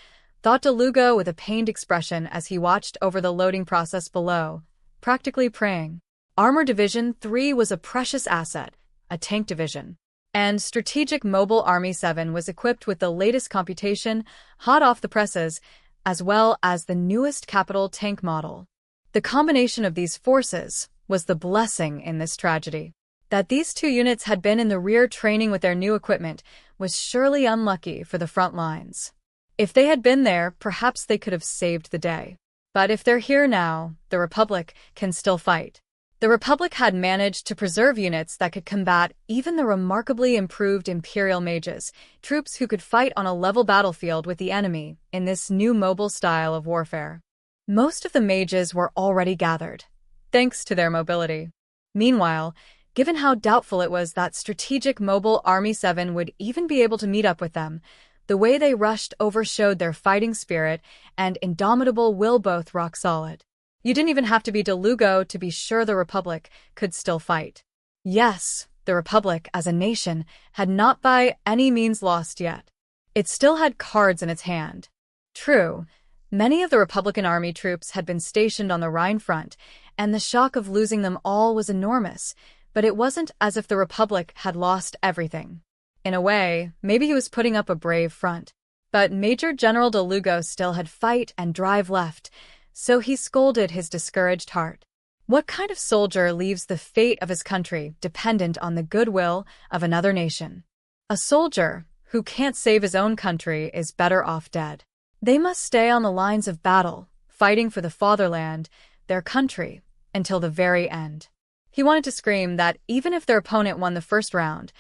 thought DeLugo with a pained expression as he watched over the loading process below, practically praying. Armor Division 3 was a precious asset, a tank division. And Strategic Mobile Army 7 was equipped with the latest computation, hot off the presses, as well as the newest capital tank model. The combination of these forces was the blessing in this tragedy. That these two units had been in the rear training with their new equipment was surely unlucky for the front lines. If they had been there, perhaps they could have saved the day. But if they're here now, the Republic can still fight. The Republic had managed to preserve units that could combat even the remarkably improved Imperial mages, troops who could fight on a level battlefield with the enemy in this new mobile style of warfare. Most of the mages were already gathered, thanks to their mobility. Meanwhile, given how doubtful it was that Strategic Mobile Army 7 would even be able to meet up with them, the way they rushed overshowed their fighting spirit and indomitable will, both rock solid. You didn't even have to be DeLugo to be sure the Republic could still fight. Yes, the Republic, as a nation, had not by any means lost yet. It still had cards in its hand. True, Many of the Republican Army troops had been stationed on the Rhine front, and the shock of losing them all was enormous, but it wasn't as if the Republic had lost everything. In a way, maybe he was putting up a brave front. But Major General de Lugo still had fight and drive left, so he scolded his discouraged heart. What kind of soldier leaves the fate of his country dependent on the goodwill of another nation? A soldier who can't save his own country is better off dead. They must stay on the lines of battle, fighting for the fatherland, their country, until the very end. He wanted to scream that even if their opponent won the first round,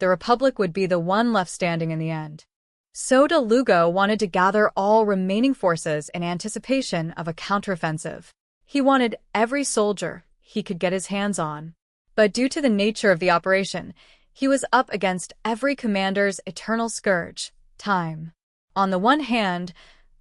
the Republic would be the one left standing in the end. So de Lugo wanted to gather all remaining forces in anticipation of a counteroffensive. He wanted every soldier he could get his hands on. But due to the nature of the operation, he was up against every commander's eternal scourge, time. On the one hand,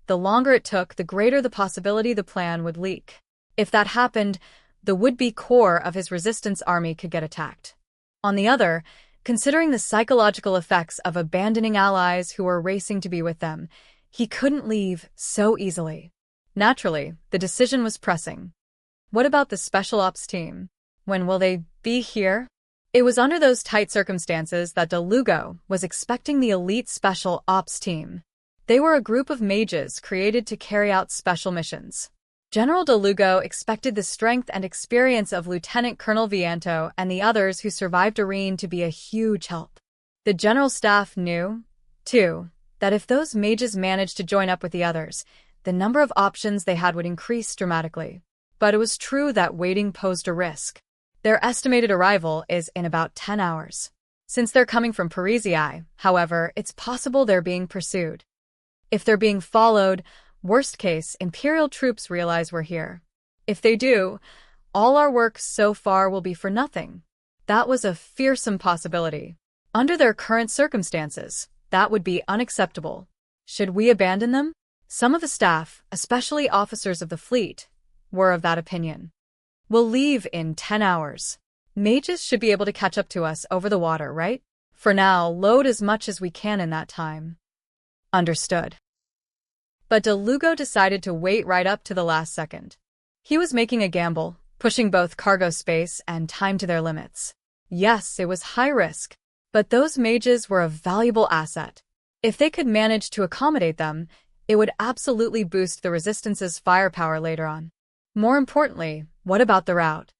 the longer it took, the greater the possibility the plan would leak. If that happened, the would-be core of his resistance army could get attacked. On the other, considering the psychological effects of abandoning allies who were racing to be with them, he couldn't leave so easily. Naturally, the decision was pressing. What about the Special Ops team? When will they be here? It was under those tight circumstances that de Lugo was expecting the elite Special Ops team. They were a group of mages created to carry out special missions. General de Lugo expected the strength and experience of Lieutenant Colonel Vianto and the others who survived Irene to be a huge help. The general staff knew, too, that if those mages managed to join up with the others, the number of options they had would increase dramatically. But it was true that waiting posed a risk. Their estimated arrival is in about 10 hours. Since they're coming from Parisi, however, it's possible they're being pursued. If they're being followed, worst case, Imperial troops realize we're here. If they do, all our work so far will be for nothing. That was a fearsome possibility. Under their current circumstances, that would be unacceptable. Should we abandon them? Some of the staff, especially officers of the fleet, were of that opinion. We'll leave in 10 hours. Mages should be able to catch up to us over the water, right? For now, load as much as we can in that time. Understood. But de Lugo decided to wait right up to the last second. He was making a gamble, pushing both cargo space and time to their limits. Yes, it was high risk, but those mages were a valuable asset. If they could manage to accommodate them, it would absolutely boost the Resistance's firepower later on. More importantly, what about the route?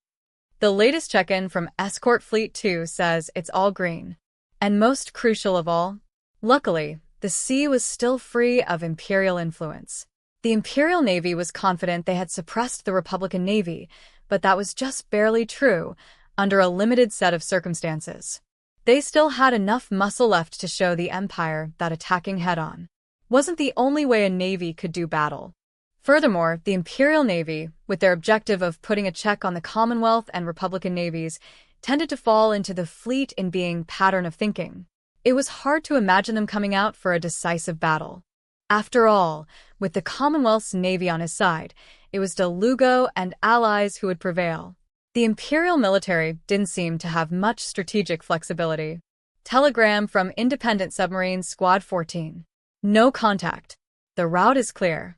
The latest check-in from Escort Fleet 2 says it's all green. And most crucial of all, luckily, the sea was still free of Imperial influence. The Imperial Navy was confident they had suppressed the Republican Navy, but that was just barely true under a limited set of circumstances. They still had enough muscle left to show the Empire that attacking head-on wasn't the only way a navy could do battle. Furthermore, the Imperial Navy, with their objective of putting a check on the Commonwealth and Republican navies, tended to fall into the fleet in being pattern of thinking. It was hard to imagine them coming out for a decisive battle. After all, with the Commonwealth's navy on his side, it was de Lugo and allies who would prevail. The Imperial military didn't seem to have much strategic flexibility. Telegram from Independent Submarine Squad 14. No contact. The route is clear.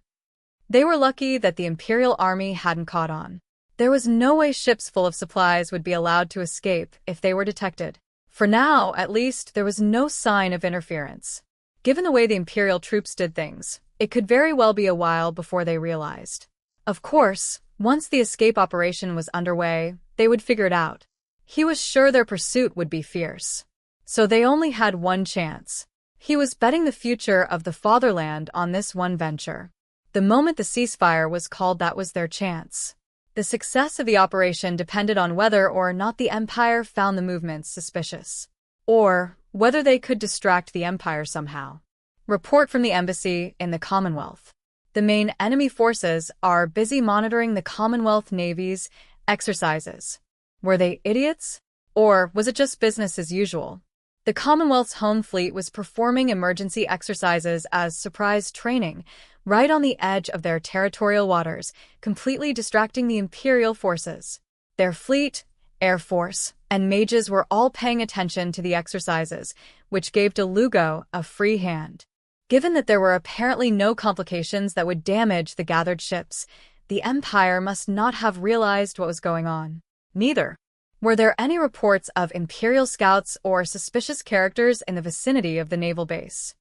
They were lucky that the Imperial Army hadn't caught on. There was no way ships full of supplies would be allowed to escape if they were detected. For now, at least, there was no sign of interference. Given the way the Imperial troops did things, it could very well be a while before they realized. Of course, once the escape operation was underway, they would figure it out. He was sure their pursuit would be fierce. So they only had one chance. He was betting the future of the fatherland on this one venture. The moment the ceasefire was called, that was their chance. The success of the operation depended on whether or not the Empire found the movements suspicious, or whether they could distract the Empire somehow. Report from the embassy in the Commonwealth. The main enemy forces are busy monitoring the Commonwealth Navy's exercises. Were they idiots? Or was it just business as usual? The Commonwealth's home fleet was performing emergency exercises as surprise training, right on the edge of their territorial waters, completely distracting the Imperial forces. Their fleet, air force, and mages were all paying attention to the exercises, which gave de Lugo a free hand. Given that there were apparently no complications that would damage the gathered ships, the Empire must not have realized what was going on. Neither were there any reports of Imperial scouts or suspicious characters in the vicinity of the naval base.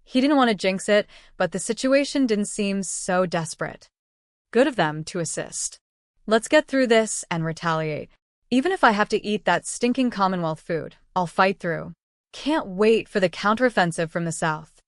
He didn't want to jinx it, but the situation didn't seem so desperate. Good of them to assist. Let's get through this and retaliate. Even if I have to eat that stinking Commonwealth food, I'll fight through. Can't wait for the counteroffensive from the south.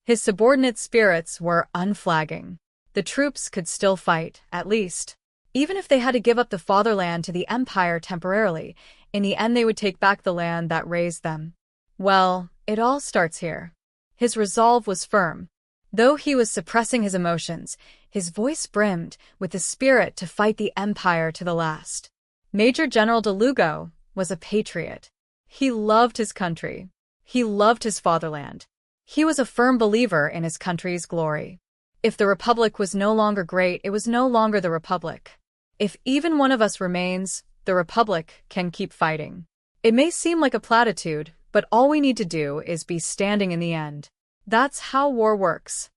His subordinate spirits were unflagging. The troops could still fight, at least. Even if they had to give up the fatherland to the Empire temporarily, in the end they would take back the land that raised them. Well, it all starts here. His resolve was firm. Though he was suppressing his emotions, his voice brimmed with the spirit to fight the Empire to the last. Major General de Lugo was a patriot. He loved his country. He loved his fatherland. He was a firm believer in his country's glory. If the Republic was no longer great, it was no longer the Republic. If even one of us remains, the Republic can keep fighting. It may seem like a platitude, but all we need to do is be standing in the end. That's how war works.